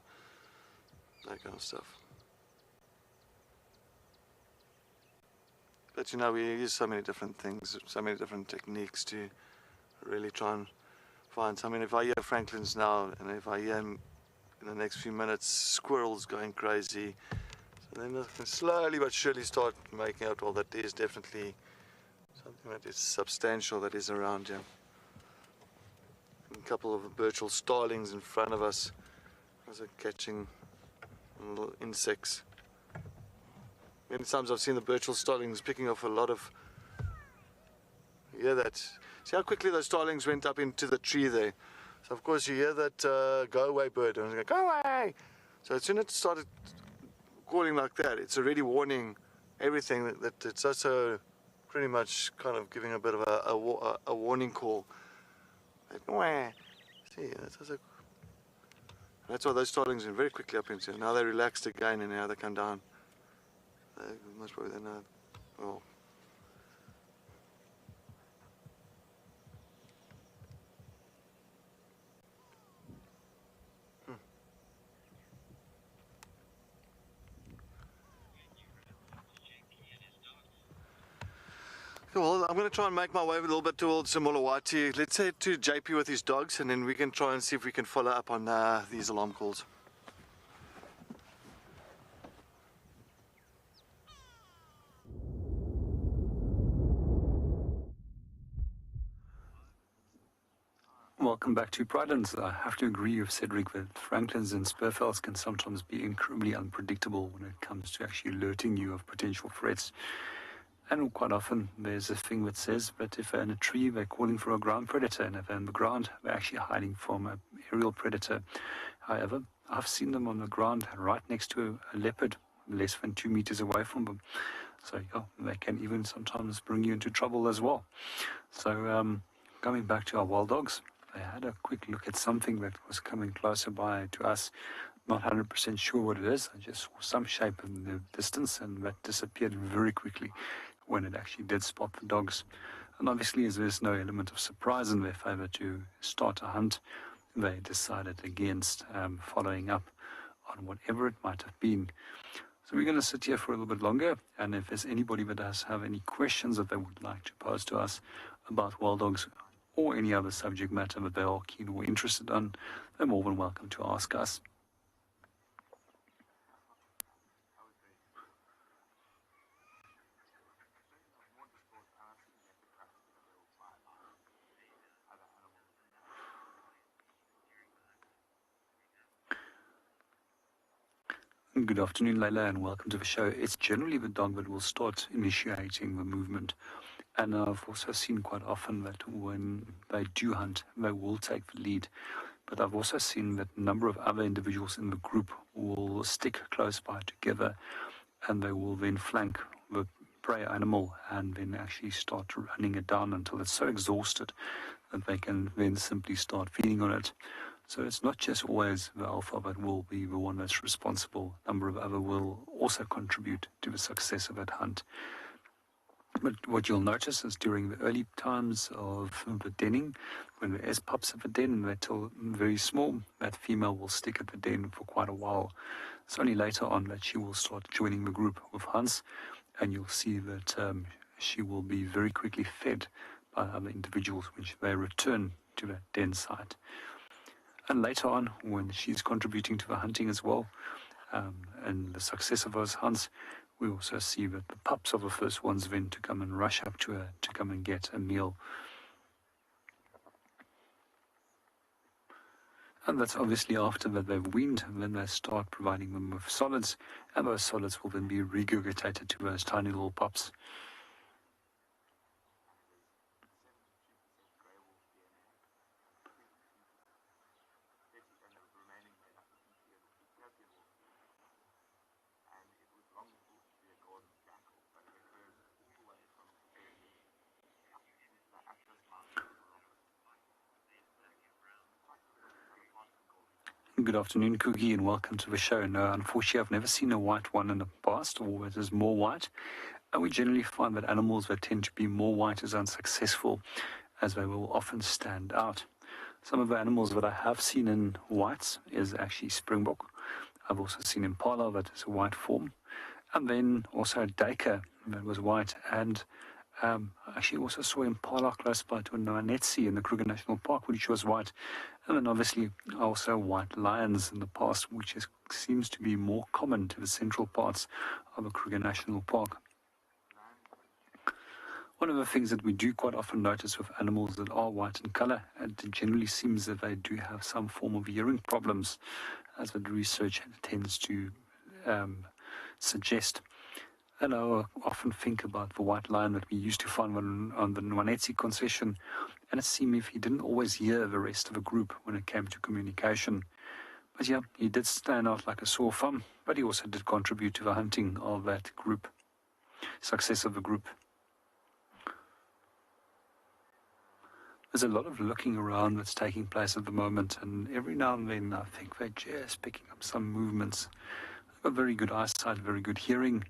that kind of stuff. But you know, we use so many different things, so many different techniques to really try and find. I mean, if I hear Franklins now, and if I hear in the next few minutes squirrels going crazy, so then I can slowly but surely start making out, well, that there's definitely something that is substantial that is around here. A couple of virtual starlings in front of us. Those are catching little insects. Many times I've seen the Birchall starlings picking off a lot of... You hear that? See how quickly those starlings went up into the tree there. So of course you hear that go away bird, and it's like, go away! So as soon as it started calling like that, it's already warning everything that it's also pretty much kind of giving a bit of a warning call. Like, wah. See, that's why those starlings went very quickly up into. Now they relaxed again, and now they come down. Most probably they know. Oh. Well, I'm going to try and make my way a little bit towards Molawati. Let's head to JP with his dogs, and then we can try and see if we can follow up on these alarm calls. Welcome back to Pridelands. I have to agree with Cedric that Franklins and Spurfells can sometimes be incredibly unpredictable when it comes to actually alerting you of potential threats. And quite often there's a thing that says that if they're in a tree, they're calling for a ground predator, and if they're in the ground, they're actually hiding from an aerial predator. However, I've seen them on the ground right next to a leopard, less than 2 meters away from them. So yeah, they can even sometimes bring you into trouble as well. So coming back to our wild dogs, they had a quick look at something that was coming closer by to us. Not 100% sure what it is. I just saw some shape in the distance, and that disappeared very quickly when it actually did spot the dogs. And obviously, as there's no element of surprise in their favor to start a hunt, they decided against following up on whatever it might have been. So we're going to sit here for a little bit longer, and if there's anybody that does have any questions that they would like to pose to us about wild dogs or any other subject matter that they are keen or interested in, they're more than welcome to ask us. Good afternoon, Layla, and welcome to the show. It's generally the dog that will start initiating the movement. And I've also seen quite often that when they do hunt, they will take the lead. But I've also seen that a number of other individuals in the group will stick close by together, and they will then flank the prey animal and then actually start running it down until it's so exhausted that they can then simply start feeding on it. So it's not just always the alpha that will be the one that's responsible. A number of other will also contribute to the success of that hunt. But what you'll notice is during the early times of the denning, when there is pups at the den and they're still very small, that female will stick at the den for quite a while. It's only later on that she will start joining the group with hunts, and you'll see that she will be very quickly fed by other individuals when they return to that den site. And later on, when she's contributing to the hunting as well, and the success of those hunts, we also see that the pups are the first ones then to come and rush up to her to come and get a meal. And that's obviously after that they've weaned, and then they start providing them with solids, and those solids will then be regurgitated to those tiny little pups. Good afternoon, Cookie, and welcome to the show. No, unfortunately, I've never seen a white one in the past, or that is more white. And we generally find that animals that tend to be more white is unsuccessful, as they will often stand out. Some of the animals that I have seen in whites is actually springbok. I've also seen impala that is a white form, and then also a duiker that was white, and I actually also saw impala close by to a Noanetsi in the Kruger National Park, which was white. And then obviously also white lions in the past, which seems to be more common to the central parts of the Kruger National Park. One of the things that we do quite often notice with animals that are white in color, it generally seems that they do have some form of hearing problems, as the research tends to suggest. And I often think about the white lion that we used to find on the Nwanetsi concession, and it seemed if he didn't always hear the rest of the group when it came to communication. But yeah, he did stand out like a sore thumb, but he also did contribute to the hunting of that group, success of the group. There's a lot of looking around that's taking place at the moment, and every now and then I think they're just picking up some movements. They've got very good eyesight, very good hearing,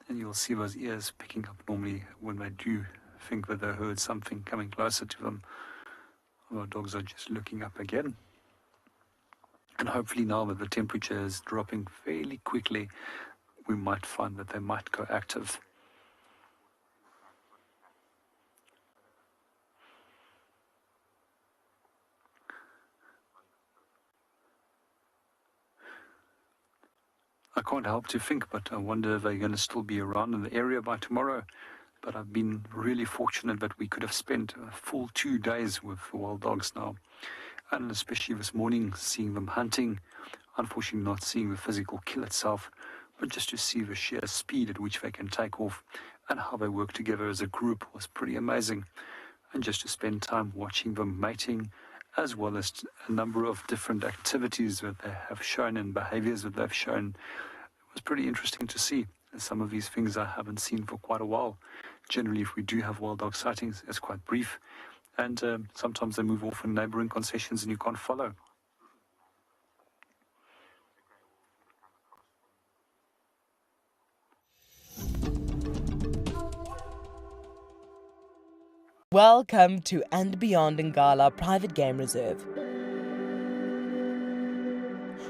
and you'll see those ears picking up normally when they do think that they heard something coming closer to them. Our dogs are just looking up again. And hopefully now that the temperature is dropping fairly quickly, we might find that they might go active. I can't help to think, but I wonder if they're going to still be around in the area by tomorrow. But I've been really fortunate that we could have spent a full 2 days with the wild dogs now. And especially this morning, seeing them hunting, unfortunately not seeing the physical kill itself, but just to see the sheer speed at which they can take off and how they work together as a group was pretty amazing. And just to spend time watching them mating, as well as a number of different activities that they have shown and behaviors that they've shown, it was pretty interesting to see. And some of these things I haven't seen for quite a while. Generally, if we do have wild dog sightings, it's quite brief. And sometimes they move off in neighboring concessions and you can't follow. Welcome to And Beyond Ngala Private Game Reserve,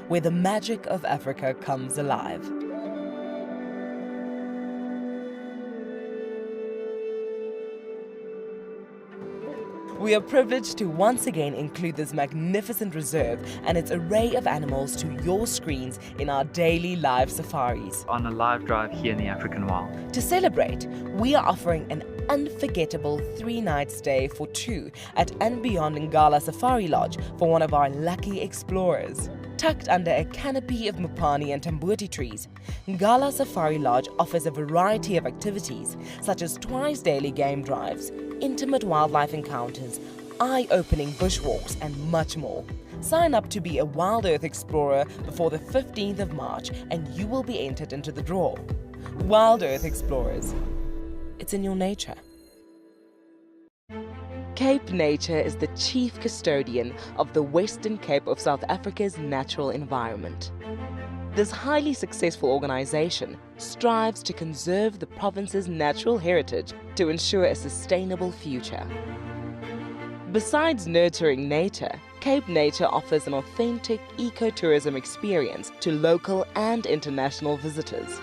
where the magic of Africa comes alive. We are privileged to once again include this magnificent reserve and its array of animals to your screens in our daily live safaris. On a live drive here in the African wild. To celebrate, we are offering an unforgettable 3-night stay for 2 at And Beyond Ngala Safari Lodge for one of our lucky explorers. Tucked under a canopy of mopani and tambuti trees, Ngala Safari Lodge offers a variety of activities such as twice daily game drives, intimate wildlife encounters, eye-opening bushwalks, and much more. Sign up to be a WildEarth explorer before the 15th of March and you will be entered into the draw. WildEarth Explorers. It's in your nature. Cape Nature is the chief custodian of the Western Cape of South Africa's natural environment. This highly successful organization strives to conserve the province's natural heritage to ensure a sustainable future. Besides nurturing nature, Cape Nature offers an authentic ecotourism experience to local and international visitors.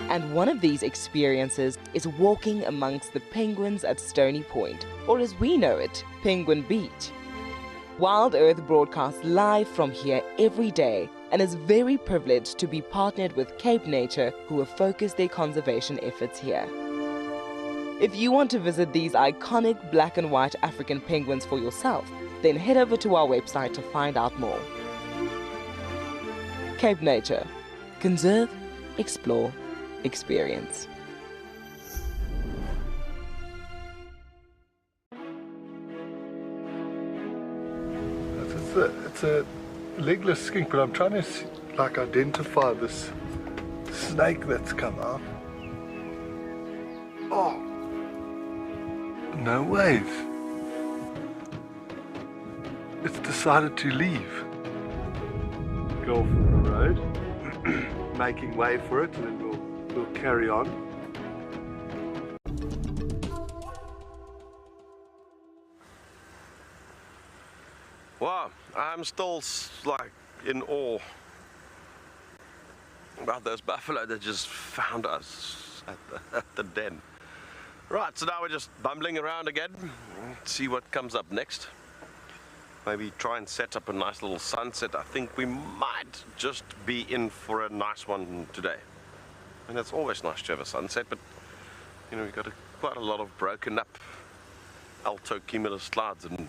And one of these experiences is walking amongst the penguins at Stony Point, or as we know it, Penguin Beach. WildEarth broadcasts live from here every day and is very privileged to be partnered with Cape Nature, who have focused their conservation efforts here. If you want to visit these iconic black and white African penguins for yourself, then head over to our website to find out more. Cape Nature. Conserve, explore, experience. It's a legless skink, but I'm trying to identify this snake that's come out. Oh, no ways. It's decided to leave. Go from the road, making way for it, and then we'll carry on. Wow, I'm still in awe about those buffalo that just found us at the den. Right, so now we're just bumbling around again, see what comes up next. Maybe try and set up a nice little sunset. I think we might just be in for a nice one today. And it's always nice to have a sunset, but you know, we've got quite a lot of broken up alto cumulus clouds, and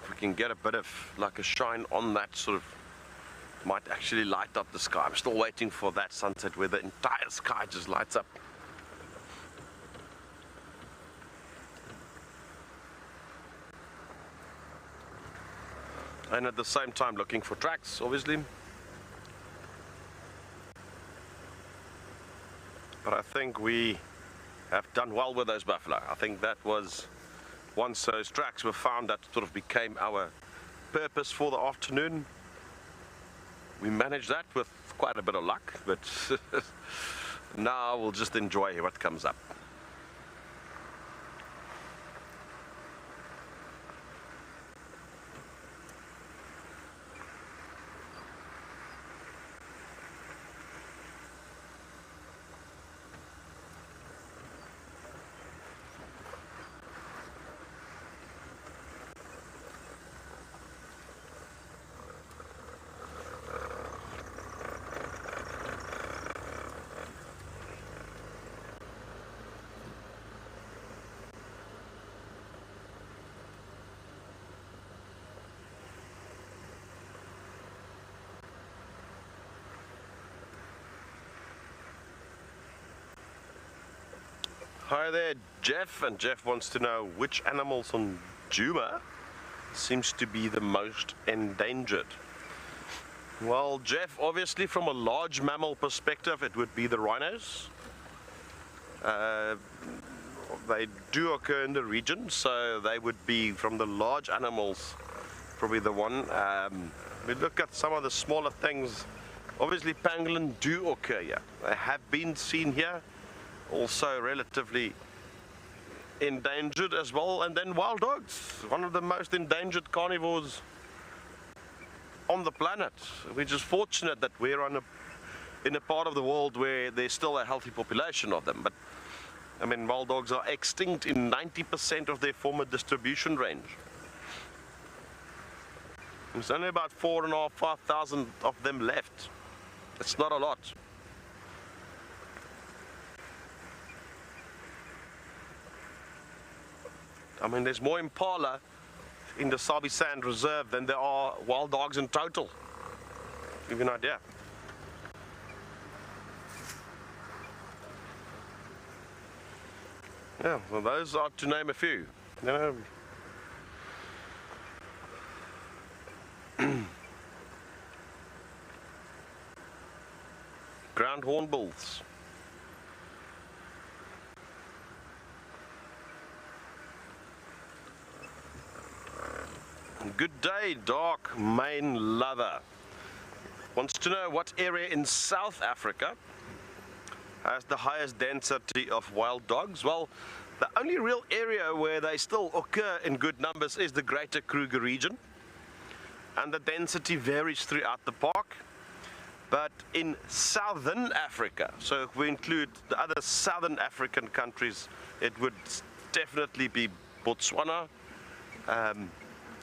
if we can get a bit of a shine on that sort of might actually light up the sky. I'm still waiting for that sunset where the entire sky just lights up. And at the same time looking for tracks, obviously. But I think we have done well with those buffalo. I think that was, once those tracks were found, that sort of became our purpose for the afternoon. We managed that with quite a bit of luck, but now we'll just enjoy what comes up. Hi there, Jeff, and Jeff wants to know which animals on Djuma seems to be the most endangered. Well, Jeff, obviously from a large mammal perspective, it would be the rhinos. They do occur in the region, so they would be, from the large animals, probably the one. We look at some of the smaller things. Obviously, pangolin do occur here. They have been seen here. Also relatively endangered as well, and then wild dogs, one of the most endangered carnivores on the planet. We're just fortunate that we're in a part of the world where there's still a healthy population of them. But I mean, wild dogs are extinct in 90% of their former distribution range. There's only about 4,500, 5,000 of them left. It's not a lot. I mean, there's more impala in the Sabi Sand Reserve than there are wild dogs in total. Give you an idea. Yeah, well, those are to name a few. You know, ground hornbills. Good day, Dark Mane Lover. Wants to know what area in South Africa has the highest density of wild dogs. Well, the only real area where they still occur in good numbers is the greater Kruger region, and the density varies throughout the park. But in Southern Africa, so if we include the other Southern African countries, it would definitely be Botswana.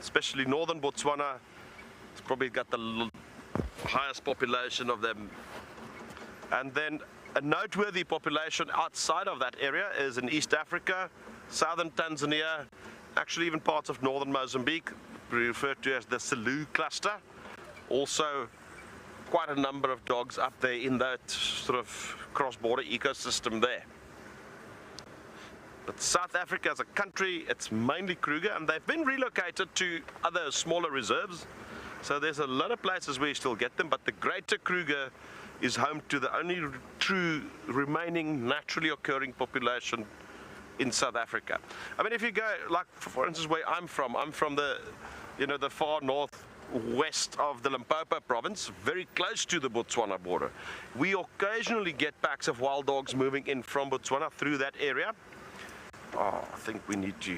Especially northern Botswana, it's probably got the highest population of them. And then a noteworthy population outside of that area is in East Africa, southern Tanzania, actually even parts of northern Mozambique, referred to as the Selous cluster. Also quite a number of dogs up there in that sort of cross-border ecosystem there. But South Africa as a country, it's mainly Kruger, and they've been relocated to other smaller reserves. So there's a lot of places where you still get them, but the greater Kruger is home to the only true remaining naturally occurring population in South Africa. I mean, if you go, like for instance, where I'm from the, you know, the far northwest of the Limpopo province, very close to the Botswana border. We occasionally get packs of wild dogs moving in from Botswana through that area. Oh, I think we need to.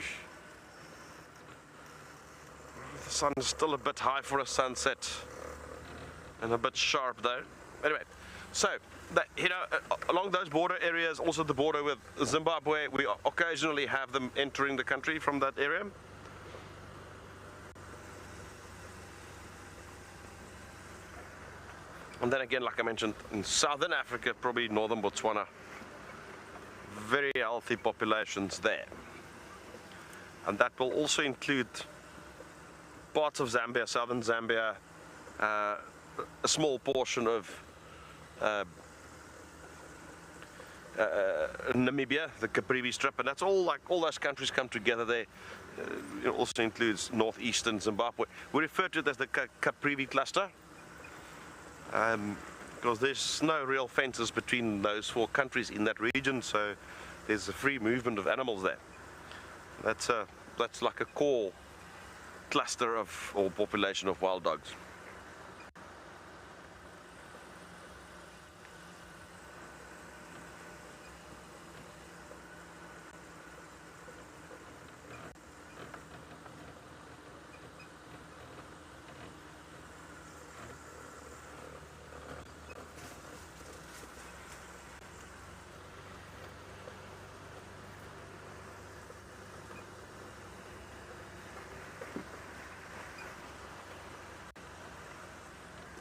The sun is still a bit high for a sunset, and a bit sharp though. Anyway, so you know, along those border areas, also the border with Zimbabwe, we occasionally have them entering the country from that area. And then again, like I mentioned, in Southern Africa, probably northern Botswana, very healthy populations there. And that will also include parts of Zambia, southern Zambia, a small portion of Namibia, the Caprivi Strip, and that's all, like all those countries come together there. It also includes northeastern Zimbabwe. We refer to it as the Caprivi cluster because there's no real fences between those 4 countries in that region, so there's a free movement of animals there. That's like a core cluster of, or population of wild dogs.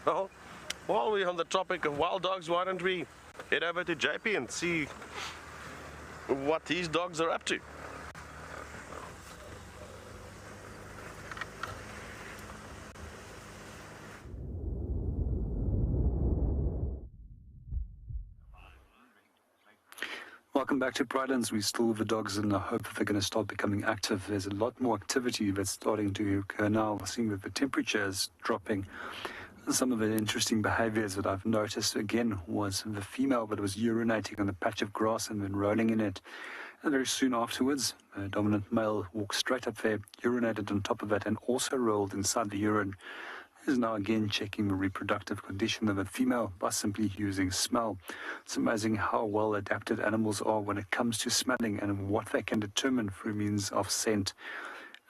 Well, while we're on the topic of wild dogs, why don't we head over to JP and see what these dogs are up to. Welcome back to Pridelands. We still have the dogs in the hope that they're going to start becoming active. There's a lot more activity that's starting to occur now, seeing that the temperature is dropping. Some of the interesting behaviors that I've noticed, again, was the female that was urinating on a patch of grass and then rolling in it. And very soon afterwards, a dominant male walked straight up there, urinated on top of it, and also rolled inside the urine. Is now again checking the reproductive condition of a female by simply using smell. It's amazing how well adapted animals are when it comes to smelling and what they can determine through means of scent.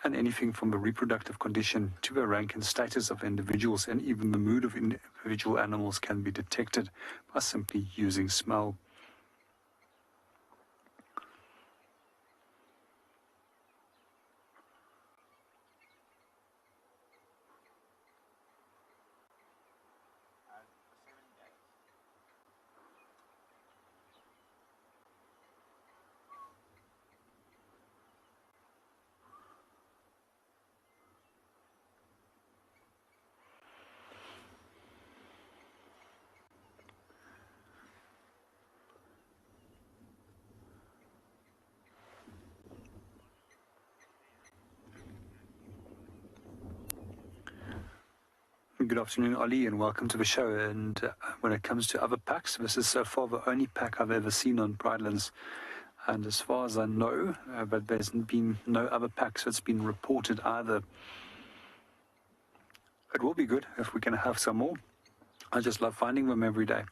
And anything from the reproductive condition to the rank and status of individuals, and even the mood of individual animals can be detected by simply using smell. Good afternoon, Ollie, and welcome to the show. And when it comes to other packs, this is so far the only pack I've ever seen on Pridelands. And as far as I know, but there's been no other packs that's been reported either. It will be good if we can have some more. I just love finding them every day.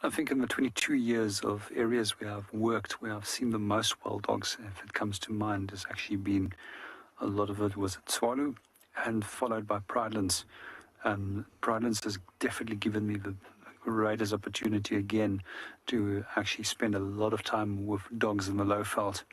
I think in the 22 years of areas where I've worked, where I've seen the most wild dogs, if it comes to mind, has actually been, a lot of it was at Tswalu and followed by Pridelands. Pridelands has definitely given me the greatest opportunity again to actually spend a lot of time with dogs in the Lowveld.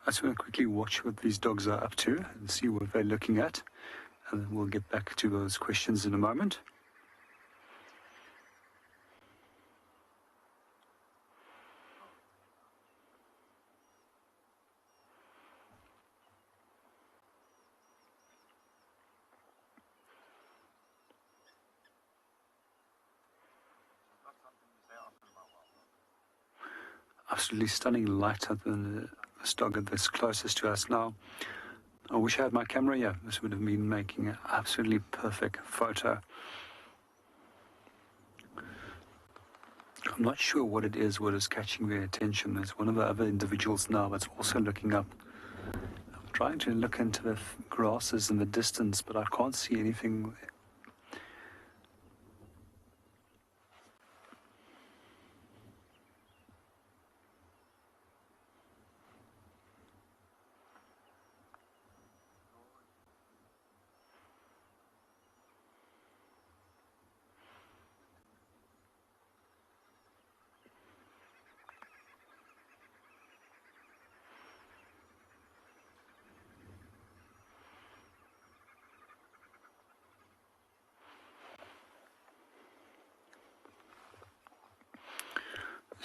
I just want to quickly watch what these dogs are up to and see what they're looking at, and then we'll get back to those questions in a moment. Absolutely stunning light up in this dog that's closest to us now. I wish I had my camera here. This would have been making an absolutely perfect photo. I'm not sure what it is, what is catching their attention. There's one of the other individuals now that's also looking up. I'm trying to look into the grasses in the distance, but I can't see anything.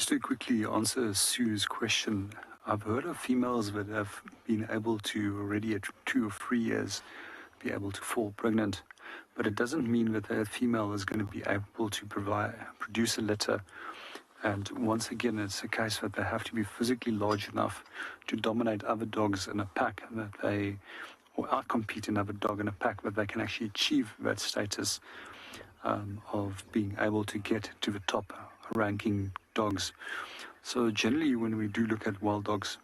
Just to quickly answer Sue's question, I've heard of females that have been able to already at 2 or 3 years be able to fall pregnant, but it doesn't mean that that female is going to be able to produce a litter. And once again, it's a case that they have to be physically large enough to dominate other dogs in a pack, or outcompete another dog in a pack, that they can actually achieve that status of being able to get to the top ranking dogs. So generally, when we do look at wild dogs,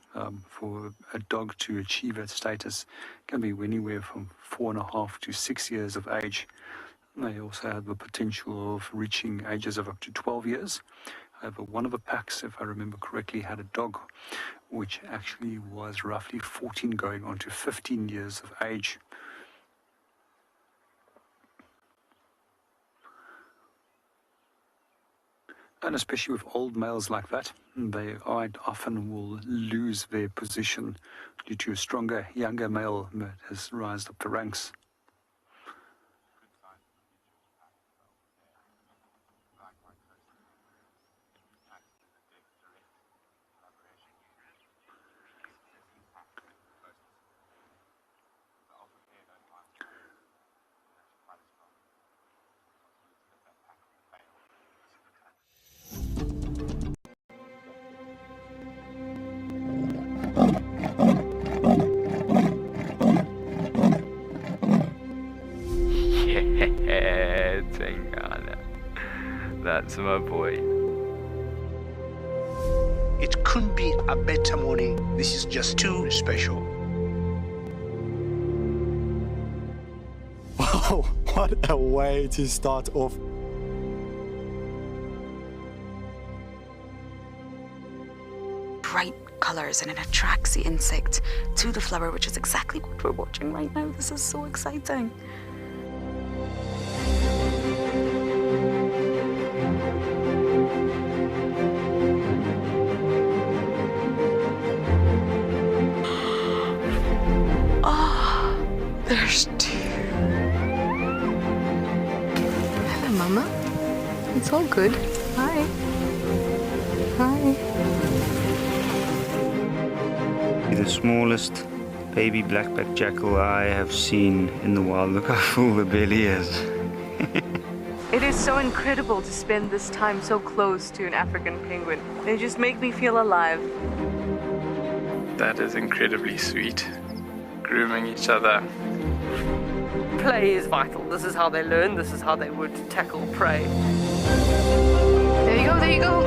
for a dog to achieve that status can be anywhere from 4.5 to 6 years of age. They also have the potential of reaching ages of up to 12 years. However, one of the packs, if I remember correctly, had a dog which actually was roughly 14 going on to 15 years of age. And especially with old males like that, they often will lose their position due to a stronger, younger male that has risen up the ranks. Yeah, Tangana. That's my boy. It couldn't be a better morning. This is just too special. Wow, what a way to start off. Bright colors, and it attracts the insect to the flower, which is exactly what we're watching right now. This is so exciting. Oh, there's two. Hello, Mama. It's all good. Hi. Hi. The smallest baby black-backed jackal I have seen in the wild. Look how full the belly is. It is so incredible to spend this time so close to an African penguin. They just make me feel alive. That is incredibly sweet. Grooming each other. Play is vital. This is how they learn. This is how they would tackle prey. There you go, there you go.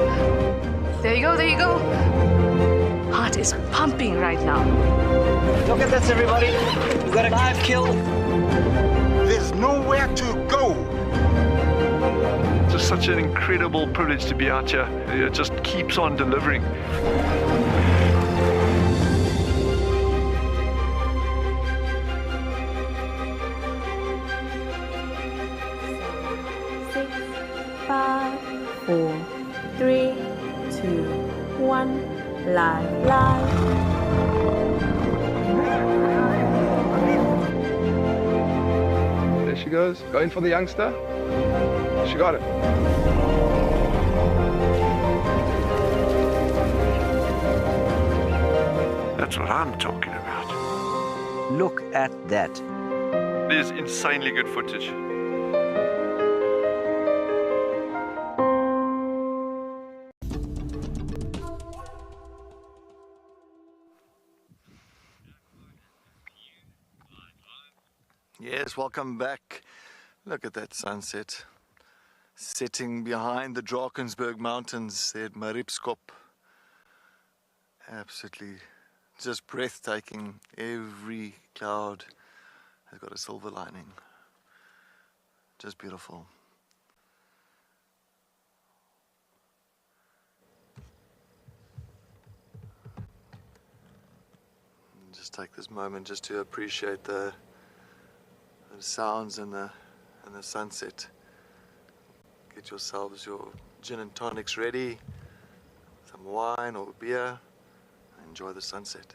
There you go, there you go. Heart is pumping right now. Look at this, everybody. We got a live kill. There's nowhere to go. It's just such an incredible privilege to be out here. It just keeps on delivering. Five, 4, 3, 2, 1. Live. There she goes. Going for the youngster. She got it. That's what I'm talking about. Look at that. It is insanely good footage. Yes, welcome back. Look at that sunset. Setting behind the Drakensberg Mountains there at Maripskop. Absolutely just breathtaking. Every cloud has got a silver lining. Just beautiful. Just take this moment just to appreciate the sounds and the sunset. Get yourselves your gin and tonics ready, some wine or beer, and enjoy the sunset.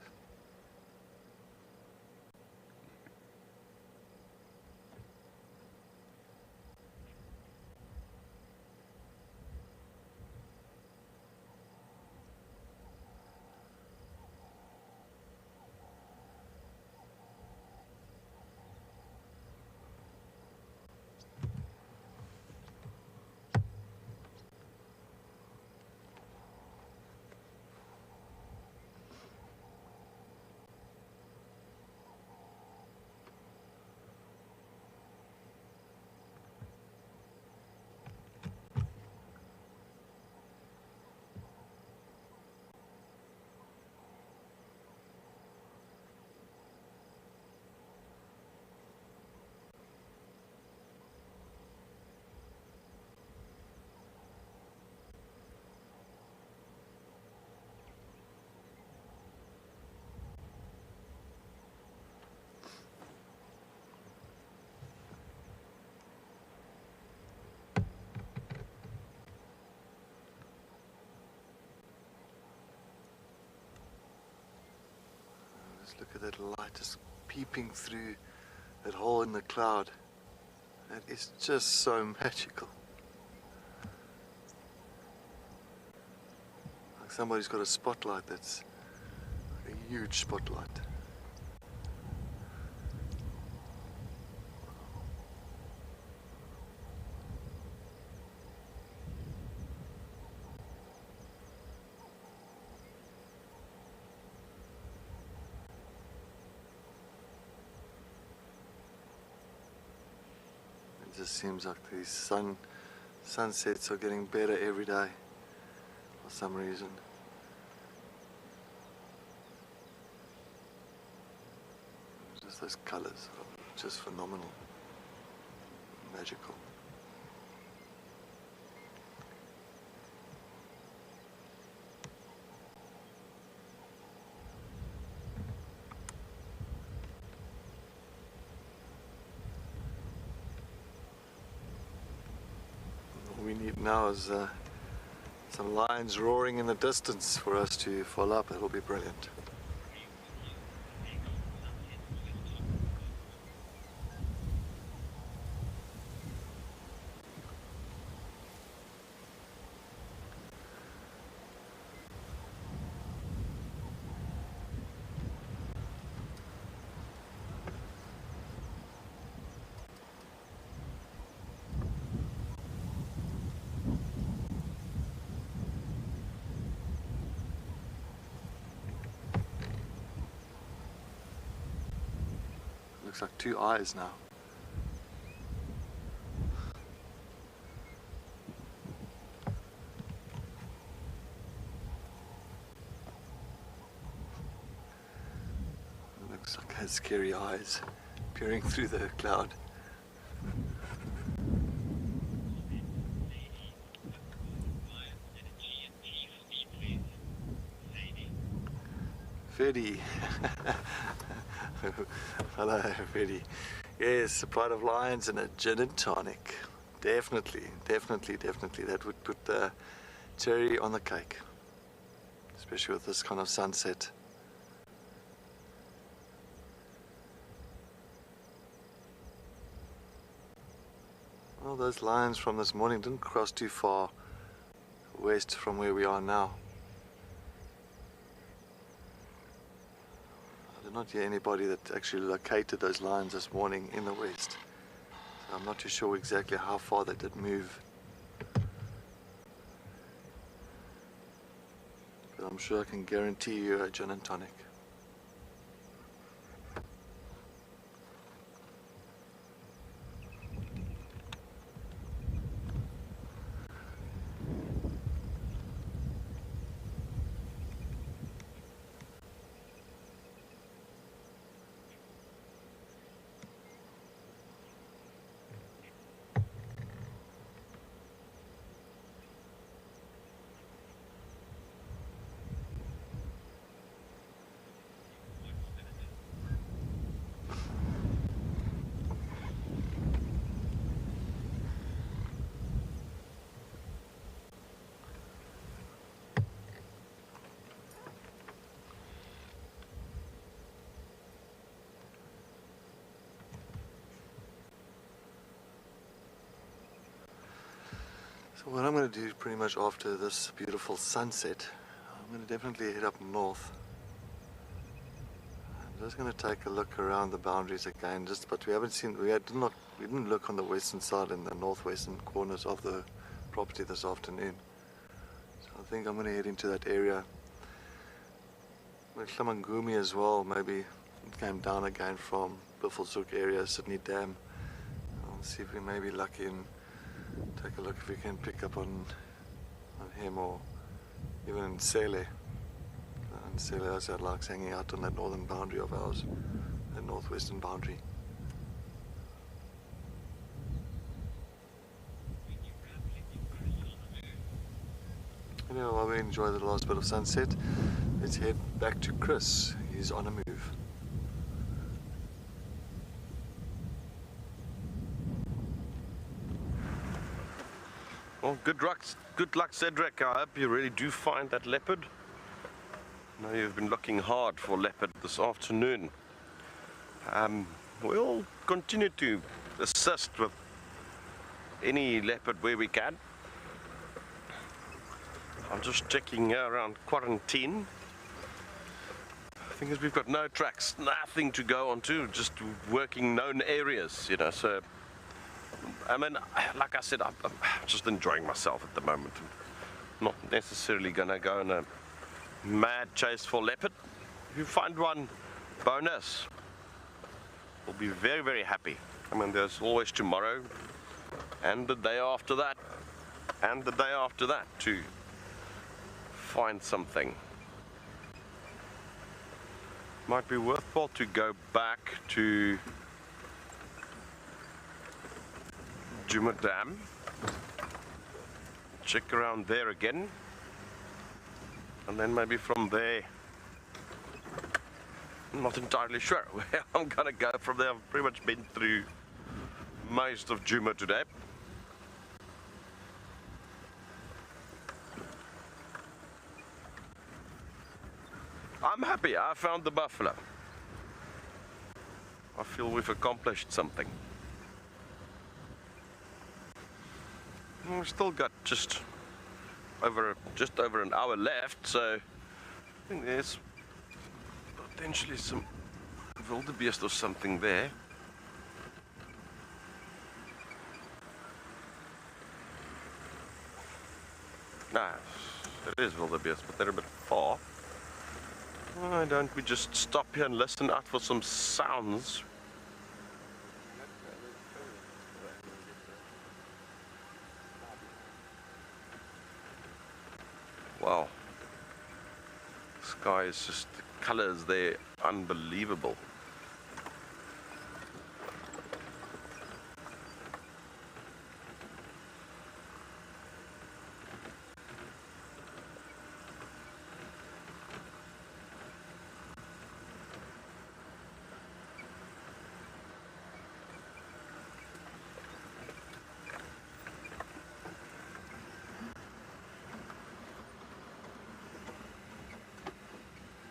Look at that light just peeping through that hole in the cloud. That is just so magical. Like somebody's got a spotlight that's like a huge spotlight. It just seems like these sunsets are getting better every day for some reason. Just those colors are just phenomenal, magical. We need now is some lions roaring in the distance for us to follow up. That'll be brilliant. Looks like two eyes now. Looks like it has scary eyes peering through the cloud. Freddy. Hello, Freddy. Yes, a pot of lions and a gin and tonic. Definitely. That would put the cherry on the cake. Especially with this kind of sunset. Well, those lions from this morning didn't cross too far west from where we are now. I did not hear anybody that actually located those lions this morning in the west. So I'm not too sure exactly how far they did move. But I'm sure I can guarantee you a gin and tonic. So what I'm going to do pretty much after this beautiful sunset, I'm going to definitely head up north. I'm just going to take a look around the boundaries again, but we didn't look on the western side and the northwestern corners of the property this afternoon. So I think I'm going to head into that area. Klamangumi as well, maybe it came down again from Buffelshoek area, Sydney Dam. I'll see if we may be lucky and take a look if we can pick up on him, or even in Sele. And Sele also likes hanging out on that northern boundary of ours, the northwestern boundary. Anyway, while we enjoy the last bit of sunset, let's head back to Chris. He's on a move. Well, good luck, Cedric. I hope you really do find that leopard. I know you've been looking hard for leopard this afternoon. We'll continue to assist with any leopard where we can. I'm just checking here around quarantine. The thing is, we've got no tracks, nothing to go onto, just working known areas, you know. So, I mean, like I said, I'm just enjoying myself at the moment. I'm not necessarily going to go on a mad chase for leopard. If you find one, bonus. We'll be very, very happy. I mean, there's always tomorrow, and the day after that, and the day after that to find something. Might be worthwhile to go back to Djuma Dam, check around there again, and then maybe from there, I'm not entirely sure where I'm gonna go from there. I've pretty much been through most of Djuma today. I'm happy I found the buffalo. I feel we've accomplished something. We've still got just over an hour left, so I think there's potentially some wildebeest or something there. Nah, it is wildebeest, but they're a bit far. Why don't we just stop here and listen out for some sounds? Wow. The sky is just, the colors there, unbelievable.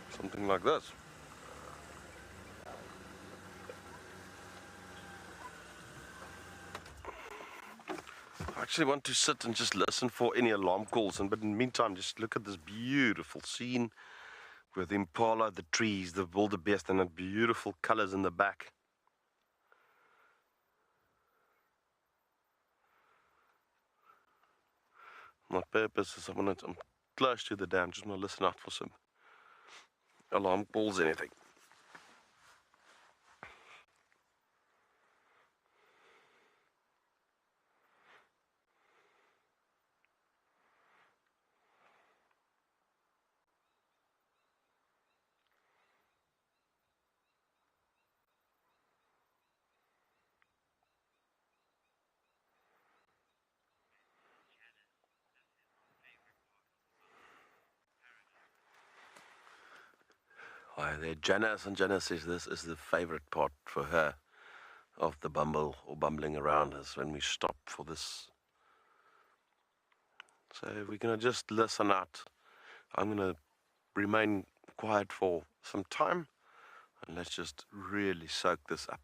Something like this. I actually want to sit and just listen for any alarm calls, but in the meantime just look at this beautiful scene with the impala, the trees, the wildebeest, and the beautiful colors in the back. My purpose is I'm close to the dam, just want to listen out for some alarm calls, anything. Why, there, Janice, and Janice says this is the favorite part for her of the bumble or bumbling around is when we stop for this. So we're going to just listen out. I'm going to remain quiet for some time and let's just really soak this up.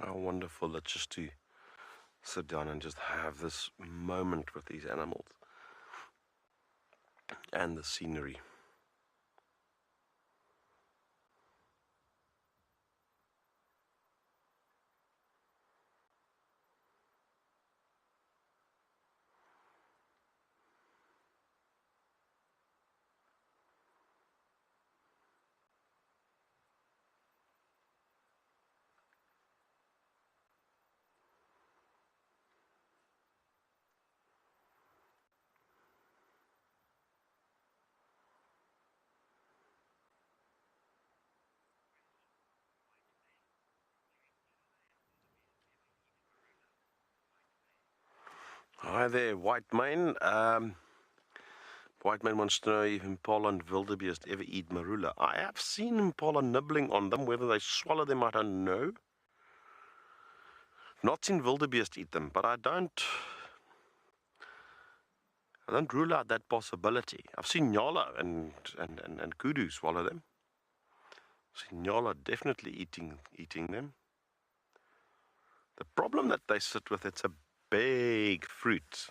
How wonderful that just to sit down and just have this moment with these animals and the scenery. Hi there, White Mane. White Mane wants to know if impala and wildebeest ever eat marula. I have seen impala nibbling on them. Whether they swallow them, I don't know. Not seen wildebeest eat them, but I don't rule out that possibility. I've seen nyala and kudu swallow them. I've seen nyala definitely eating them. The problem that they sit with, it's a big fruit.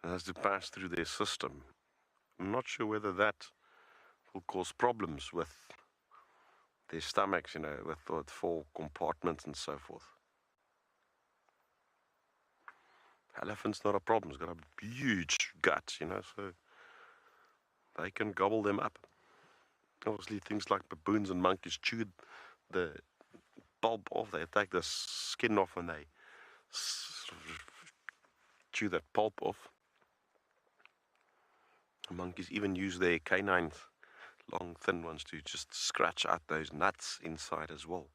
It has to pass through their system. I'm not sure whether that will cause problems with their stomachs, you know, with 4 compartments and so forth. Elephant's not a problem. It's got a huge gut, you know, so they can gobble them up. Obviously, things like baboons and monkeys chew the pulp off. They take the skin off and they chew that pulp off. The monkeys even use their canines, long thin ones, to just scratch out those nuts inside as well.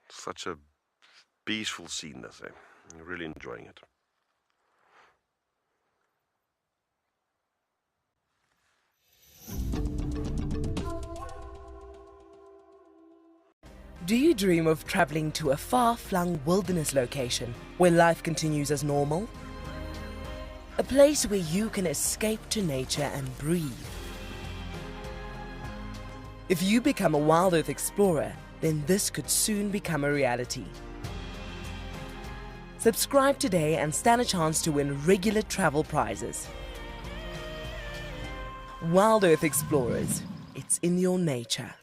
Such a peaceful scene, this, eh? I'm really enjoying it. Do you dream of traveling to a far-flung wilderness location where life continues as normal? A place where you can escape to nature and breathe. If you become a WildEarth explorer, then this could soon become a reality. Subscribe today and stand a chance to win regular travel prizes. WildEarth Explorers, it's in your nature.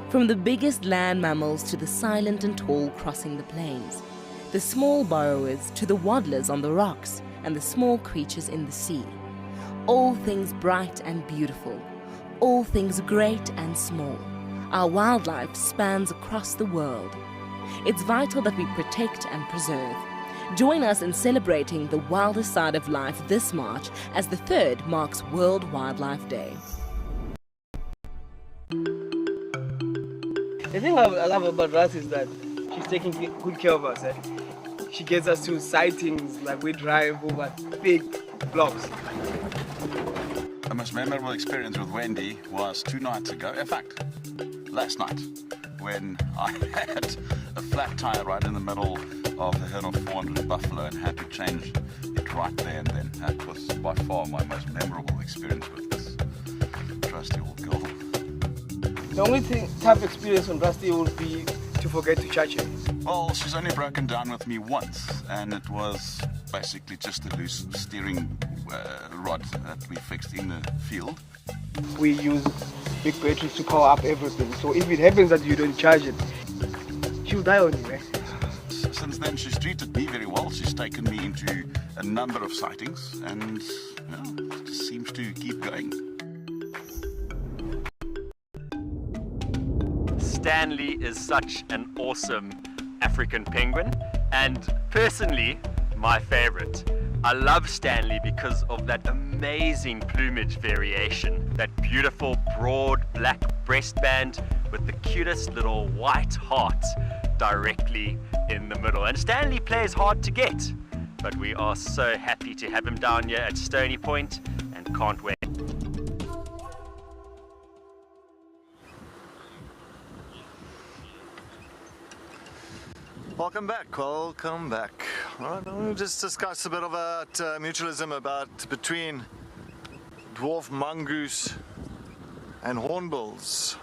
From the biggest land mammals to the silent and tall crossing the plains, the small burrowers to the waddlers on the rocks and the small creatures in the sea, all things bright and beautiful, all things great and small, our wildlife spans across the world. It's vital that we protect and preserve. Join us in celebrating the wildest side of life this March as the 3rd marks World Wildlife Day. The thing I love about Russ is that she's taking good care of us. Eh? She gets us to sightings, like we drive over big blocks. The most memorable experience with Wendy was 2 nights ago. In fact, last night, when I had a flat tire right in the middle of a herd of 400 buffalo and had to change it right there and then. That was by far my most memorable experience with this trusty old girl. The only tough experience on Rusty would be to forget to charge her. Well, she's only broken down with me once, and it was basically just a loose steering rod that we fixed in the field. We use big batteries to power up everything, so if it happens that you don't charge it, she'll die on you, eh? Since then, she's treated me very well. She's taken me into a number of sightings, and it just seems to keep going. Stanley is such an awesome African penguin, and personally, my favorite. I love Stanley because of that amazing plumage variation, that beautiful broad black breastband with the cutest little white heart directly in the middle. And Stanley plays hard to get, but we are so happy to have him down here at Stony Point and can't wait. Welcome back, welcome back. All right, we'll just discuss a bit about mutualism between dwarf mongoose and hornbills.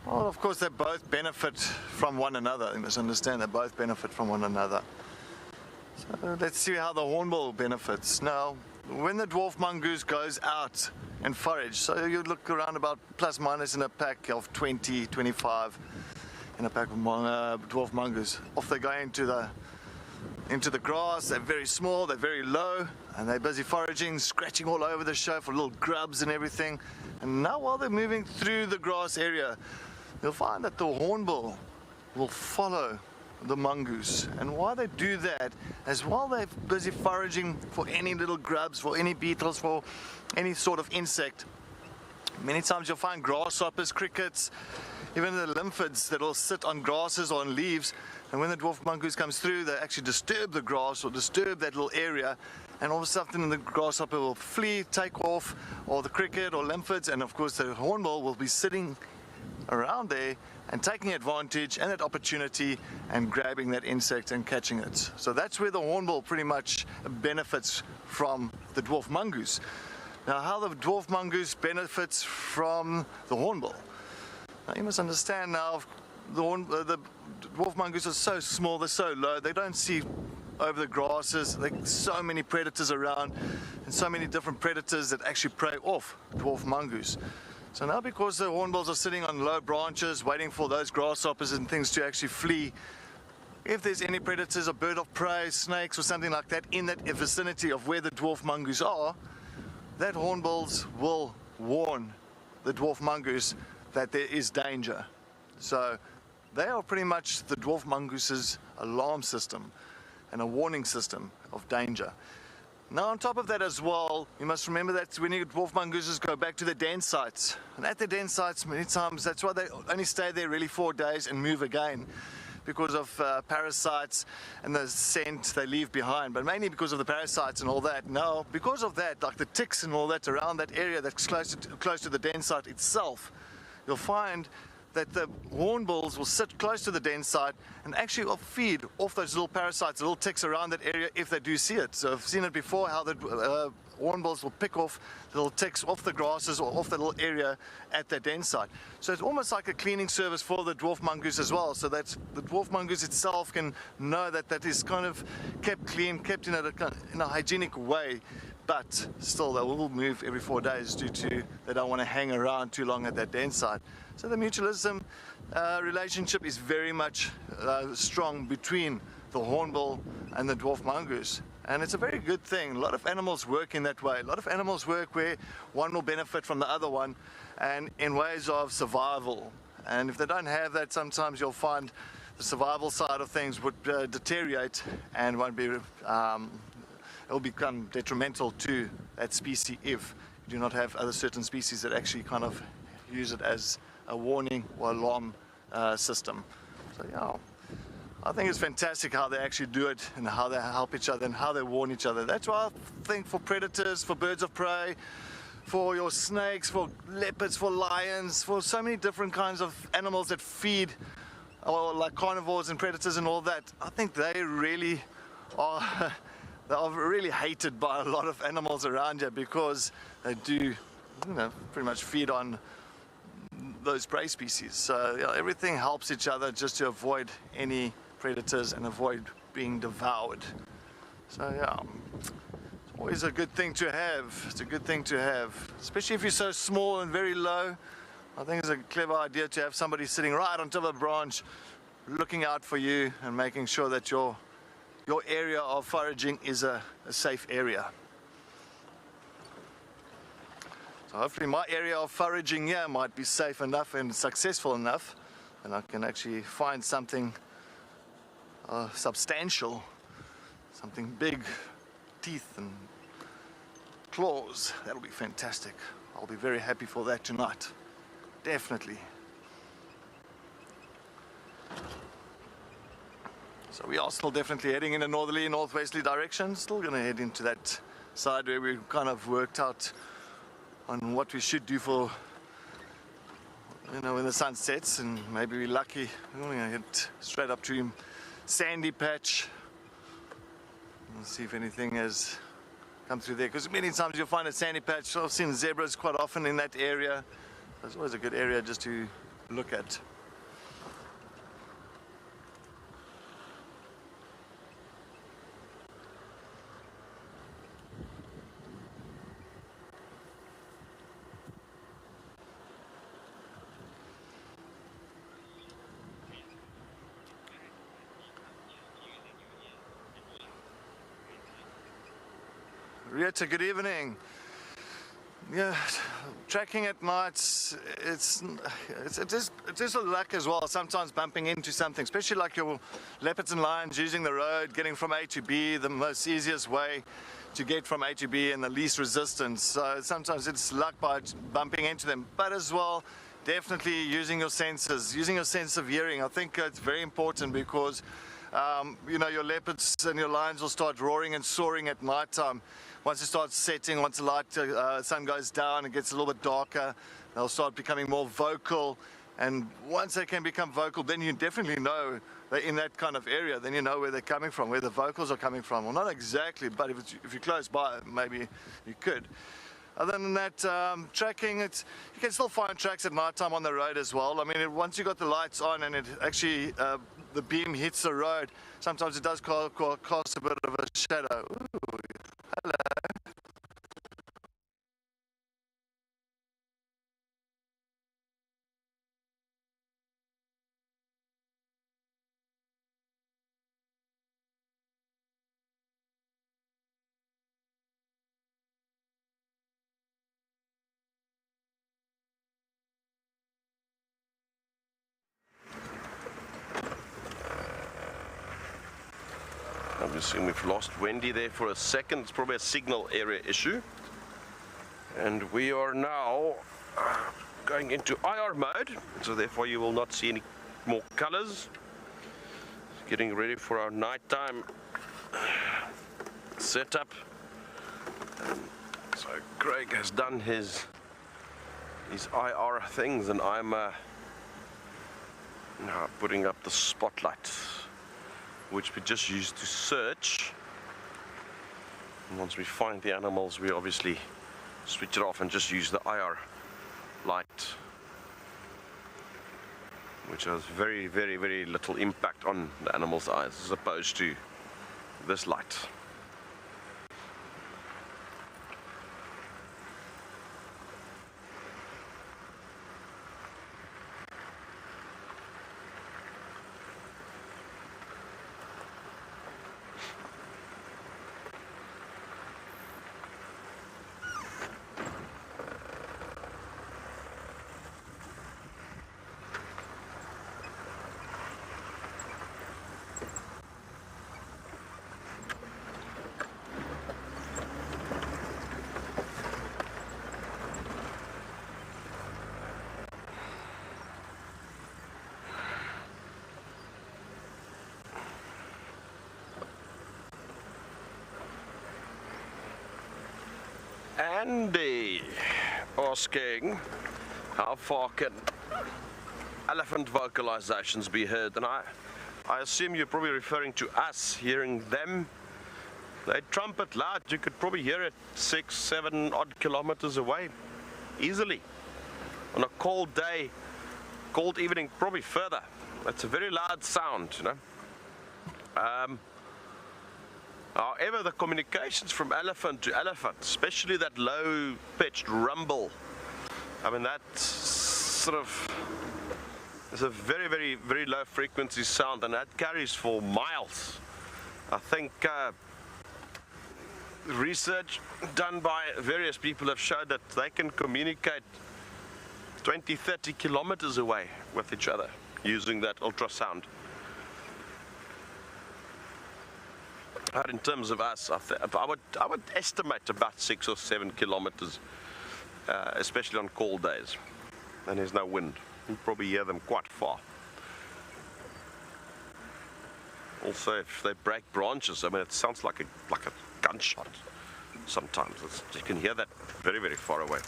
Well, of course, they both benefit from one another. You must understand, they both benefit from one another. So let's see how the hornbill benefits. Now, when the dwarf mongoose goes out and forage, so you look around about plus minus in a pack of 20, 25 in a pack of dwarf mongoose. Off they go into the grass. They're very small, they're very low, and they're busy foraging, scratching all over the show for little grubs and everything. And now while they're moving through the grass area, you'll find that the hornbill will follow the mongoose. And why they do that is while they're busy foraging for any little grubs, for any beetles, for any sort of insect, many times you'll find grasshoppers, crickets, even the lymphids that will sit on grasses or on leaves, and when the dwarf mongoose comes through, they actually disturb the grass or disturb that little area, and all of a sudden the grasshopper will flee, take off, or the cricket or lymphids, and of course the hornbill will be sitting around there and taking advantage and that opportunity and grabbing that insect and catching it. So that's where the hornbill pretty much benefits from the dwarf mongoose. Now, how the dwarf mongoose benefits from the hornbill. Now, you must understand now, the dwarf mongoose are so small, they're so low, they don't see over the grasses. There's so many predators around and so many different predators that actually prey off dwarf mongoose. So now, because the hornbills are sitting on low branches waiting for those grasshoppers and things to actually flee, if there's any predators, a bird of prey, snakes or something like that in that vicinity of where the dwarf mongoose are, that hornbills will warn the dwarf mongoose that there is danger. So they are pretty much the dwarf mongoose's alarm system and a warning system of danger. Now, on top of that as well, you must remember that when your dwarf mongooses go back to their den sites, and at their den sites many times, that's why they only stay there really 4 days and move again, because of parasites and the scent they leave behind, but mainly because of the parasites and all that. Now, because of that, like the ticks and all that around that area that's close to the den site itself, you'll find that the hornbills will sit close to the den site and actually will feed off those little parasites, little ticks around that area if they do see it. So I've seen it before, how the hornbills will pick off little ticks off the grasses or off the little area at their den site. So it's almost like a cleaning service for the dwarf mongoose as well, so that the dwarf mongoose itself can know that that is kind of kept clean, kept in a hygienic way. But still, they will move every 4 days due to they don't want to hang around too long at that den site. So the mutualism relationship is very much strong between the hornbill and the dwarf mongoose. And it's a very good thing. A lot of animals work in that way. A lot of animals work where one will benefit from the other one and in ways of survival. And if they don't have that, sometimes you'll find the survival side of things would deteriorate and won't be it will become detrimental to that species if you do not have other certain species that actually kind of use it as a warning or alarm system. So yeah, I think it's fantastic how they actually do it and how they help each other and how they warn each other. That's why I think for predators, for birds of prey, for your snakes, for leopards, for lions, for so many different kinds of animals that feed, or like carnivores and predators and all that, I think they really are they are really hated by a lot of animals around here because they do, pretty much feed on those prey species. So yeah, everything helps each other just to avoid any predators and avoid being devoured. So yeah, it's always a good thing to have. It's a good thing to have, especially if you're so small and very low. I think it's a clever idea to have somebody sitting right on top of a branch looking out for you and making sure that your area of foraging is a safe area. So hopefully my area of foraging here might be safe enough and successful enough, and I can actually find something substantial, something big, teeth and claws. That'll be fantastic. I'll be very happy for that tonight. Definitely. So we are still definitely heading in a northerly, northwesterly direction. Still going to head into that side where we've kind of worked out on what we should do for you know, when the sun sets, and maybe we're lucky. We're going to head straight up to him. Sandy patch. We'll see if anything has come through there, because many times you'll find a sandy patch. So I've seen zebras quite often in that area. That's always a good area just to look at. Rieta, good evening. Yeah, tracking at night, it is a luck as well, sometimes bumping into something, especially like your leopards and lions using the road, getting from A to B, the most easiest way to get from A to B and the least resistance. So sometimes it's luck by bumping into them, but as well, definitely using your senses, using your sense of hearing. I think it's very important because you know, your leopards and your lions will start roaring and soaring at night time. Once it starts setting, once the light, sun goes down, it gets a little bit darker, they'll start becoming more vocal. And once they can become vocal, then you definitely know they're in that kind of area. Then you know where they're coming from, where the vocals are coming from. Well, not exactly, but if you're close by, maybe you could. Other than that, tracking, you can still find tracks at night time on the road as well. I mean, once you got the lights on and it actually, the beam hits the road, sometimes it does cast a bit of a shadow. Ooh, hello. I'm just seeing we've lost Wendy there for a second. It's probably a signal area issue. And we are now going into IR mode, so therefore you will not see any more colors. Getting ready for our nighttime setup. So Craig has done his IR things, and I'm now putting up the spotlight, which we just use to search. And once we find the animals, we obviously switch it off and just use the IR light, which has very, very, very little impact on the animal's eyes as opposed to this light. Andy asking, how far can elephant vocalizations be heard? And I assume you're probably referring to us hearing them. They trumpet loud. You could probably hear it 6, 7 odd kilometers away easily. On a cold day, cold evening, probably further. It's a very loud sound, you know. However, the communications from elephant to elephant, especially that low-pitched rumble, I mean, that sort of is a very, very, very low frequency sound, and that carries for miles. I think research done by various people have showed that they can communicate 20, 30 kilometers away with each other using that ultrasound. But in terms of us, I would estimate about 6 or 7 kilometers, especially on cold days, and there's no wind. You probably hear them quite far. Also, if they break branches, I mean, it sounds like a gunshot. Sometimes you can hear that very, very far away.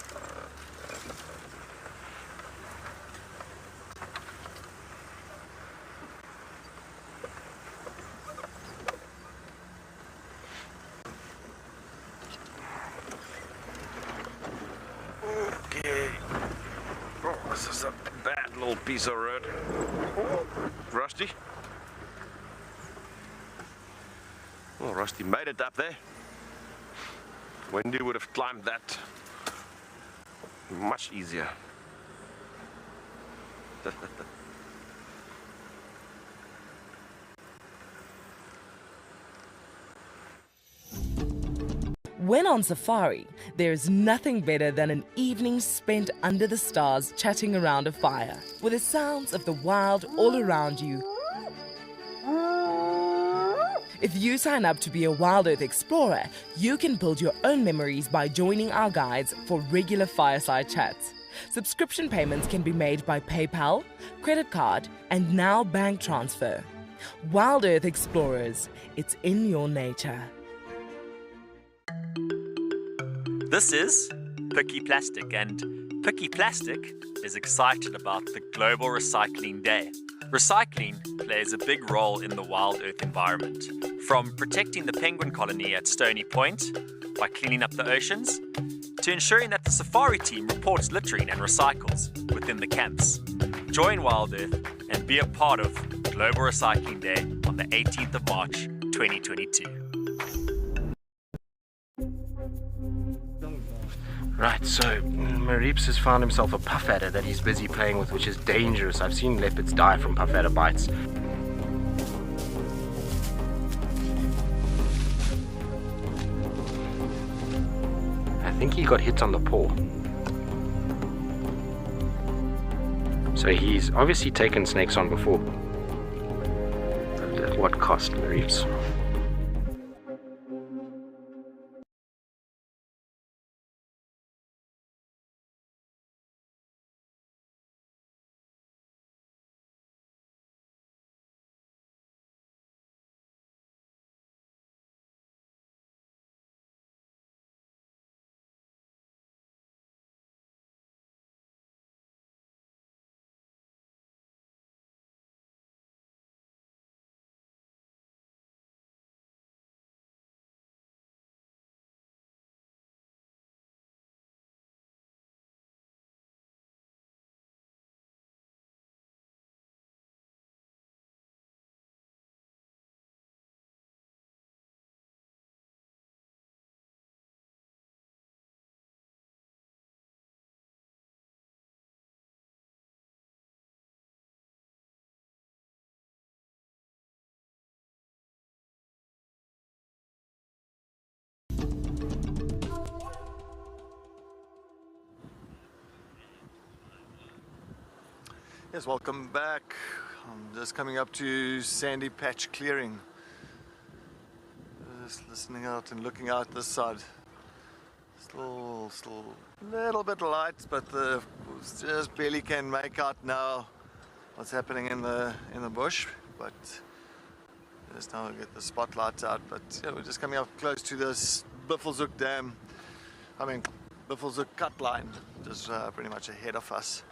piece of road. Rusty. Oh, Rusty made it up there. Wendy would have climbed that much easier. When on safari, there's nothing better than an evening spent under the stars chatting around a fire, with the sounds of the wild all around you. If you sign up to be a WildEarth explorer, you can build your own memories by joining our guides for regular fireside chats. Subscription payments can be made by PayPal, credit card, and now bank transfer. WildEarth Explorers, it's in your nature. This is Picky Plastic, and Picky Plastic is excited about the Global Recycling Day. Recycling plays a big role in the WildEarth environment, from protecting the penguin colony at Stony Point by cleaning up the oceans, to ensuring that the safari team reports littering and recycles within the camps. Join WildEarth and be a part of Global Recycling Day on the 18th of March, 2022. Right, so Mareeps has found himself a puff adder that he's busy playing with, which is dangerous. I've seen leopards die from puff adder bites. I think he got hit on the paw. So he's obviously taken snakes on before. But at what cost, Mareeps? Yes, welcome back. I'm just coming up to Sandy Patch Clearing. Just listening out and looking out this side. Still a little bit light, but just barely can make out now what's happening in the bush. But just now we get the spotlights out. But yeah, we're just coming up close to this Buffelshoek Dam. I mean, Buffelshoek cut line, just pretty much ahead of us.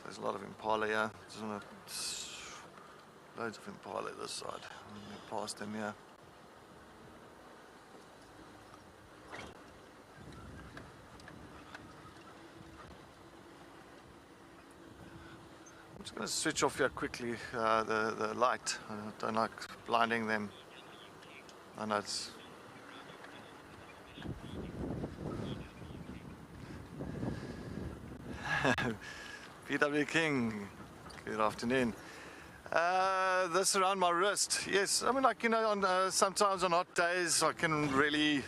There's a lot of impala here. Loads of impala this side. I'm past them here. I'm just going to switch off here quickly the light. I don't like blinding them. I know it's PW King, good afternoon. This around my wrist, yes. I mean, like, you know, on sometimes on hot days, I can really,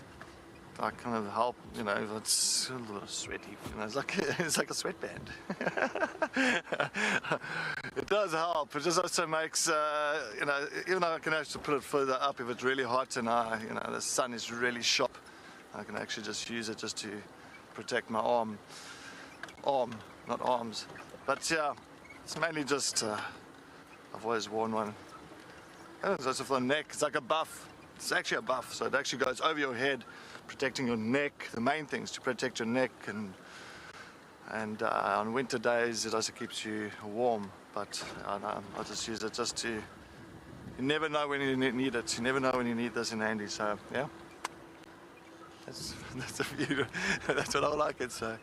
I kind of help. You know, it's a little sweaty. You know, it's like a sweatband. It does help. It just also makes, you know, even though I can actually put it further up if it's really hot and you know, the sun is really sharp, I can actually just use it just to protect my arm, not arms. But yeah, it's mainly just, I've always worn one. It's also for the neck, it's like a buff. It's actually a buff, so it actually goes over your head, protecting your neck. The main thing is to protect your neck, and on winter days it also keeps you warm. But I just use it just to, you never know when you need it. You never know when you need this in handy, so yeah. That's a view. That's what I like it, so.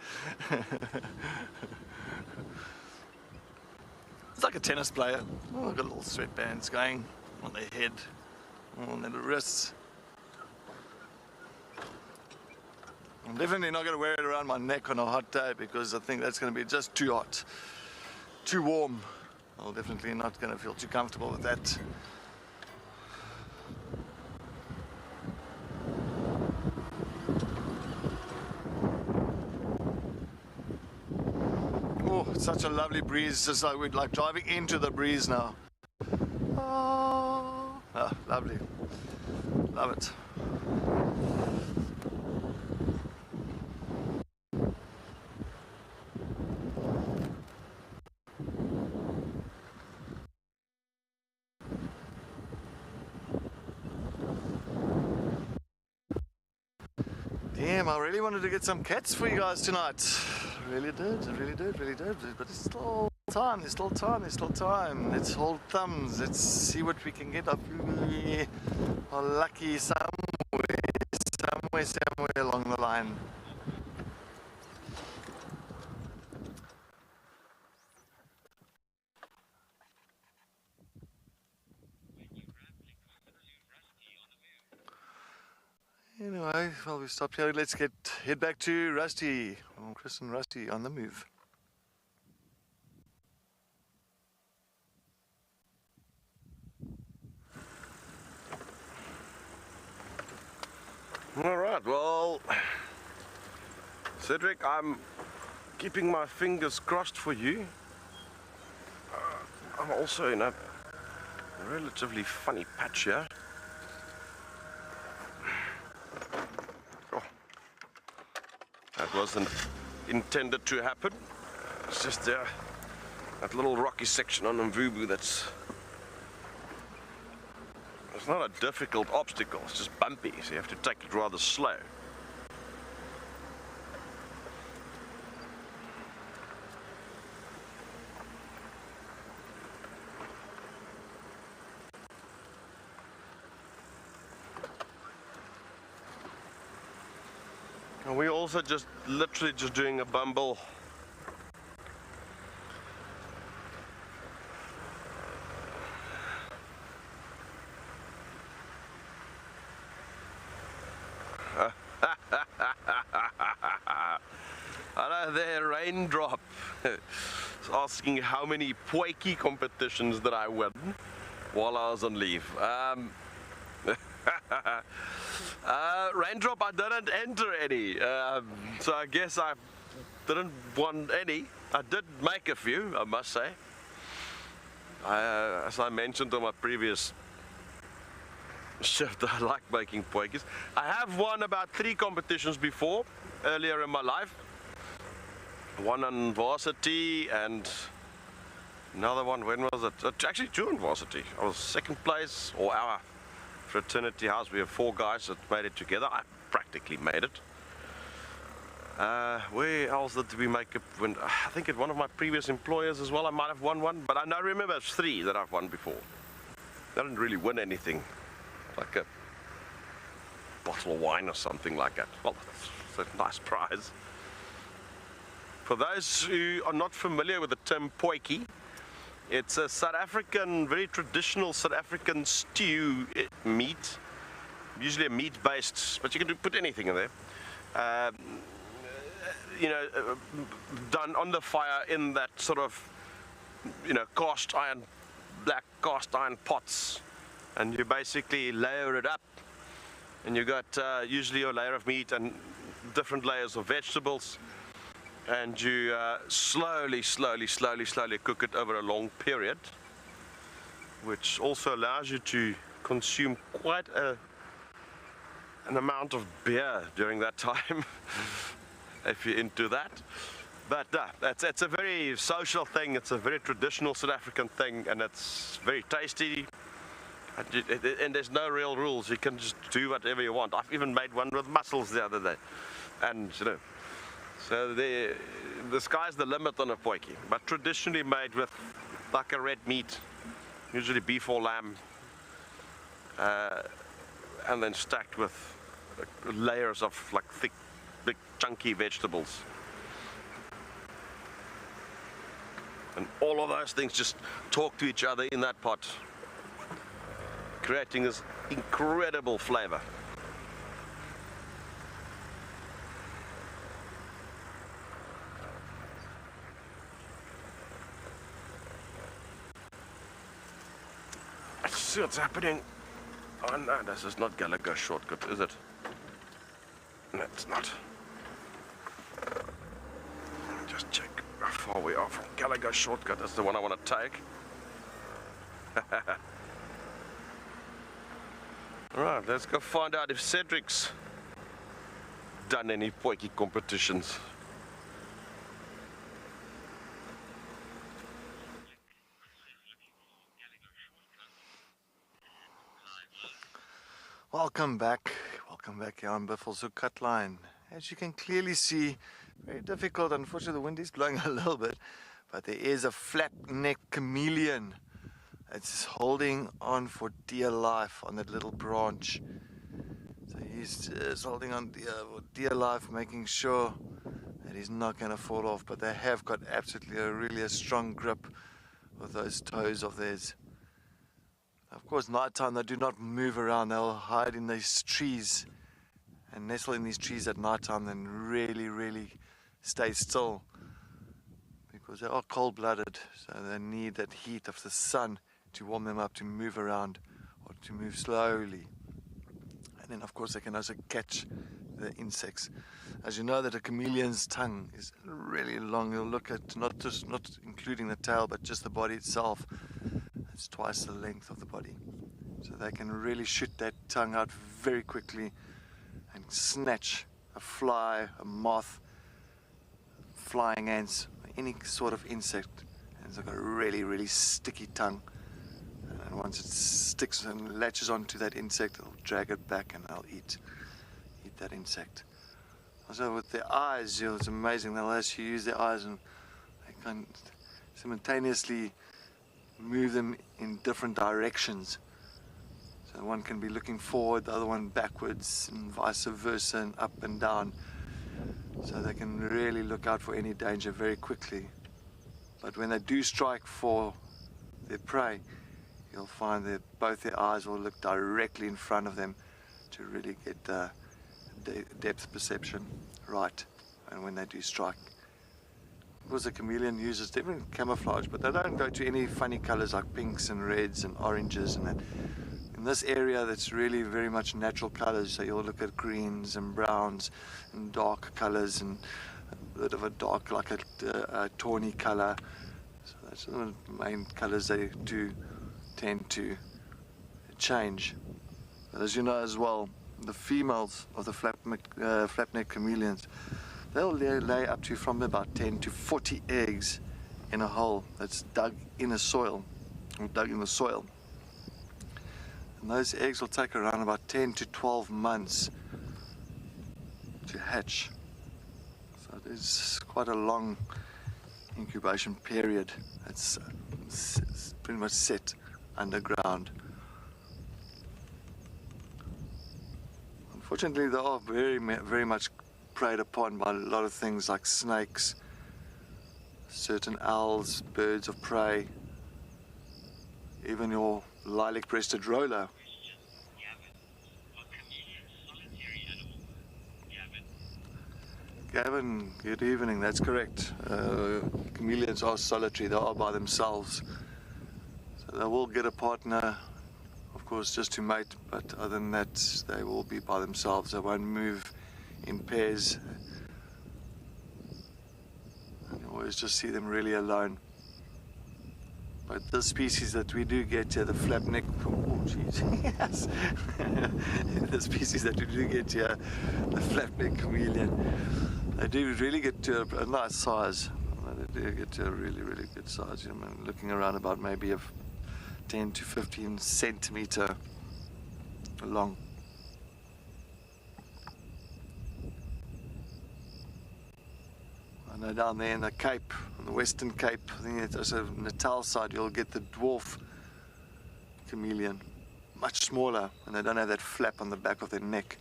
It's like a tennis player. Oh, got little sweatbands going on their head, on their wrists. I'm definitely not going to wear it around my neck on a hot day because I think that's going to be just too hot, too warm. I'm definitely not going to feel too comfortable with that. Oh, it's such a lovely breeze, just like we're like driving into the breeze now. Oh, lovely. Love it. Damn, I really wanted to get some cats for you guys tonight. Really did. But it's still time, there's still time. Let's hold thumbs. Let's see what we can get up. We are lucky somewhere along the line. Anyway, while we stopped here, let's head back to Rusty. Chris and Rusty on the move. All right, well, Cedric, I'm keeping my fingers crossed for you. I'm also in a relatively funny patch here. That wasn't intended to happen. It's just that little rocky section on Mvubu that's... It's not a difficult obstacle, it's just bumpy, so you have to take it rather slow. And we're also literally just doing a bumble. Hello there, Raindrop. It's asking how many Poiki competitions that I won while I was on leave. Raindrop, I didn't enter any, so I guess I didn't win any. I did make a few, I must say. As I mentioned on my previous shift, I like making poikies. I have won about 3 competitions before, earlier in my life. One on varsity and another one, when was it? Actually 2 on varsity. I was 2nd place, or our fraternity house, we have 4 guys that made it together. I practically made it. Where else did we make it? I think at one of my previous employers as well, I might have won one, but I now remember it's 3 that I've won before. I didn't really win anything, like a bottle of wine or something like that. Well, it's a nice prize. For those who are not familiar with the term poiki, it's a South African, very traditional South African stew meat, usually a meat-based, but you can put anything in there. You know, done on the fire in that sort of, you know, black cast iron pots, and you basically layer it up, and you got usually a layer of meat and different layers of vegetables. And you slowly cook it over a long period, which also allows you to consume quite an amount of beer during that time, if you're into that. But it's a very social thing, it's a very traditional South African thing, and it's very tasty. And there's no real rules, you can just do whatever you want. I've even made one with mussels the other day, and you know. So the sky's the limit on a poiki, but traditionally made with like a red meat, usually beef or lamb, and then stacked with layers of like thick, big, chunky vegetables. And all of those things just talk to each other in that pot, creating this incredible flavor. I see what's happening. Oh no, this is not Gallagher shortcut, is it? No, it's not. Just check how far we are from Gallagher shortcut. That's the one I want to take. Alright, let's go find out if Cedric's done any potjie competitions. Welcome back here on Buffalo's Hook Cut Line. As you can clearly see, very difficult. Unfortunately, the wind is blowing a little bit, but there is a flat-necked chameleon. It's holding on for dear life on that little branch. So he's just holding on for dear life, making sure that he's not going to fall off. But they have got absolutely really a strong grip with those toes of theirs. Of course, nighttime they do not move around. They'll hide in these trees and nestle in these trees at nighttime, then really stay still, because they are cold-blooded, so they need that heat of the sun to warm them up to move around or to move slowly. And then of course they can also catch the insects. As you know, that a chameleon's tongue is really long. You'll look at not including the tail, but just the body itself. It's twice the length of the body. So they can really shoot that tongue out very quickly and snatch a fly, a moth, flying ants, any sort of insect. And it's got a really sticky tongue. And once it sticks and latches onto that insect, it'll drag it back and they'll eat that insect. Also with their eyes, it's amazing. They'll actually use their eyes and they can simultaneously move them in different directions. So one can be looking forward, the other one backwards, and vice versa, and up and down. So they can really look out for any danger very quickly. But when they do strike for their prey, you'll find that both their eyes will look directly in front of them to really get the depth perception right, and when they do strike. Of course, the chameleon uses different camouflage, but they don't go to any funny colors like pinks and reds and oranges and that. In this area, that's really very much natural colors. So you'll look at greens and browns and dark colors and a bit of a dark, like a tawny color. So that's the main colors they do tend to change. But as you know as well, the females of the flap-necked chameleons, they'll lay up to from about 10 to 40 eggs in a hole that's dug in the soil. And those eggs will take around about 10 to 12 months to hatch. So there's quite a long incubation period. It's pretty much set underground. Unfortunately, they are very much preyed upon by a lot of things like snakes, certain owls, birds of prey, even your lilac-breasted roller. Gavin, good evening, that's correct. Chameleons are solitary, they are by themselves. So they will get a partner, of course, just to mate, but other than that, they will be by themselves. They won't move in pairs. You always just see them really alone. But the species that we do get here, the flap-neck, oh jeez, yes, the species that we do get here, the flap-neck chameleon, they do really get to a nice size. They do get to a really good size. You know, looking around about maybe a 10 to 15 centimeter long. I know down there in the Cape, on the Western Cape, I think it's also Natal side, you'll get the dwarf chameleon, much smaller, and they don't have that flap on the back of their neck.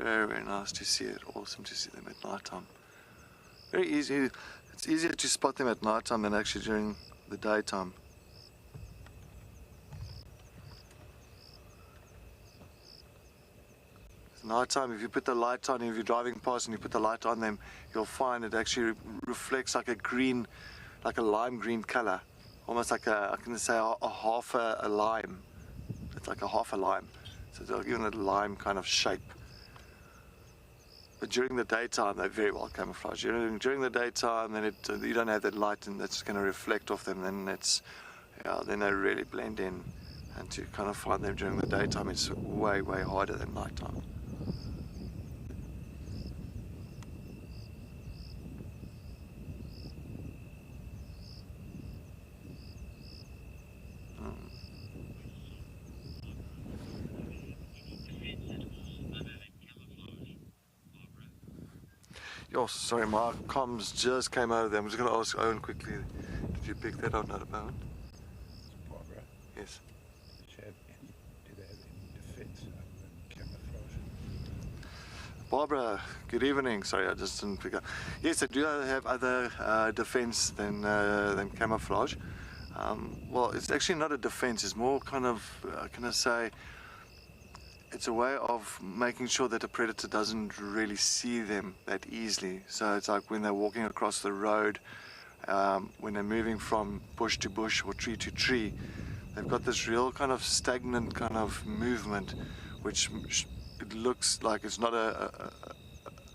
Very, very nice to see it. Awesome to see them at night time. Very easy. It's easier to spot them at night time than actually during the daytime. Night time, if you put the light on, if you're driving past and you put the light on them, you'll find it actually reflects like a green, like a lime green color. Almost like I can say a half a lime. It's like a half a lime. So they'll give it a lime kind of shape. But during the daytime, they're very well camouflaged. During the daytime, then you don't have that light and that's going to reflect off them. Then then they really blend in. And to kind of find them during the daytime, it's way, way harder than nighttime. Oh, sorry, my comms just came out of there. I'm just going to ask Owen quickly. Did you pick that out, not about? Barbara? Yes. Do they have any defense other than camouflage? Barbara, good evening. Sorry, I just didn't pick up. Yes, they do have other defense than camouflage. Well, it's actually not a defense. It's more kind of, can I say, it's a way of making sure that a predator doesn't really see them that easily. So it's like when they're walking across the road, when they're moving from bush to bush or tree to tree, they've got this real kind of stagnant kind of movement, which it looks like it's not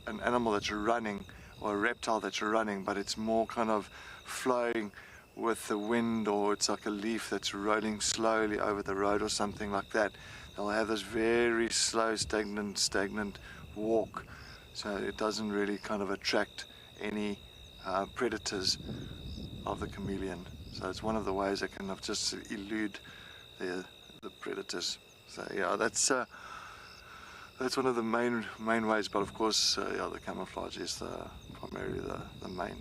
an animal that's running or a reptile that's running, but it's more kind of flowing with the wind, or it's like a leaf that's rolling slowly over the road or something like that. They'll have this very slow, stagnant walk, so it doesn't really kind of attract any predators of the chameleon. So it's one of the ways they can just elude the predators. So yeah, that's one of the main ways. But of course, yeah, the camouflage is primarily the main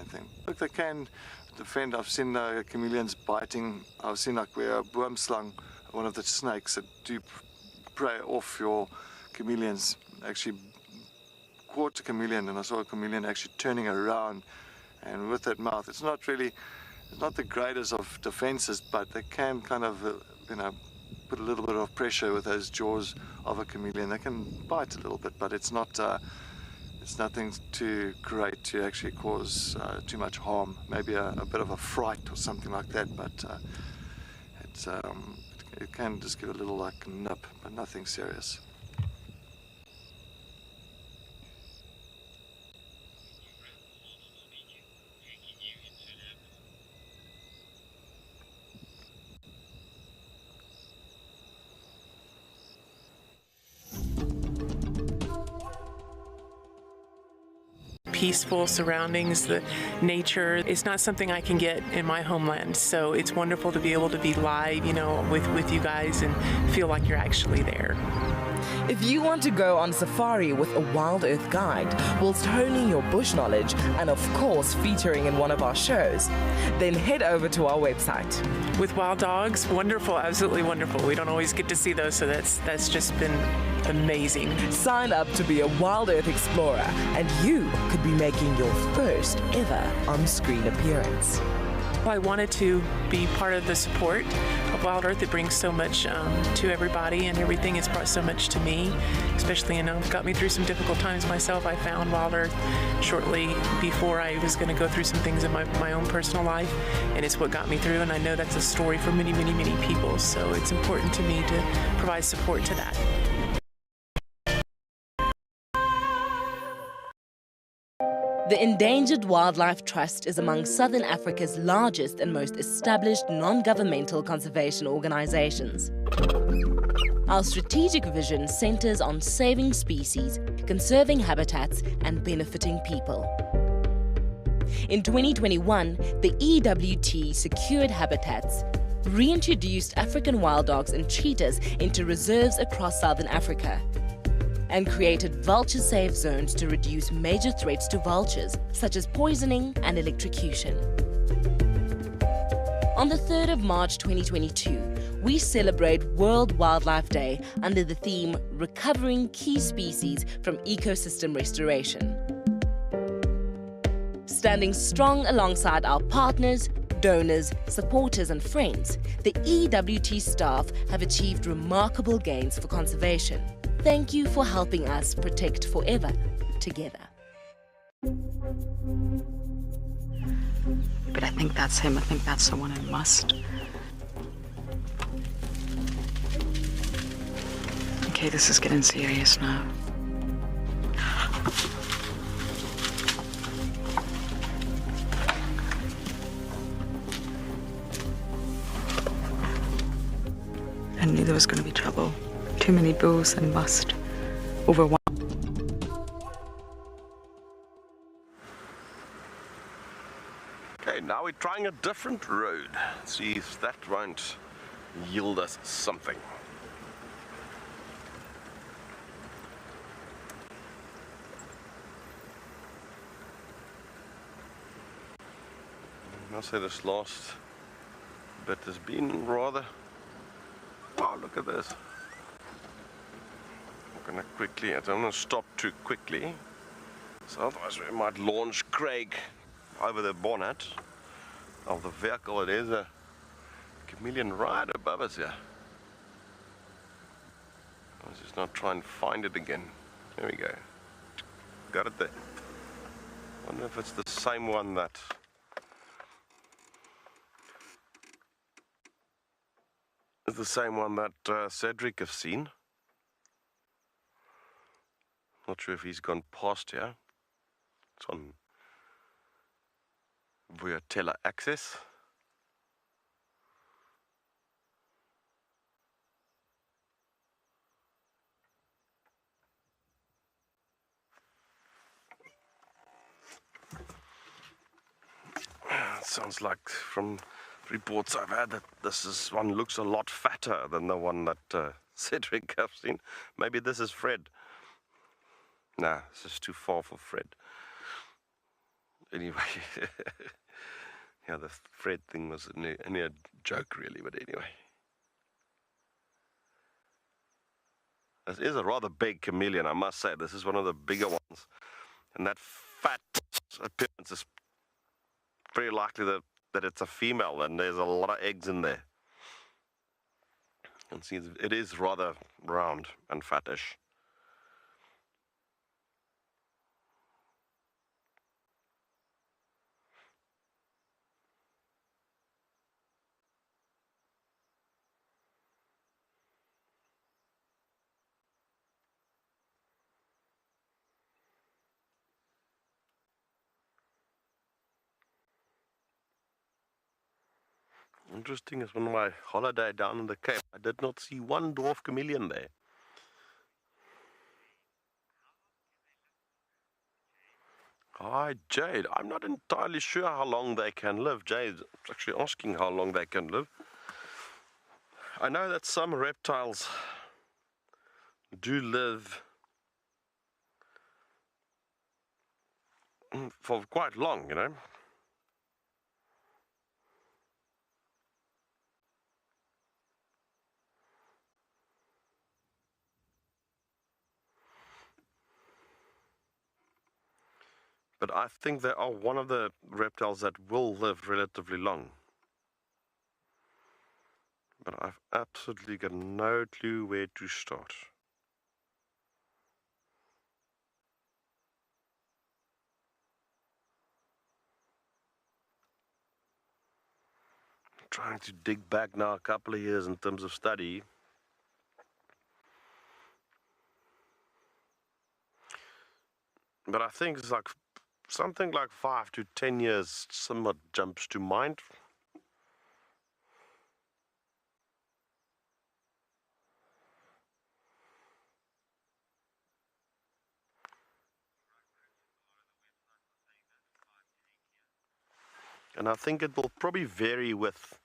thing. Look, they can defend. I've seen chameleons biting. I've seen like where a boomslang, one of the snakes that do prey off your chameleons, actually caught a chameleon, and I saw a chameleon actually turning around, and with that mouth, it's not the greatest of defenses, but they can kind of put a little bit of pressure with those jaws of a chameleon. They can bite a little bit, but it's nothing too great to actually cause too much harm. Maybe a bit of a fright or something like that, but it can just give a little like nip, but nothing serious. Peaceful surroundings, the nature. It's not something I can get in my homeland, so it's wonderful to be able to be live, with you guys and feel like you're actually there. If you want to go on safari with a WildEarth guide, whilst honing your bush knowledge and of course featuring in one of our shows, then head over to our website. With wild dogs, wonderful, absolutely wonderful. We don't always get to see those, so that's just been amazing. Sign up to be a WildEarth explorer and you could be making your first ever on-screen appearance. I wanted to be part of the support of WildEarth. It brings so much to everybody, and everything has brought so much to me, especially, got me through some difficult times myself. I found WildEarth shortly before I was going to go through some things in my own personal life, and it's what got me through, and I know that's a story for many, many, many people, so it's important to me to provide support to that. The Endangered Wildlife Trust is among Southern Africa's largest and most established non-governmental conservation organizations. Our strategic vision centers on saving species, conserving habitats, and benefiting people. In 2021, the EWT secured habitats, reintroduced African wild dogs and cheetahs into reserves across Southern Africa, and created vulture-safe zones to reduce major threats to vultures, such as poisoning and electrocution. On the 3rd of March 2022, we celebrate World Wildlife Day under the theme Recovering Key Species from Ecosystem Restoration. Standing strong alongside our partners, donors, supporters and friends, the EWT staff have achieved remarkable gains for conservation. Thank you for helping us protect forever together. But I think that's him. I think that's the one in must. Okay, this is getting serious now. I knew there was going to be trouble. Too many bulls and must over one. Okay, now we're trying a different road. See if that won't yield us something. I must say this last bit has been rather... Wow, look at this. I'm gonna quickly, I don't want to stop too quickly. So otherwise we might launch Craig over the bonnet of the vehicle. It is a chameleon right above us here. Let's just not try and find it again. There we go. Got it there. Wonder if it's the same one that... It's the same one that Cedric has seen. Not sure if he's gone past here. It's on Voyatella access. It sounds like from reports I've had that this one looks a lot fatter than the one that Cedric has seen. Maybe this is Fred. Nah, this is too far for Fred. Anyway, yeah, the Fred thing was only a joke really, but anyway. This is a rather big chameleon, I must say. This is one of the bigger ones. And that fat appearance is very likely that it's a female, and there's a lot of eggs in there. You can see it is rather round and fattish. Interesting, as on my holiday down in the Cape, I did not see one dwarf chameleon there. Hi, Jade. I'm not entirely sure how long they can live. Jade's actually asking how long they can live. I know that some reptiles do live for quite long, you know. But I think they are one of the reptiles that will live relatively long. But I've absolutely got no clue where to start. I'm trying to dig back now a couple of years in terms of study. But I think it's like something like 5 to 10 years somewhat jumps to mind. And I think it will probably vary with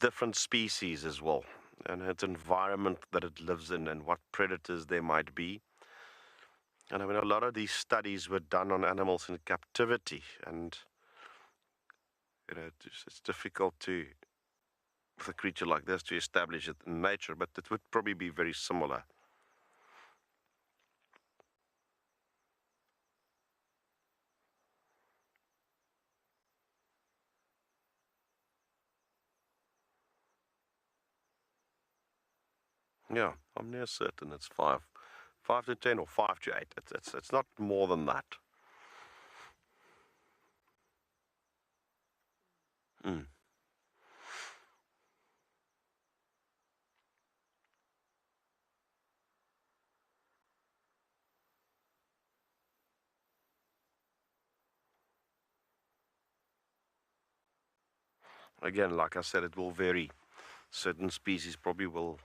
different species as well, and its environment that it lives in and what predators there might be. And I mean, a lot of these studies were done on animals in captivity, and you know, it's difficult to with a creature like this to establish it in nature, but it would probably be very similar. Yeah, I'm near certain it's 5 to 10 or 5 to 8. It's not more than that. Again, like I said, it will vary. Certain species probably will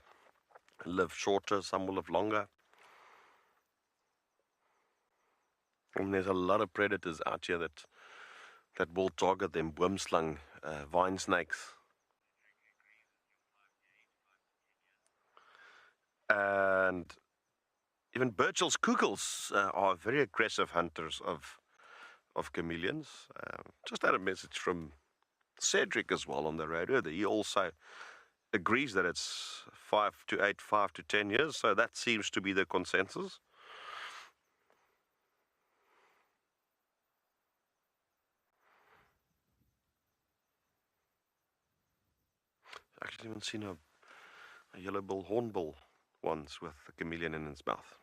live shorter, some will live longer. And there's a lot of predators out here that will target them. Wormslang, vine snakes. And even Burchell's kugels are very aggressive hunters of chameleons. Just had a message from Cedric as well on the radio. He also agrees that it's 5 to 8, 5 to 10 years, so that seems to be the consensus. I actually haven't seen a yellow bill hornbill once with a chameleon in its mouth.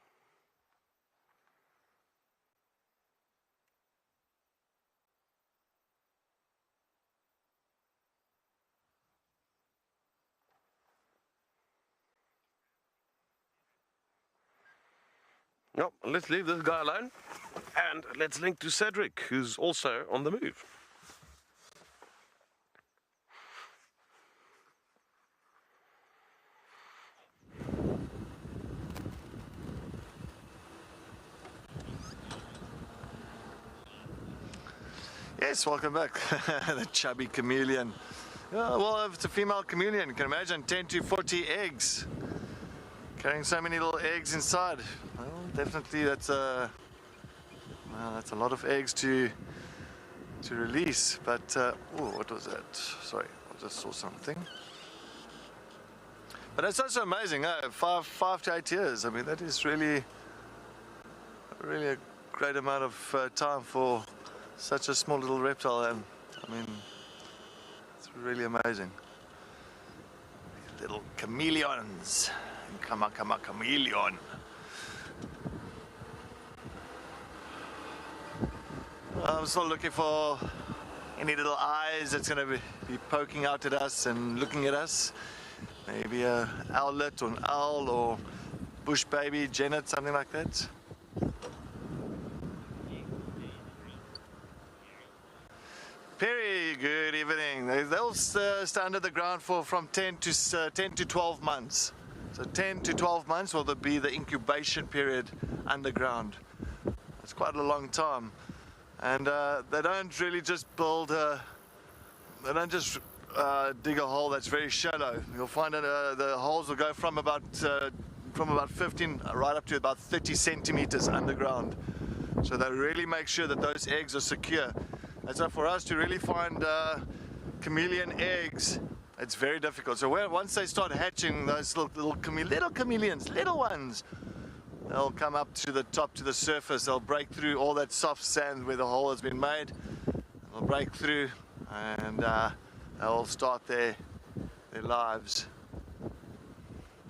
No, let's leave this guy alone and let's link to Cedric, who's also on the move. Yes, welcome back. The chubby chameleon. Yeah, well, if it's a female chameleon, you can imagine 10 to 40 eggs. Carrying so many little eggs inside. Well, definitely that's a lot of eggs to release. But oh, what was that? Sorry, I just saw something. But it's also amazing. 5 to 8 years. I mean, that is really a great amount of time for such a small little reptile. And I mean, it's really amazing. Little chameleons. Come on, chameleon. I'm still looking for any little eyes that's going to be poking out at us and looking at us. Maybe a owlet or an owl or bush baby, genet, something like that. Very good evening. They'll stay under the ground for from 10 to 12 months. So 10 to 12 months will be the incubation period underground. It's quite a long time. And they don't really just build they don't just dig a hole that's very shallow. You'll find that the holes will go from about 15 right up to about 30 centimeters underground. So they really make sure that those eggs are secure. And so for us to really find chameleon eggs, it's very difficult. So once they start hatching, those little chameleons, little ones, they'll come up to the top, to the surface. They'll break through all that soft sand where the hole has been made. They'll break through and they'll start their lives.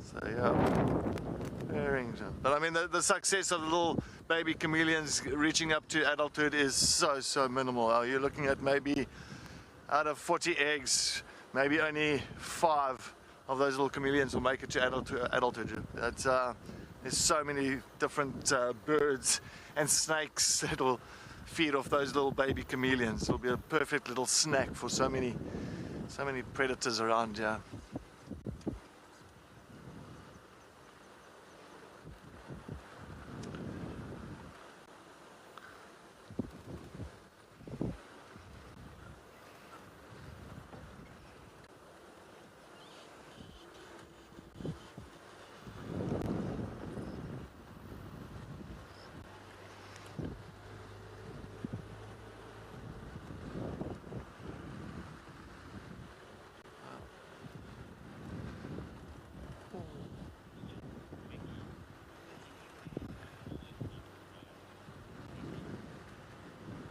So yeah, but I mean the success of the little baby chameleons reaching up to adulthood is so minimal. You're looking at maybe out of 40 eggs, maybe only 5 of those little chameleons will make it to adulthood. That's, there's so many different birds and snakes that will feed off those little baby chameleons. It'll be a perfect little snack for so many predators around here.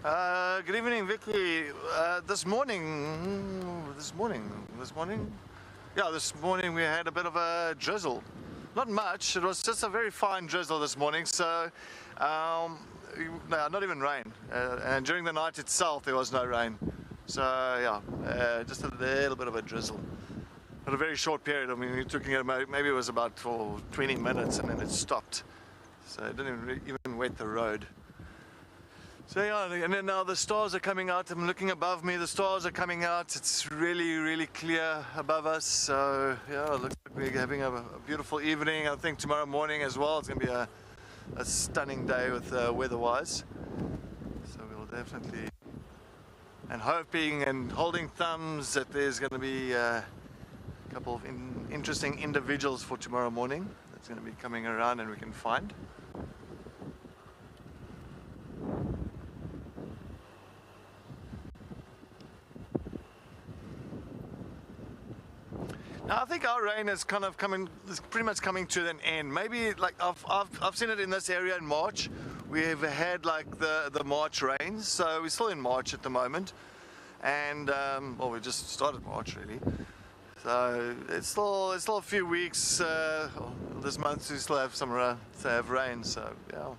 Good evening, Vicky. This morning we had a bit of a drizzle. Not much, it was just a very fine drizzle this morning, so no, not even rain. And during the night itself there was no rain. So yeah, just a little bit of a drizzle. But a very short period. I mean, we're talking about maybe it was about for 20 minutes and then it stopped. So it didn't even wet the road. So yeah, and then now the stars are coming out. I'm looking above me, the stars are coming out. It's really, really clear above us. So yeah, it looks like we're having a beautiful evening. I think tomorrow morning as well, it's going to be a stunning day with weather-wise. So we'll definitely, and hoping and holding thumbs that there's going to be a couple of interesting individuals for tomorrow morning that's going to be coming around and we can find. Now, I think our rain is kind of is pretty much coming to an end. Maybe like I've seen it in this area in March. We've had like the March rains, so we're still in March at the moment, and well, we just started March really. So it's still a few weeks this month to still have some rain. So yeah.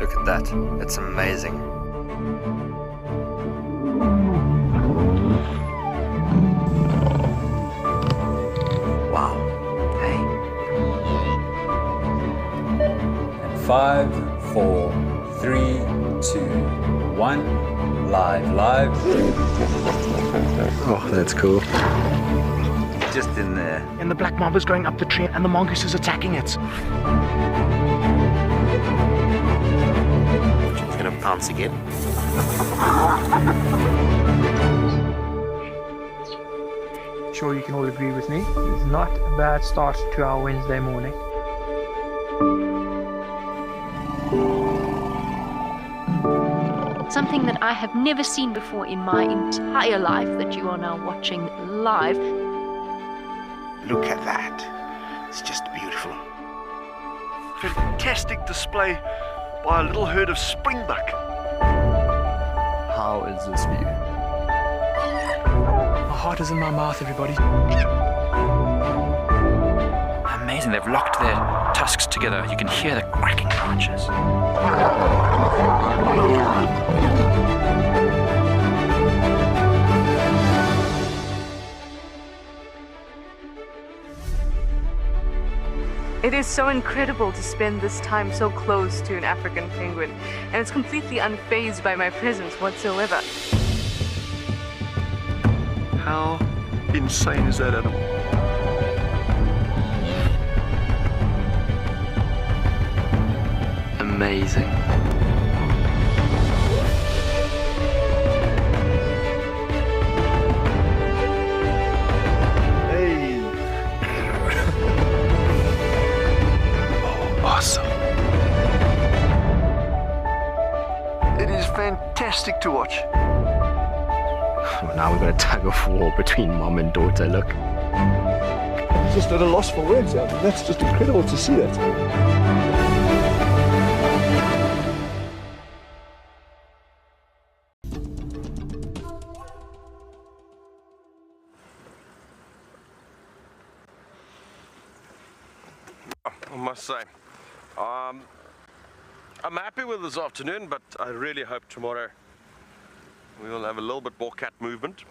Look at that, it's amazing. Wow, hey. And 5, 4, 3, 2, 1, live. Oh, that's cool. Just in there. And the black mamba's going up the tree and the mongoose is attacking it. It's gonna pounce again. Sure you can all agree with me. It's not a bad start to our Wednesday morning. Something that I have never seen before in my entire life that you are now watching live. Look at that. It's just beautiful. Fantastic display by a little herd of springbuck. How is this view? My heart is in my mouth, everybody. Amazing, they've locked their tusks together. You can hear the cracking branches. It is so incredible to spend this time so close to an African penguin, and it's completely unfazed by my presence whatsoever. How insane is that animal? Amazing. Awesome. It is fantastic to watch. Well, now we've got a tug of war between mom and daughter, look. Just at a loss for words. That's just incredible to see that. I must say, I'm happy with this afternoon, but I really hope tomorrow we will have a little bit more cat movement.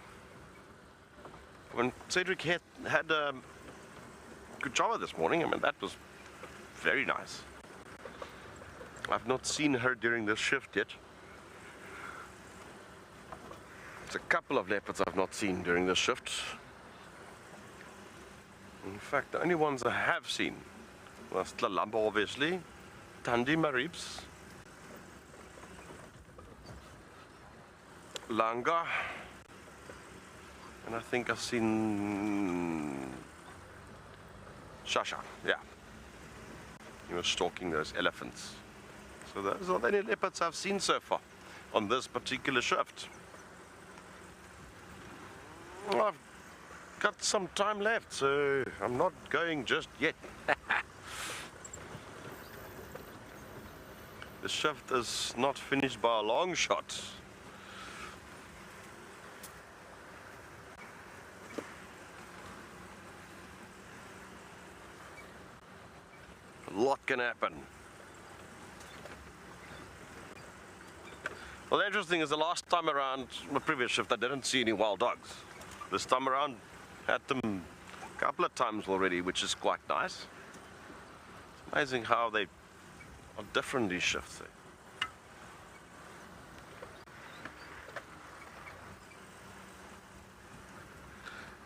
When Cedric had a good job this morning, I mean, that was very nice. I've not seen her during this shift yet. There's a couple of leopards I've not seen during this shift. In fact, the only ones I have seen was Tlalamba, obviously, Tandi Maribs, Langa, And I think I've seen Shasha, yeah. He was stalking those elephants. So those are the only leopards I've seen so far on this particular shift. Well, I've got some time left, so I'm not going just yet. The shift is not finished by a long shot. A lot can happen. Well, the interesting is the last time around, the previous shift, I didn't see any wild dogs. This time around, had them a couple of times already, which is quite nice. It's amazing how they are different, these shifts.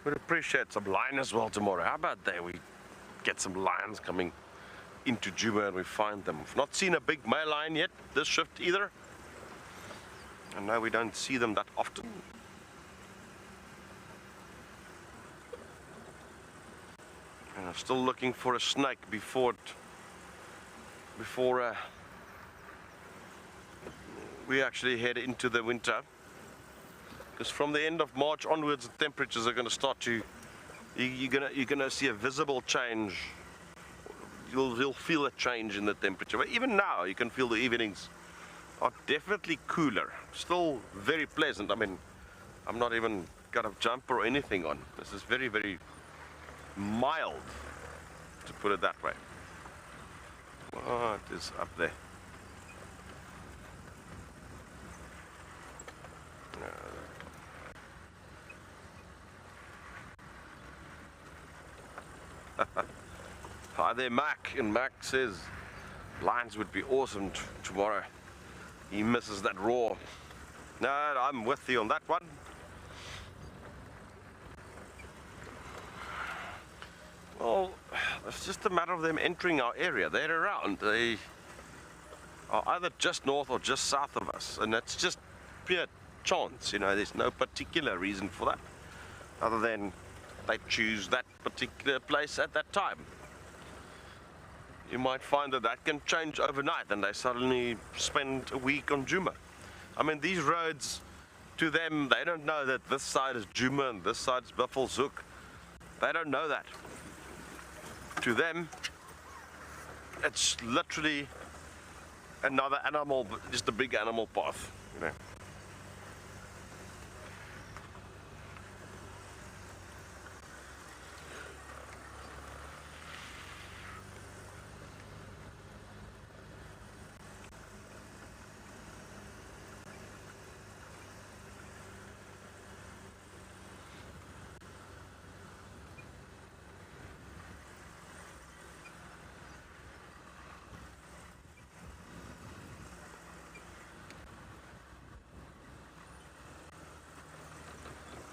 Would appreciate some lion as well tomorrow. How about that? We get some lions coming into Djuma and we find them. We've not seen a big male lion yet, this shift either. And now we don't see them that often. And I'm still looking for a snake before we actually head into the winter. Because from the end of March onwards, the temperatures are going to start to, you're gonna see a visible change. You'll feel a change in the temperature. But even now, you can feel the evenings are definitely cooler. Still very pleasant. I mean, I'm not even got a jumper or anything on. This is very, very mild, to put it that way. What is up there? Hi there, Mac. And Mac says lions would be awesome tomorrow. He misses that roar. No, I'm with you on that one. Well, it's just a matter of them entering our area. They're around. They are either just north or just south of us. And that's just pure chance, you know. There's no particular reason for that, other than they choose that particular place at that time. You might find that that can change overnight and they suddenly spend a week on Djuma. I mean, these roads, to them, they don't know that this side is Djuma and this side is Buffelshoek. They don't know that. To them, it's literally another animal, just a big animal path, you know.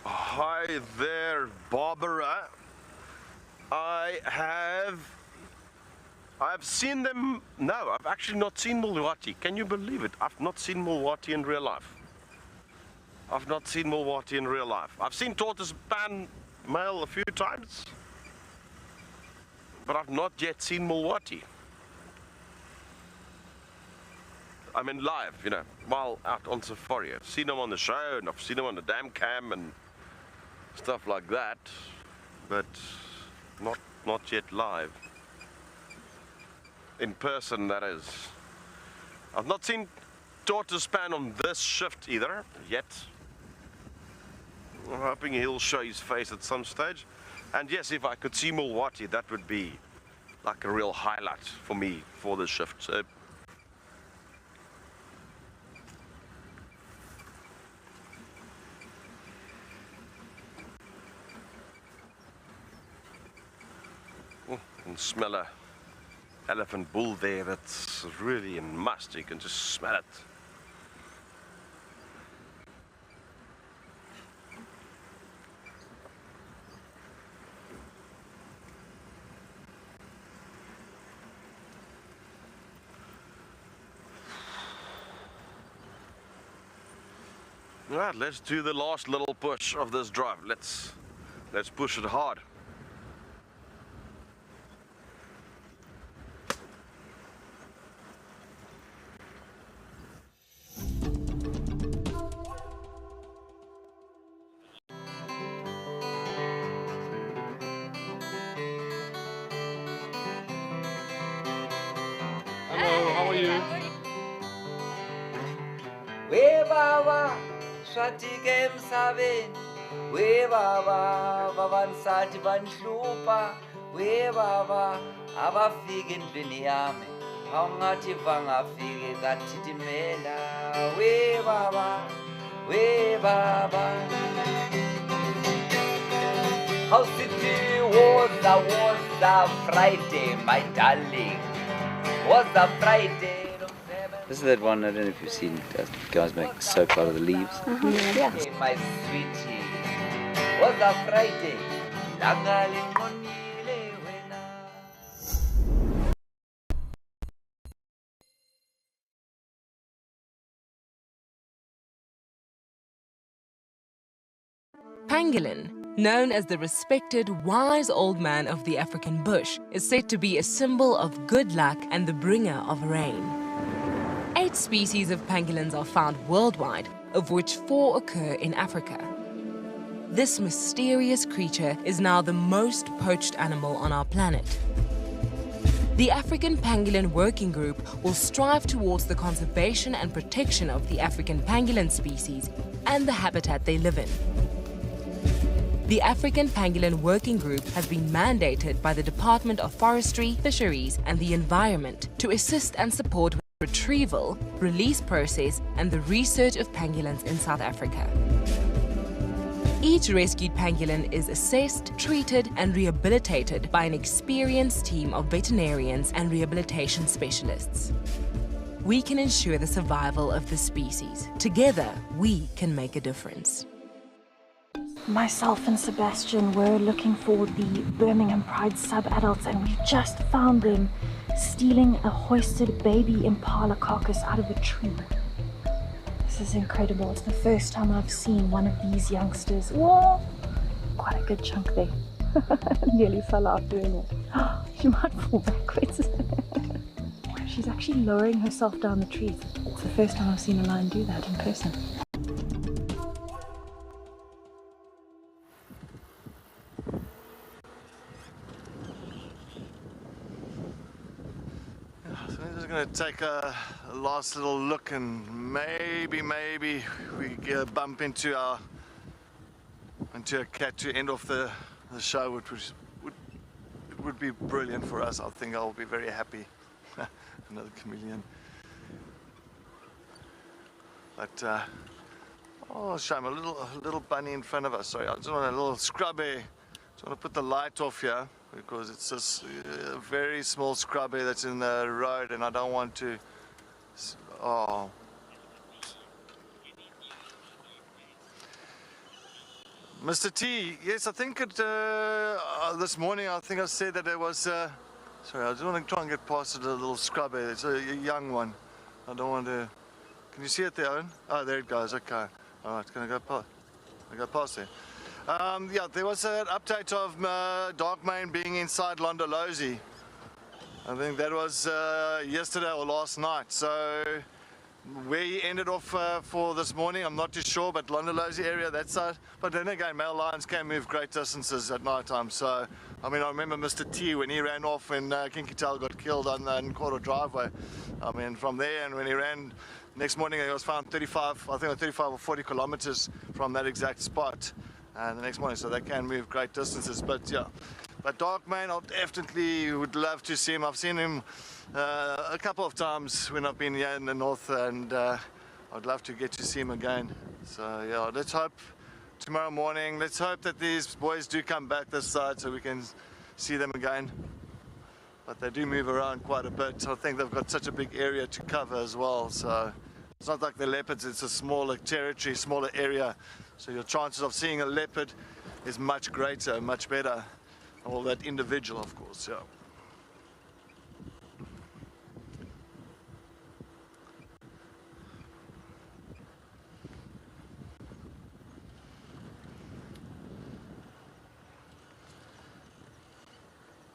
Hi there, Barbara. I've seen them. No, I've actually not seen Mulwati. Can you believe it? I've not seen Mulwati in real life. I've not seen Mulwati in real life. I've seen tortoise pan male a few times, but I've not yet seen Mulwati. I mean live, you know, while out on safari. I've seen them on the show and I've seen them on the dam cam and stuff like that, but not yet live. In person, that is. I've not seen tortoise pan on this shift either, yet. I'm hoping he'll show his face at some stage. And yes, if I could see Mulwati, that would be like a real highlight for me for this shift. So, can smell a elephant bull there. That's really a must. You can just smell it. Right, let's do the last little push of this drive. Let's push it hard. Hello, how are you? We baba, swatike emsabeni. We baba, babansati banhlupha. We baba, abafika endlini yami. Awungathi bangafike ngathithimela. We baba, we baba. How city was a Friday, my darling. Was a Friday. This is that one, I don't know if you've seen guys make soap out of the leaves. Yeah. Hey, my sweetie, was a Friday. Pangolin, known as the respected, wise old man of the African bush, is said to be a symbol of good luck and the bringer of rain. 8 species of pangolins are found worldwide, of which 4 occur in Africa. This mysterious creature is now the most poached animal on our planet. The African Pangolin Working Group will strive towards the conservation and protection of the African pangolin species and the habitat they live in. The African Pangolin Working Group has been mandated by the Department of Forestry, Fisheries and the Environment to assist and support retrieval, release process and the research of pangolins in South Africa. Each rescued pangolin is assessed, treated and rehabilitated by an experienced team of veterinarians and rehabilitation specialists. We can ensure the survival of the species. Together, we can make a difference. Myself and Sebastian were looking for the Birmingham Pride sub-adults and we just found them stealing a hoisted baby impala carcass out of a tree. This is incredible. It's the first time I've seen one of these youngsters. Whoa! Quite a good chunk there. Nearly fell out doing it. She might fall backwards. She's actually lowering herself down the tree. It's the first time I've seen a lion do that in person. Going to take a last little look and maybe we bump into a cat to end off the show, which would be brilliant for us. I think I'll be very happy. Another chameleon. But oh shame, a little bunny in front of us. Sorry, I just want a little scrubby. Just want to put the light off here, because it's just a very small scrubby that's in the road and I don't want to... Oh. Mr. T, yes, I think this morning I think I said that it was... sorry, I just want to try and get past the little scrubby. It's a young one. I don't want to... Can you see it there, Owen? Oh, there it goes, okay. Alright, it's going to go past. I go past there. Yeah, there was an update of dark mane being inside Londolozi. I think that was yesterday or last night. So where he ended off for this morning, I'm not too sure, but Londolozi area, that side. But then again, male lions can move great distances at night time. So, I mean, I remember Mr. T when he ran off when Kinky Tail got killed on the Nkoro driveway. I mean, from there, and when he ran, next morning he was found 35, I think 35 or 40 kilometers from that exact spot. And the next morning, so they can move great distances. But yeah, but dark mane, I definitely would love to see him. I've seen him a couple of times when I've been here in the north, and I'd love to get to see him again. So yeah, let's hope tomorrow morning, let's hope that these boys do come back this side so we can see them again. But they do move around quite a bit. I think they've got such a big area to cover as well. So it's not like the leopards, it's a smaller territory, smaller area. So your chances of seeing a leopard is much greater, much better. All that individual, of course, yeah.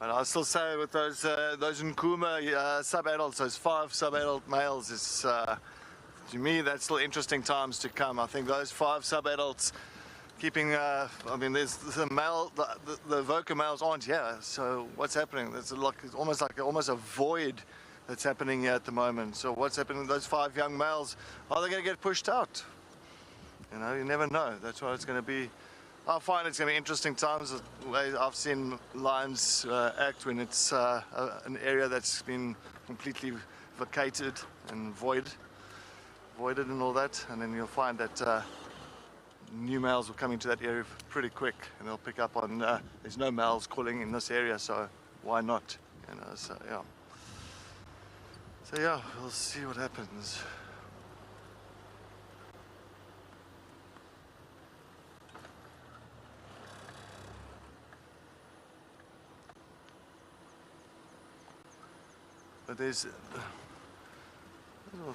But I'll still say with those Nkuma sub-adults, those 5 sub-adult males, is to me that's still interesting times to come. I think those 5 sub-adults keeping. I mean, there's the male, the voca males aren't here. So what's happening? There's almost a void that's happening here at the moment. So what's happening? Those 5 young males, are they going to get pushed out? You know, you never know. That's what it's going to be. I find it's going to be interesting times. I've seen lions act when it's an area that's been completely vacated and voided and all that, and then you'll find that new males will come into that area pretty quick, and they'll pick up on there's no males calling in this area, so why not? You know, so yeah, we'll see what happens. But there's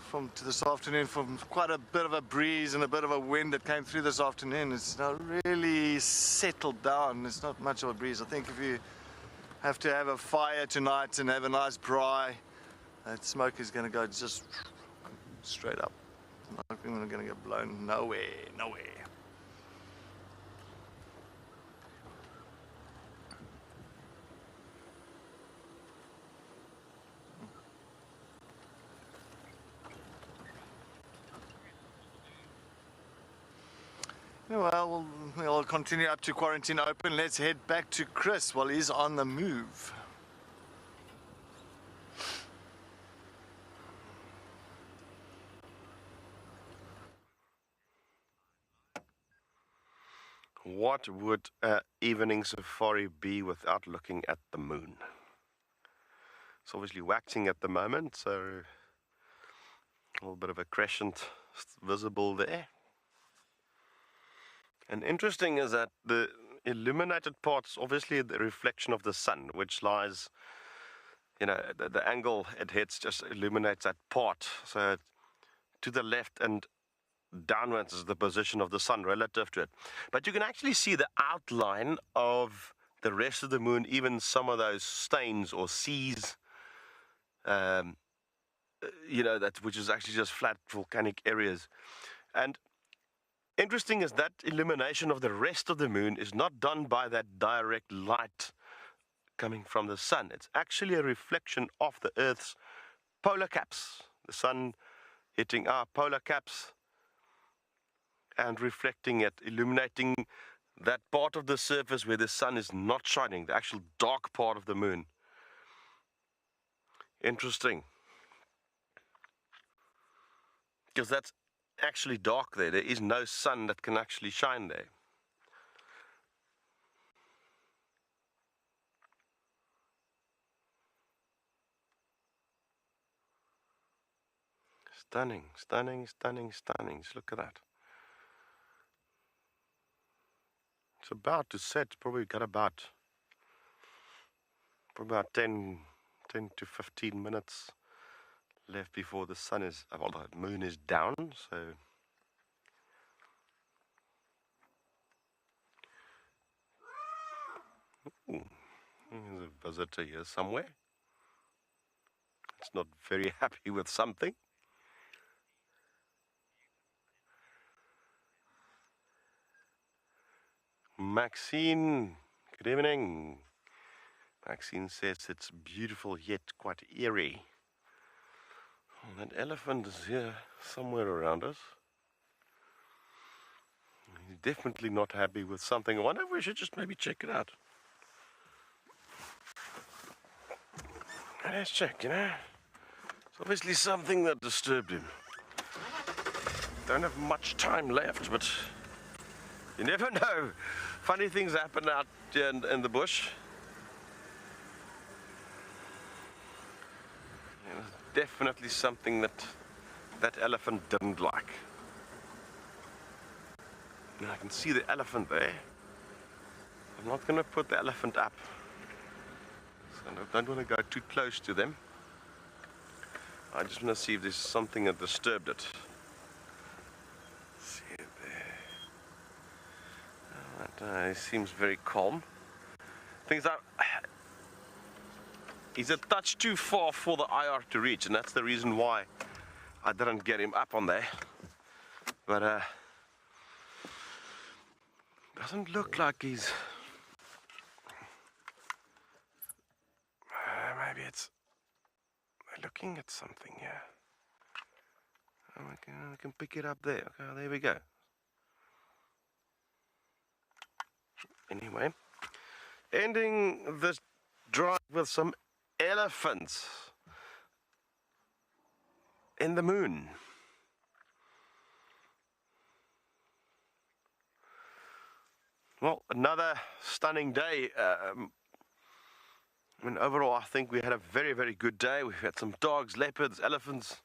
from this afternoon, from quite a bit of a breeze and a bit of a wind that came through this afternoon, it's now really settled down. There's not much of a breeze. I think if you have to have a fire tonight and have a nice braai, that smoke is going to go just straight up. I'm not going to get blown nowhere. Well, we'll continue up to quarantine open. Let's head back to Chris while he's on the move. What would an evening safari be without looking at the moon? It's obviously waxing at the moment, so a little bit of a crescent visible there. And interesting is that the illuminated part's obviously the reflection of the sun, which lies, you know, the angle it hits just illuminates that part. So to the left and downwards is the position of the sun relative to it. But you can actually see the outline of the rest of the moon, even some of those stains or seas, you know, which is actually just flat volcanic areas. And interesting is that illumination of the rest of the moon is not done by that direct light coming from the sun. It's actually a reflection of the Earth's polar caps. The sun hitting our polar caps and reflecting it, illuminating that part of the surface where the sun is not shining, the actual dark part of the moon. Interesting. Because that's actually dark there. There is no sun that can actually shine there. Stunning, stunning, stunning, stunning. Just look at that. It's about to set. Probably got about 10 to 15 minutes left before the sun is, well, the moon is down, so ooh, there's a visitor here somewhere. It's not very happy with something. Maxine, good evening. Maxine says it's beautiful yet quite eerie. Oh, that elephant is here somewhere around us. He's definitely not happy with something. I wonder if we should just maybe check it out. Let's check, you know. It's obviously something that disturbed him. Don't have much time left, but you never know. Funny things happen out here in the bush. Definitely something that elephant didn't like. Now I can see the elephant there. I'm not going to put the elephant up. So I don't want to go too close to them. I just want to see if there's something that disturbed it. See it there. It seems very calm. Things are. He's a touch too far for the IR to reach, and that's the reason why I didn't get him up on there. But doesn't look like he's... maybe it's... They're looking at something here. Oh, we can pick it up there. Okay, there we go. Anyway, ending this drive with some elephants in the moon. Well, another stunning day. I mean, overall, I think we had a very, very good day. We've had some dogs, leopards, elephants,